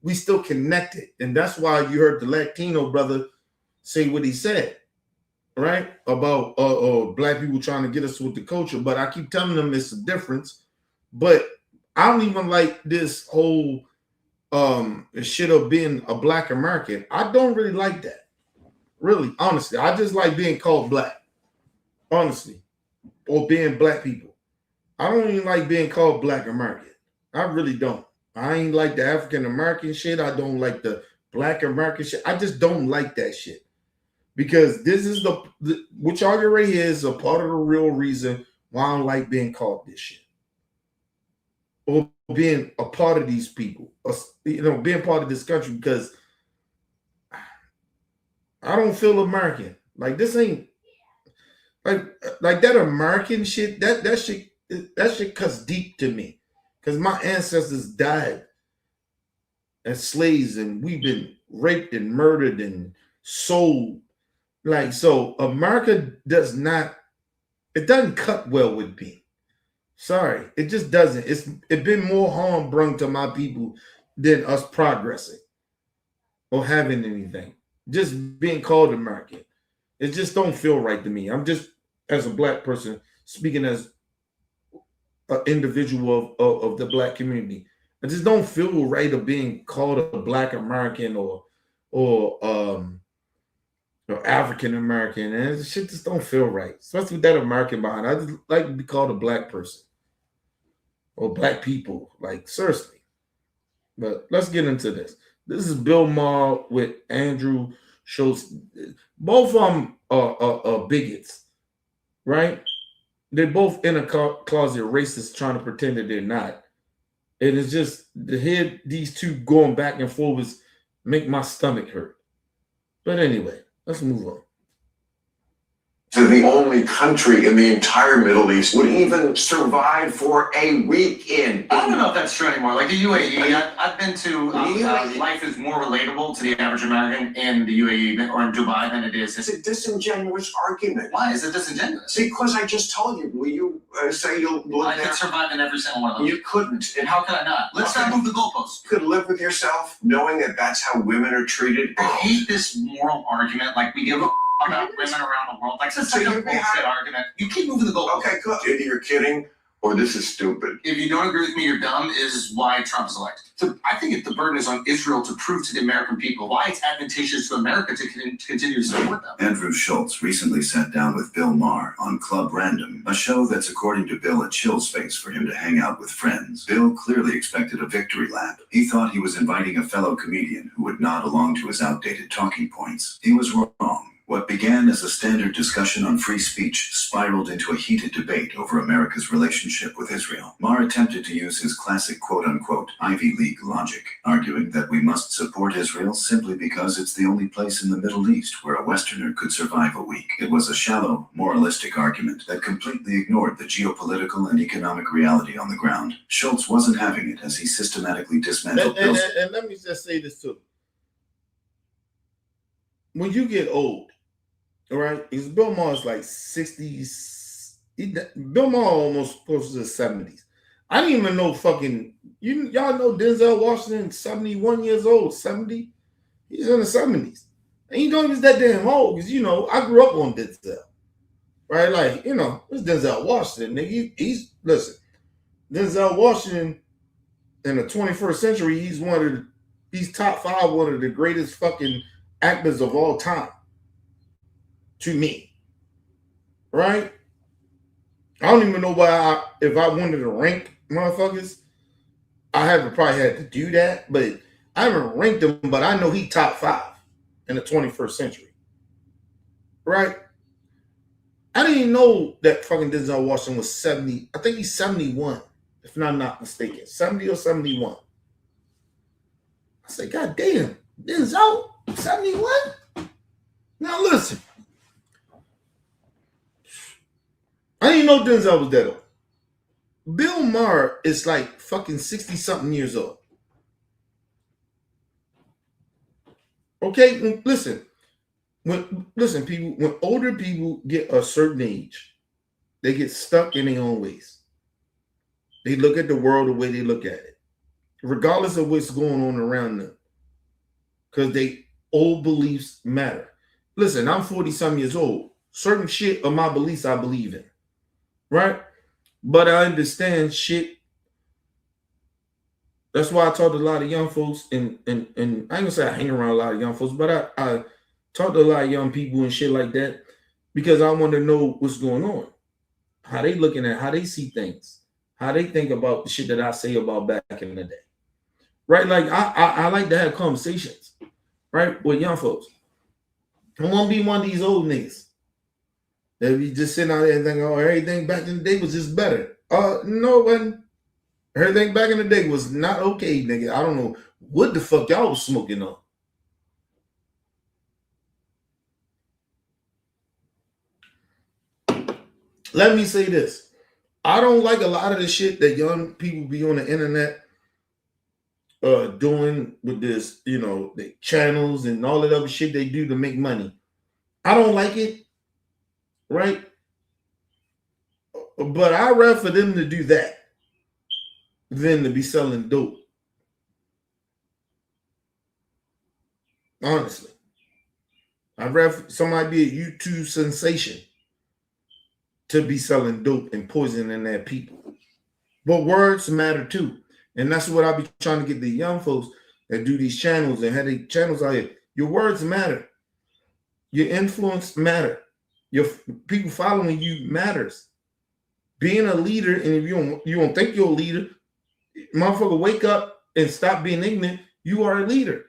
We still connected, and that's why you heard the Latino brother say what he said, right, about Black people trying to get us with the culture. But I keep telling them it's a difference. But I don't even like this whole shit of being a Black American. I don't really like that. Really, honestly. I just like being called Black. Honestly. Or being Black people. I don't even like being called Black American. I really don't. I ain't like the African American shit. I don't like the Black American shit. I just don't like that shit. Because this is what y'all get right here is a part of the real reason why I don't like being called this shit. Or being a part of these people. Or, being part of this country, because I don't feel American. Like this ain't like that American shit, that shit cuts deep to me. Because my ancestors died as slaves and we've been raped and murdered and sold. Like, so America doesn't cut well with me. Sorry, it just doesn't. It's been more harm brought to my people than us progressing or having anything. Just being called American. It just don't feel right to me. I'm just, as a Black person, speaking as an individual of the Black community. I just don't feel right of being called a Black American or African American, and shit just don't feel right. Especially with that American behind. I just like to be called a Black person or Black people. Like, seriously. But let's get into this. This is Bill Maher with Andrew Schultz. Both of them are bigots, right? They're both in a closet racists trying to pretend that they're not. And it's just to hear these two going back and forth make my stomach hurt. But anyway, let's move on. To the only country in the entire Middle East would even survive for a weekend. I don't know if that's true anymore. Like the UAE, I've been to. Life is more relatable to the average American in the UAE or in Dubai than it is. It's a disingenuous argument. Why is it disingenuous? Because I just told you. Will you say you'll live I there? could survive in every single one of those. You couldn't. And how could I not? Let's not move the goalposts. You could live with yourself knowing that that's how women are treated. I hate this moral argument. Like we give a about women around the world. Like, it's such a bullshit argument. You keep moving the goalposts. Okay, good. Either you're kidding or this is stupid. If you don't agree with me, you're dumb, is why Trump is elected. So I think the burden is on Israel to prove to the American people why it's advantageous to America to continue to support them. Andrew Schultz recently sat down with Bill Maher on Club Random, a show that's, according to Bill, a chill space for him to hang out with friends. Bill clearly expected a victory lap. He thought he was inviting a fellow comedian who would nod along to his outdated talking points. He was wrong. What began as a standard discussion on free speech spiraled into a heated debate over America's relationship with Israel. Maher attempted to use his classic quote-unquote Ivy League logic, arguing that we must support Israel simply because it's the only place in the Middle East where a Westerner could survive a week. It was a shallow, moralistic argument that completely ignored the geopolitical and economic reality on the ground. Schultz wasn't having it as he systematically dismantled Bill's... And let me just say this too. When you get old, all right, because Bill Maher is like 60s. Bill Maher almost close to the 70s. I didn't even know y'all know Denzel Washington, 71 years old, 70. He's in the 70s. And you know he was that damn old because, I grew up on Denzel. Right? Like, it's Denzel Washington. Nigga, listen, Denzel Washington in the 21st century, he's top 5, one of the greatest fucking actors of all time. To me, right? I don't even know why if I wanted to rank motherfuckers, I haven't probably had to do that, but I haven't ranked him, but I know he top 5 in the 21st century, right? I didn't even know that fucking Denzel Washington was 70. I think he's 71, if I'm not mistaken, 70 or 71. I said, God damn, Denzel, 71? Now listen. I didn't know Denzel was that old. Bill Maher is like fucking 60-something years old. Okay, listen. Listen, people, when older people get a certain age, they get stuck in their own ways. They look at the world the way they look at it, regardless of what's going on around them. Because they old beliefs matter. Listen, I'm 40-some years old. Certain shit of my beliefs I believe in. Right? But I understand shit. That's why I talk to a lot of young folks, and I ain't gonna say I hang around a lot of young folks, but I talk to a lot of young people and shit like that because I want to know what's going on, how they looking at, how they see things, how they think about the shit that I say about back in the day, right? Like I like to have conversations, right, with young folks. I want to be one of these old niggas that be just sitting out there and thinking, oh, everything back in the day was just better. No, when everything back in the day was not okay, nigga. I don't know what the fuck y'all was smoking on. Let me say this. I don't like a lot of the shit that young people be on the internet doing with this, the channels and all that other shit they do to make money. I don't like it, right? But I'd rather for them to do that than to be selling dope. Honestly. I'd rather somebody be a YouTube sensation to be selling dope and poisoning their people. But words matter too. And that's what I be trying to get the young folks that do these channels and have these channels out here. Your words matter. Your influence matter. Your people following you matters. Being a leader, and if you don't think you're a leader, motherfucker, wake up and stop being ignorant. You are a leader.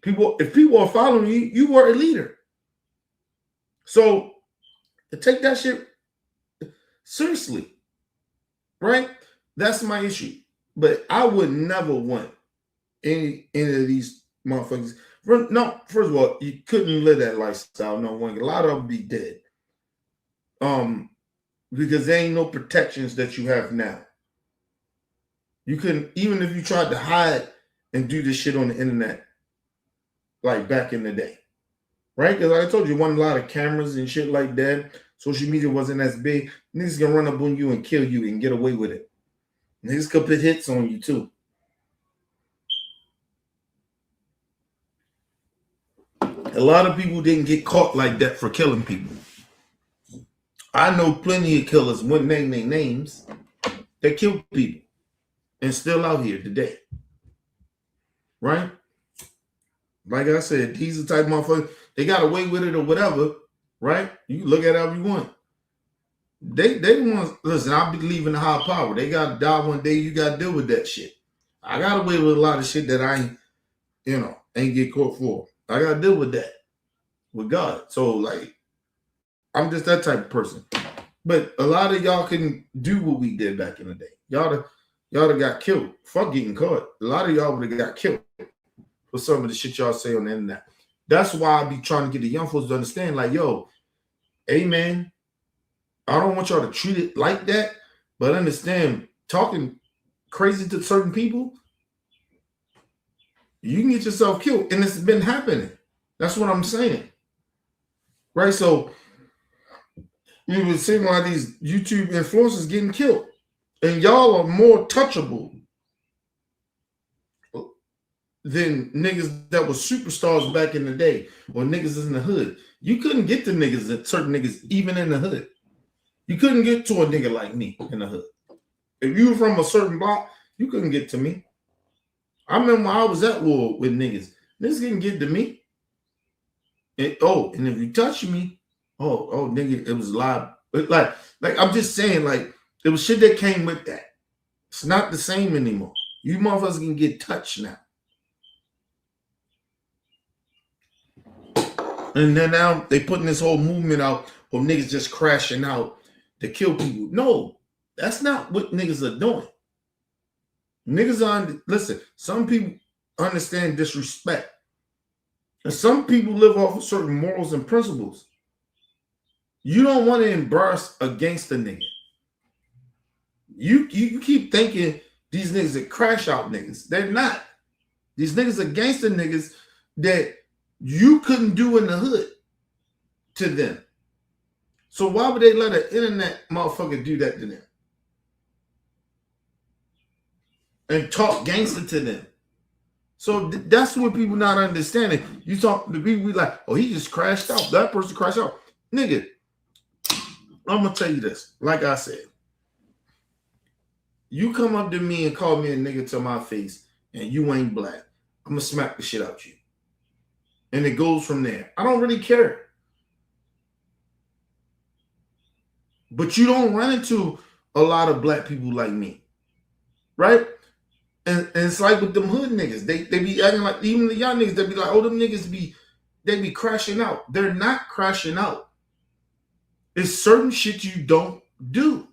If people are following you, you are a leader. So to take that shit seriously, right? That's my issue. But I would never want any of these motherfuckers. No, first of all, you couldn't live that lifestyle. No one. A lot of them be dead. Because there ain't no protections that you have now. You couldn't, even if you tried to hide and do this shit on the internet, like back in the day, right? Because like I told you, wasn't a lot of cameras and shit like that. Social media wasn't as big. Niggas can run up on you and kill you and get away with it. Niggas could put hits on you too. A lot of people didn't get caught like that for killing people. I know plenty of killers, wouldn't name their names, that killed people and still out here today. Right? Like I said, he's the type of motherfucker, they got away with it or whatever, right? You can look at it however you want. They want, listen, I believe in the higher power. They got to die one day, you got to deal with that shit. I got away with a lot of shit that I ain't get caught for. I got to deal with that with God. So, like, I'm just that type of person. But a lot of y'all couldn't do what we did back in the day. Y'all got killed. Fuck getting caught. A lot of y'all would have got killed for some of the shit y'all say on the internet. That's why I be trying to get the young folks to understand, like, yo, hey, man, I don't want y'all to treat it like that, but understand, talking crazy to certain people, you can get yourself killed. And it's been happening. That's what I'm saying. Right? So, you been seeing why these YouTube influencers getting killed. And y'all are more touchable than niggas that were superstars back in the day or niggas in the hood. You couldn't get to niggas, certain niggas, even in the hood. You couldn't get to a nigga like me in the hood. If you were from a certain block, you couldn't get to me. I remember I was at war with niggas. Niggas couldn't get to me. And if you touch me, nigga, it was live. Like I'm just saying, like, it was shit that came with that. It's not the same anymore. You motherfuckers can get touched now. And then now they putting this whole movement out of niggas just crashing out to kill people. No, that's not what niggas are doing. Listen, some people understand disrespect. And some people live off of certain morals and principles. You don't want to embarrass against a nigga. You keep thinking these niggas are crash out niggas. They're not. These niggas are gangster niggas that you couldn't do in the hood to them. So why would they let an internet motherfucker do that to them? And talk gangster to them. So that's what people not understanding. You talk to people, we like, oh, he just crashed out. That person crashed out. Nigga, I'm gonna tell you this. Like I said, you come up to me and call me a nigga to my face and you ain't black, I'm gonna smack the shit out you. And it goes from there. I don't really care. But you don't run into a lot of black people like me. Right? And it's like with them hood niggas. They be acting like, even the young niggas, they be like, oh, them niggas they be crashing out. They're not crashing out. It's certain shit you don't do.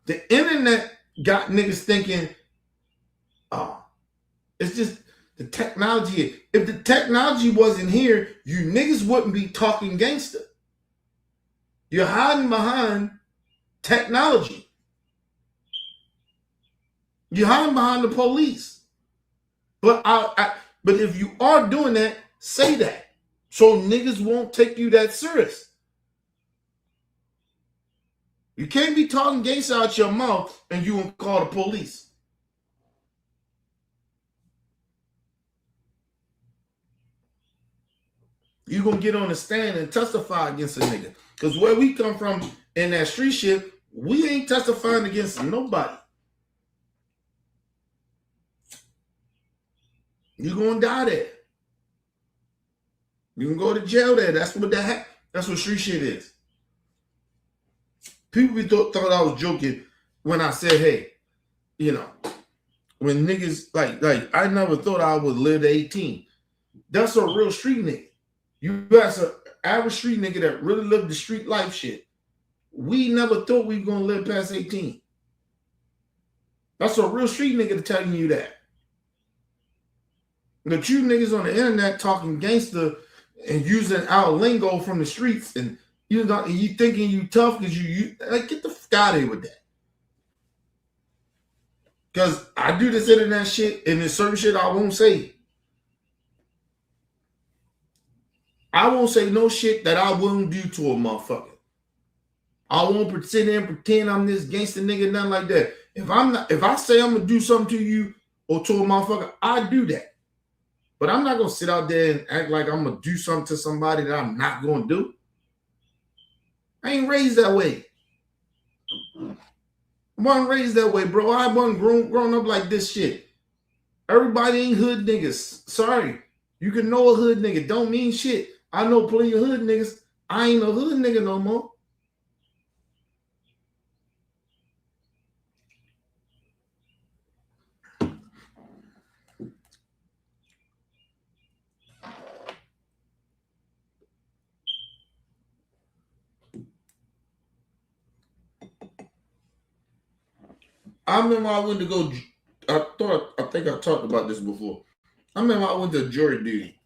The internet got niggas thinking, oh, it's just the technology. If the technology wasn't here, you niggas wouldn't be talking gangster. You're hiding behind technology. You're hiding behind the police. But but if you are doing that, say that. So niggas won't take you that serious. You can't be talking gangster out your mouth and you won't call the police. You're going to get on the stand and testify against a nigga. Because where we come from in that street shit, we ain't testifying against nobody. You're going to die there. You can go to jail there. That's what street shit is. People thought I was joking when I said, hey, you know, when niggas, like I never thought I would live to 18. That's a real street nigga. You guys are average street nigga that really lived the street life shit. We never thought we were going to live past 18. That's a real street nigga telling you that. But you niggas on the internet talking gangster and using our lingo from the streets and you thinking you tough because you like, get the fuck out of here with that. Because I do this internet shit and there's certain shit I won't say. I won't say no shit that I wouldn't do to a motherfucker. I won't pretend I'm this gangster nigga, nothing like that. If I say I'm gonna do something to you or to a motherfucker, I do that. But I'm not gonna sit out there and act like I'm gonna do something to somebody that I'm not gonna do. I ain't raised that way. I wasn't raised that way, bro. I wasn't grown up like this shit. Everybody ain't hood niggas. Sorry. You can know a hood nigga. Don't mean shit. I know plenty of hood niggas. I ain't a hood nigga no more. I remember I went to go. I think I talked about this before. I remember I went to jury duty.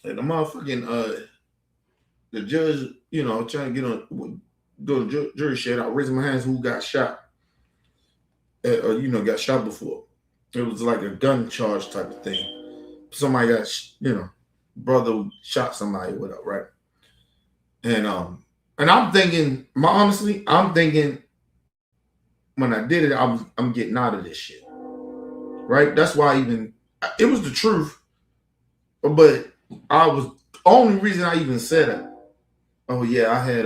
And the motherfucking the judge, you know, trying to get on go to jury shit. I raised my hands who got shot. Got shot before. It was like a gun charge type of thing. Somebody got, brother shot somebody, whatever, right? And I'm thinking, I'm thinking when I did it, I'm getting out of this shit, right? That's why it was the truth, but only reason I even said it. Oh yeah, I had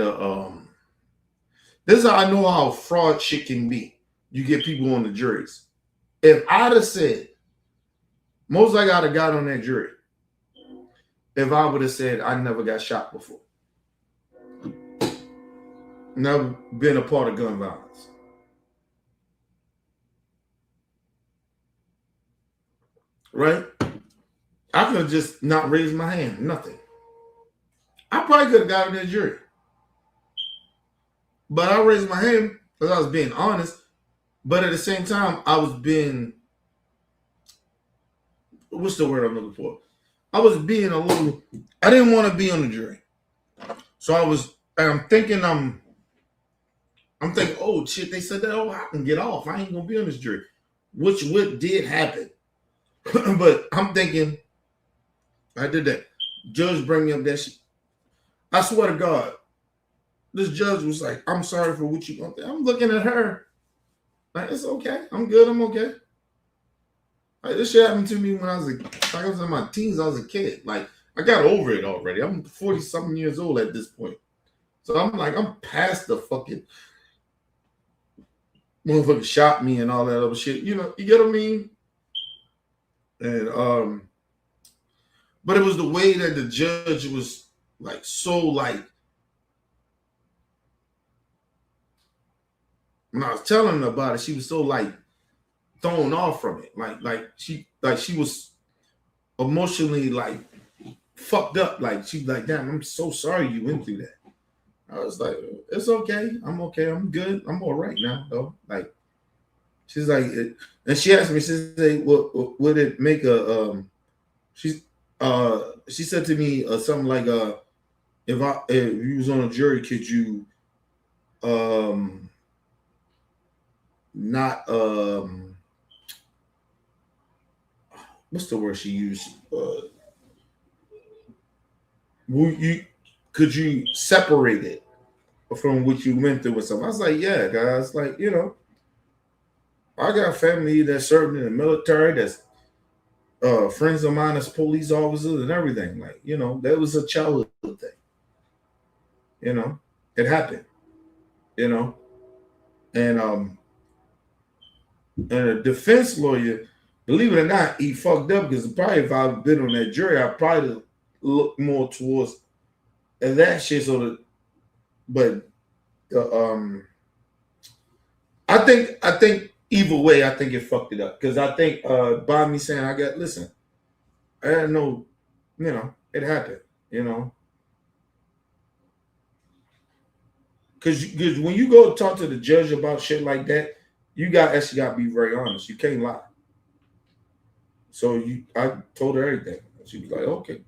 this is how I know how fraud shit can be. You get people on the juries. If I'd have said, most likely I'd have got on that jury. If I would have said I never got shot before. Never been a part of gun violence. Right? I could have just not raised my hand. Nothing. I probably could have got on that jury. But I raised my hand because I was being honest. But at the same time, I was being, what's the word I'm looking for? I was being I didn't want to be on the jury. So I'm thinking, oh shit, they said that, oh, I can get off. I ain't going to be on this jury. Which did happen. But I'm thinking, I did that. Judge bring me up that shit. I swear to God, this judge was like, I'm sorry for what you going through. I'm looking at her. Like, it's okay. I'm good. I'm okay. Like, this shit happened to me when I was in my teens. I was a kid. Like, I got over it already. I'm 40-something years old at this point. So I'm like, I'm past the fucking motherfucker shot me and all that other shit. You know, you get what I mean? And but it was the way that the judge was like so like when I was telling her about it, she was so like thrown off from it. Like she was emotionally like fucked up. Like she was like, damn, I'm so sorry you went through that. I was like, it's okay. I'm okay. I'm good. I'm all right now, though. Like, she's like, and she asked me, she said, "What would it make a?" She said to me something like, if you was on a jury, could you not what's the word she used? Could you separate it from what you went through with something? I was like, yeah, guys. Like, you know, I got family that served in the military. That's friends of mine as police officers and everything. Like, you know, that was a childhood thing. You know, it happened. You know, and a defense lawyer, believe it or not, he fucked up because probably if I'd been on that jury, I probably look more towards that shit. So that, but I think either way, I think it fucked it up because I think by me saying I didn't know, you know, it happened, you know, because when you go talk to the judge about shit like that, you got to be very honest. You can't lie. So I told her everything. She was like, okay.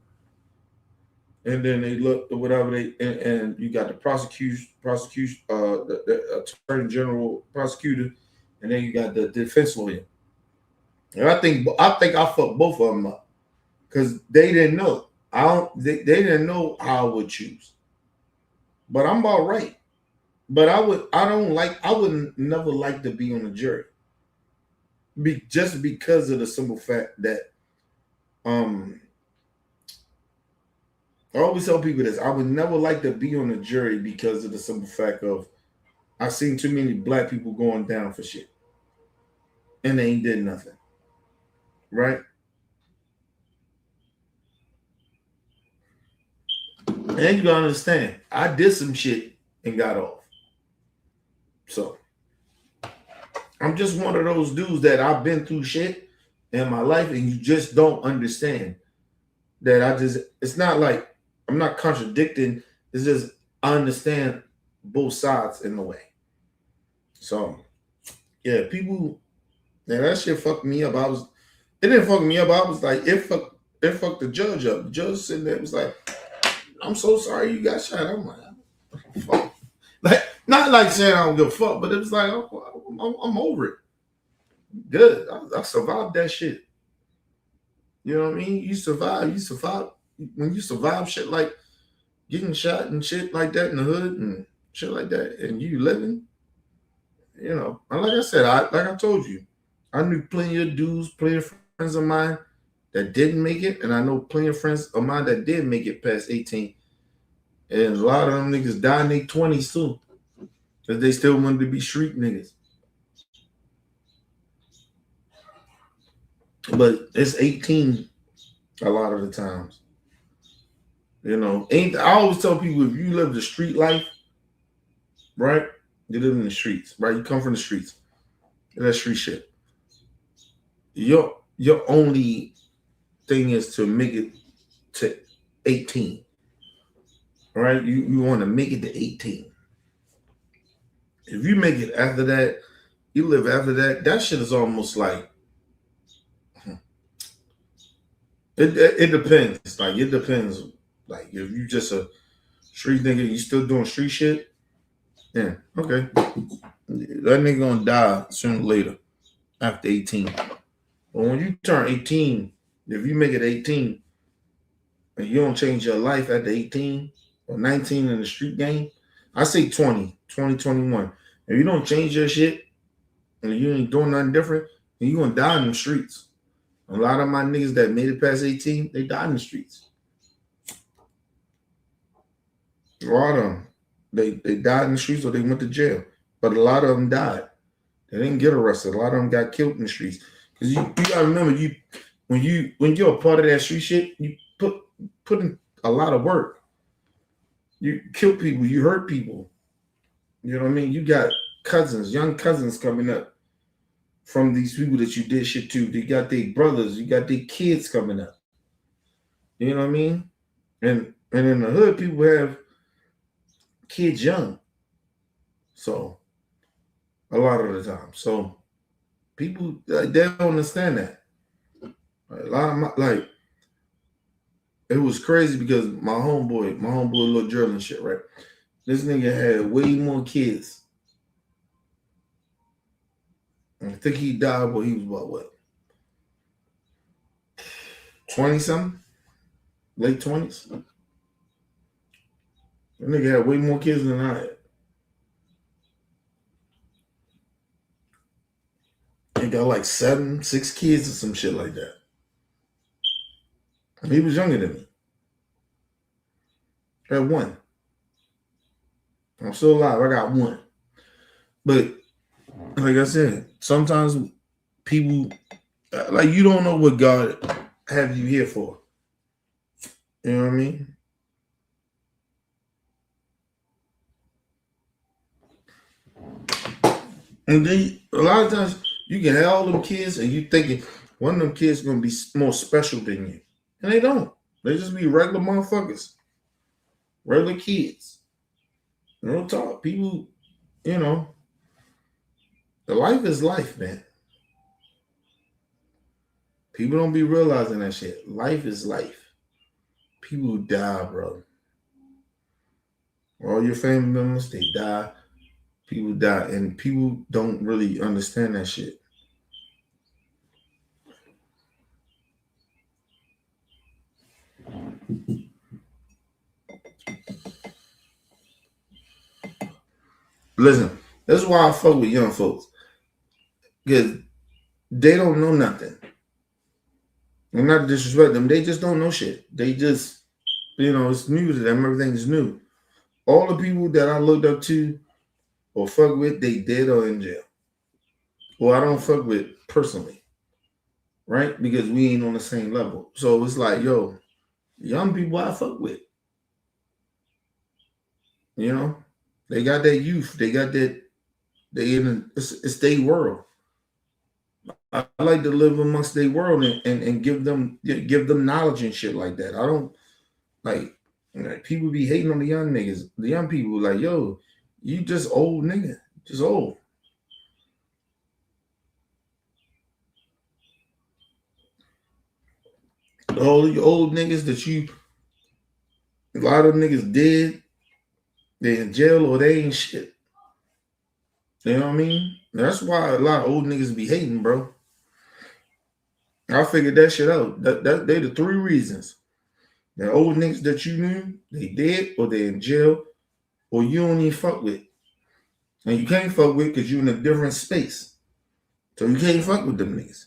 And then they looked or whatever and you got the prosecution, the attorney general, prosecutor, and then you got the defense lawyer. And I think I fucked both of them up because they didn't know. They didn't know how I would choose. But I'm all right. But I would never like to be on a jury. Just because of the simple fact that I always tell people this. I would never like to be on a jury because of the simple fact of I've seen too many black people going down for shit. And they ain't did nothing. Right? And you gotta understand, I did some shit and got off. So I'm just one of those dudes that I've been through shit in my life and you just don't understand that it's not like I'm not contradicting. It's just I understand both sides in a way. So yeah, people, that shit fucked me up. It didn't fuck me up. I was like, it fucked the judge up. The judge sitting there was like, I'm so sorry you got shot. I'm like, fuck. Like, not like saying I don't give a fuck, but it was like, I'm over it. Good. I survived that shit. You know what I mean? You survive. When you survive shit like getting shot and shit like that in the hood and shit like that, and you living, you know. And like I said, like I told you, I knew plenty of dudes, plenty of friends of mine that didn't make it, and I know plenty of friends of mine that did make it past 18. And a lot of them niggas died in their 20s too. Because they still wanted to be street niggas. But it's 18 a lot of the times. You know, I always tell people if you live the street life, right? You live in the streets, right? You come from the streets. That street shit. Your only thing is to make it to 18. Right? You want to make it to 18. If you make it after that, you live after that, that shit is almost like it depends. Like it depends. Like if you just a street nigga, you still doing street shit, yeah, okay. That nigga gonna die sooner or later after 18. But when you turn 18, if you make it 18, and you don't change your life after 18 or 19 in the street game, I say 20, 21. If you don't change your shit and you ain't doing nothing different, then you're going to die in the streets. A lot of my niggas that made it past 18, they died in the streets. A lot of them, they died in the streets or they went to jail. But a lot of them died. They didn't get arrested. A lot of them got killed in the streets. Because you gotta remember, when you're a part of that street shit, you put in a lot of work. You kill people, you hurt people. You know what I mean? You got cousins, young cousins coming up from these people that you did shit to. You got their brothers, you got their kids coming up. You know what I mean? And in the hood, people have kids young. So a lot of the time. So people they don't understand that. A lot of my it was crazy because my homeboy little Gerald and shit, right? This nigga had way more kids. I think he died when he was about what? 20 something? Late 20s? That nigga had way more kids than I had. He got like 6 kids or some shit like that. And he was younger than me. I had 1. I'm still alive. I got 1. But like I said, sometimes people you don't know what God have you here for. You know what I mean? And then a lot of times you can have all them kids and you thinking one of them kids is gonna be more special than you. And they don't. They just be regular motherfuckers. Regular kids. Real talk. People, the life is life, man. People don't be realizing that shit. Life is life. People die, bro. All your family members, they die. People die. And people don't really understand that shit. Listen, that's why I fuck with young folks. Because they don't know nothing. I'm not to disrespect them. They just don't know shit. They just, it's new to them. Everything's new. All the people that I looked up to or fuck with, they dead or in jail. Well, I don't fuck with personally. Right? Because we ain't on the same level. So it's like, yo, young people I fuck with. They got that youth. They got that, it's their world. I like to live amongst their world and give them knowledge and shit like that. I don't like people be hating on the young niggas. The young people like, yo, you just old nigga. Just old. All the old niggas a lot of niggas dead, they in jail or they ain't shit. You know what I mean? That's why a lot of old niggas be hating, bro. I figured that shit out. That they the 3 reasons. The old niggas that you knew, they dead or they in jail or you don't even fuck with. And you can't fuck with because you're in a different space. So you can't fuck with them niggas.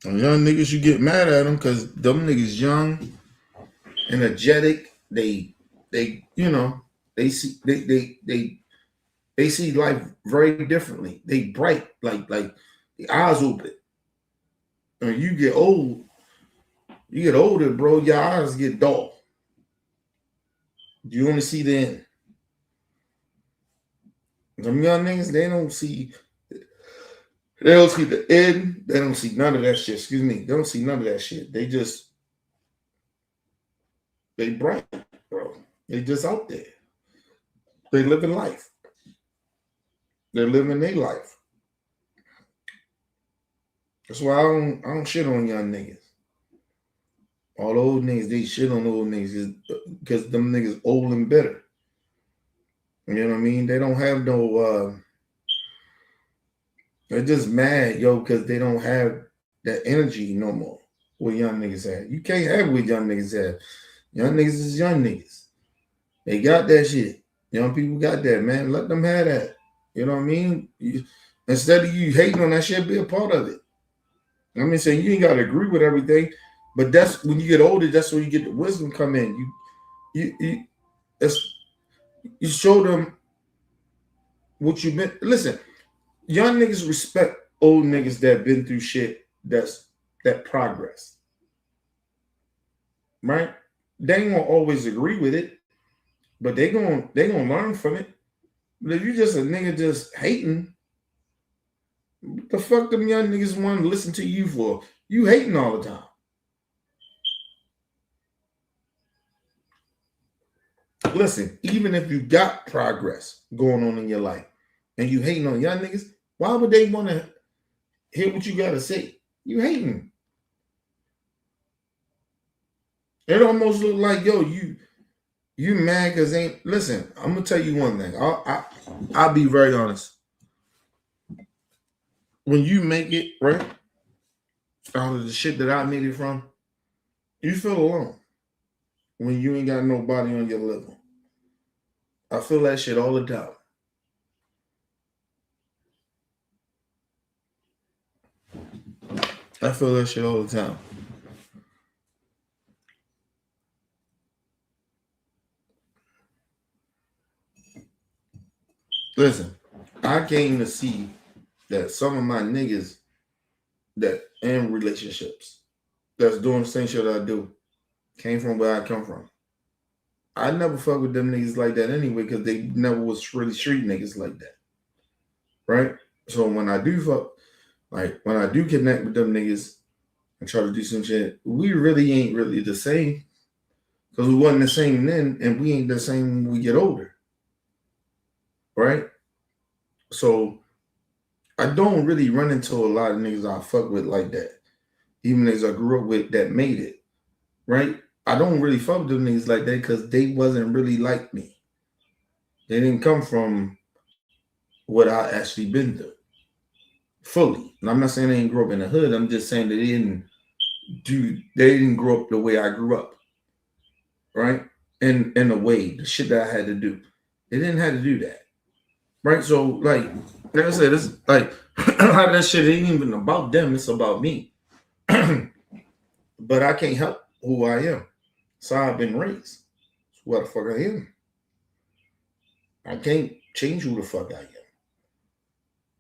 And young niggas, you get mad at them because them niggas young, energetic. They see life very differently. They bright, like the eyes open. And you get older, bro, your eyes get dull. You only see the end. Them young niggas, they don't see the end. They don't see none of that shit. Excuse me. They don't see none of that shit. They bright, bro. They just out there. They living life. They're living their life. That's why I don't shit on young niggas. All the old niggas, they shit on old niggas because them niggas old and bitter. You know what I mean? They don't have no they're just mad, yo, because they don't have that energy no more. what young niggas have. You can't have what young niggas have. Young niggas is young niggas. They got that shit. Young people got that, man. Let them have that. You know what I mean? Instead of you hating on that shit, be a part of it. I mean, saying you ain't got to agree with everything, but that's when you get older. That's when you get the wisdom come in. You show them what you been. Listen, young niggas respect old niggas that been through shit. That progress, right? They ain't gonna always agree with it, but they gonna learn from it. But if you just a nigga just hating, what the fuck them young niggas want to listen to you for? You hating all the time. Listen, even if you got progress going on in your life and you hating on young niggas, why would they want to hear what you got to say? You hating. It almost look like, yo, you mad because ain't. Listen, I'm gonna tell you one thing. I'll be very honest. When you make it, right, out of the shit that I made it from, you feel alone. When you ain't got nobody on your level. I feel that shit all the time. I feel that shit all the time. Listen, I came to see that some of my niggas that in relationships that's doing the same shit I do came from where I come from. I never fuck with them niggas like that anyway because they never was really street niggas like that. Right? So when I do fuck, like when I do connect with them niggas and try to do some shit, we really ain't really the same. Because we wasn't the same then, and we ain't the same when we get older. Right? So I don't really run into a lot of niggas I fuck with like that. Even as I grew up with that made it. Right? I don't really fuck with them niggas like that because they wasn't really like me. They didn't come from what I actually been through. Fully. And I'm not saying they didn't grow up in the hood. I'm just saying that they didn't grow up the way I grew up. Right? In a way, the shit that I had to do. They didn't have to do that. Right? So, like I said, it's like a lot of that shit ain't even about them, it's about me. But I can't help who I am. So I've been raised. It's what the fuck I am. I can't change who the fuck I am.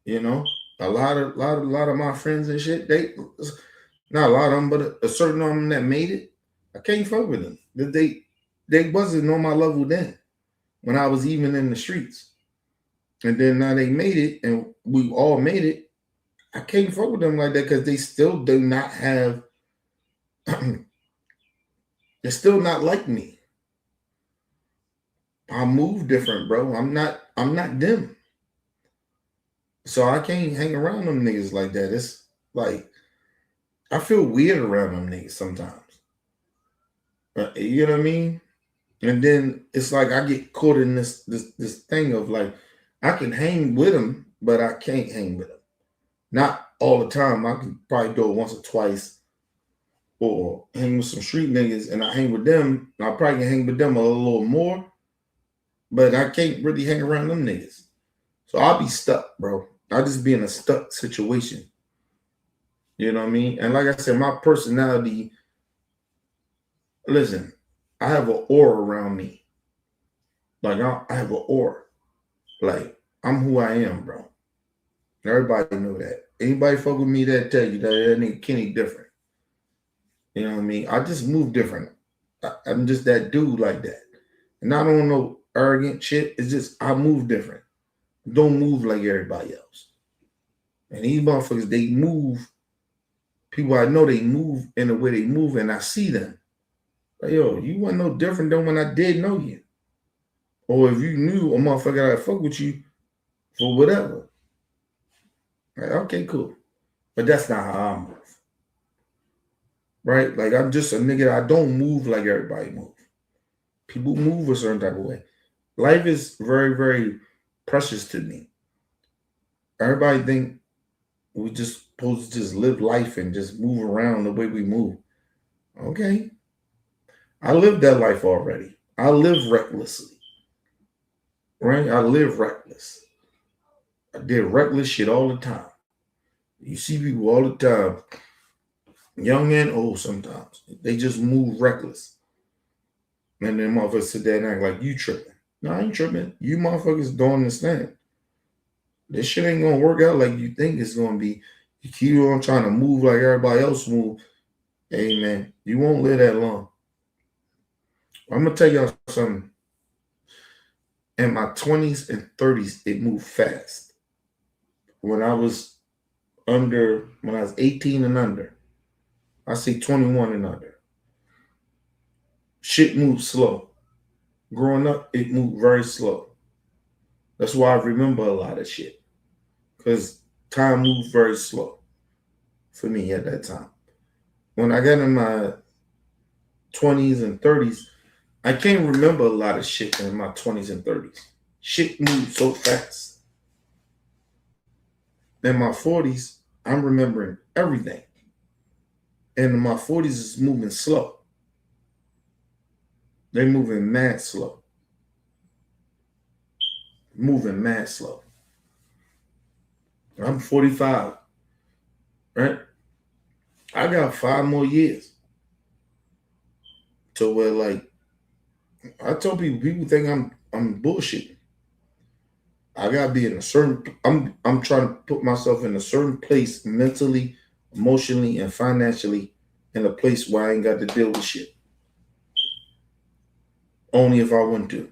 You know? A lot of my friends and shit, they not a lot of them, but a certain of them that made it, I can't fuck with them. They wasn't on my level then when I was even in the streets. And then now they made it and we all made it. I can't fuck with them like that because they still do not have they're still not like me. I move different, bro. I'm not them. So I can't hang around them niggas like that. It's like I feel weird around them niggas sometimes. You know what I mean? And then it's like I get caught in this thing of like I can hang with them, but I can't hang with them. Not all the time. I can probably do it once or twice, or hang with some street niggas, and I hang with them. I probably can hang with them a little more, but I can't really hang around them niggas. So I'll be stuck, bro. I'll just be in a stuck situation. You know what I mean? And like I said, my personality. Listen, I have an aura around me. Like I have an aura. Like I'm who I am, bro. Everybody know that. Anybody fuck with me that tell you that nigga Kenny different. You know what I mean? I just move different. I'm just that dude like that. And I don't know arrogant shit. It's just I move different. Don't move like everybody else. And these motherfuckers, they move. People I know, they move in the way they move, and I see them. Like, yo, you wasn't no different than when I did know you. Or if you knew a motherfucker that fuck with you for whatever. Like, okay, cool. But that's not how I move. Right? Like, I'm just a nigga. I don't move like everybody move. People move a certain type of way. Life is very, very precious to me. Everybody think we just supposed to just live life and just move around the way we move. Okay. I lived that life already. I live recklessly. Right? I live reckless. I did reckless shit all the time. You see people all the time, young and old sometimes. They just move reckless. And then motherfuckers sit there and act like you tripping. No, I ain't tripping. You motherfuckers don't understand. This shit ain't gonna work out like you think it's gonna be. You keep on trying to move like everybody else move. Hey man, you won't live that long. I'm gonna tell y'all something. In my 20s and 30s, it moved fast. When I was 18 and under, I say 21 and under. Shit moved slow. Growing up, it moved very slow. That's why I remember a lot of shit. Because time moved very slow for me at that time. When I got in my 20s and 30s, I can't remember a lot of shit in my 20s and 30s. Shit moved so fast. In my 40s, I'm remembering everything. And in my 40s, it's moving slow. They're moving mad slow. Moving mad slow. I'm 45, right? I got 5 more years to where, like, I tell people think I'm bullshitting. I gotta be in a certain. I'm trying to put myself in a certain place mentally, emotionally, and financially, in a place where I ain't got to deal with shit. Only if I want to.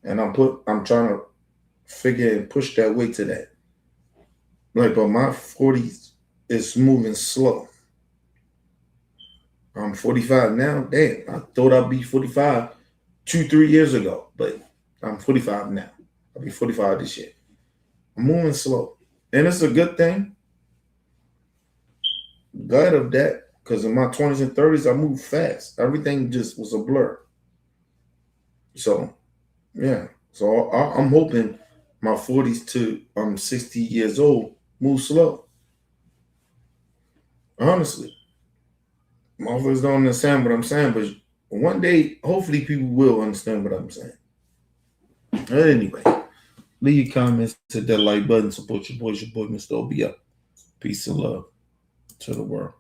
And I'm trying to figure and push that way to that. Like, but my 40s is moving slow. I'm 45 now. Damn, I thought I'd be 45 2-3 years ago, but I'm 45 now. I'll be 45 this year. I'm moving slow. And it's a good thing. Glad of that. Because in my 20s and 30s, I moved fast. Everything just was a blur. So, yeah. So I'm hoping my 40s to 60 years old move slow. Honestly. Motherfuckers don't understand what I'm saying, but one day, hopefully, people will understand what I'm saying. Anyway, leave your comments, hit that like button, support your boy, Mr. OBL. Peace and love to the world.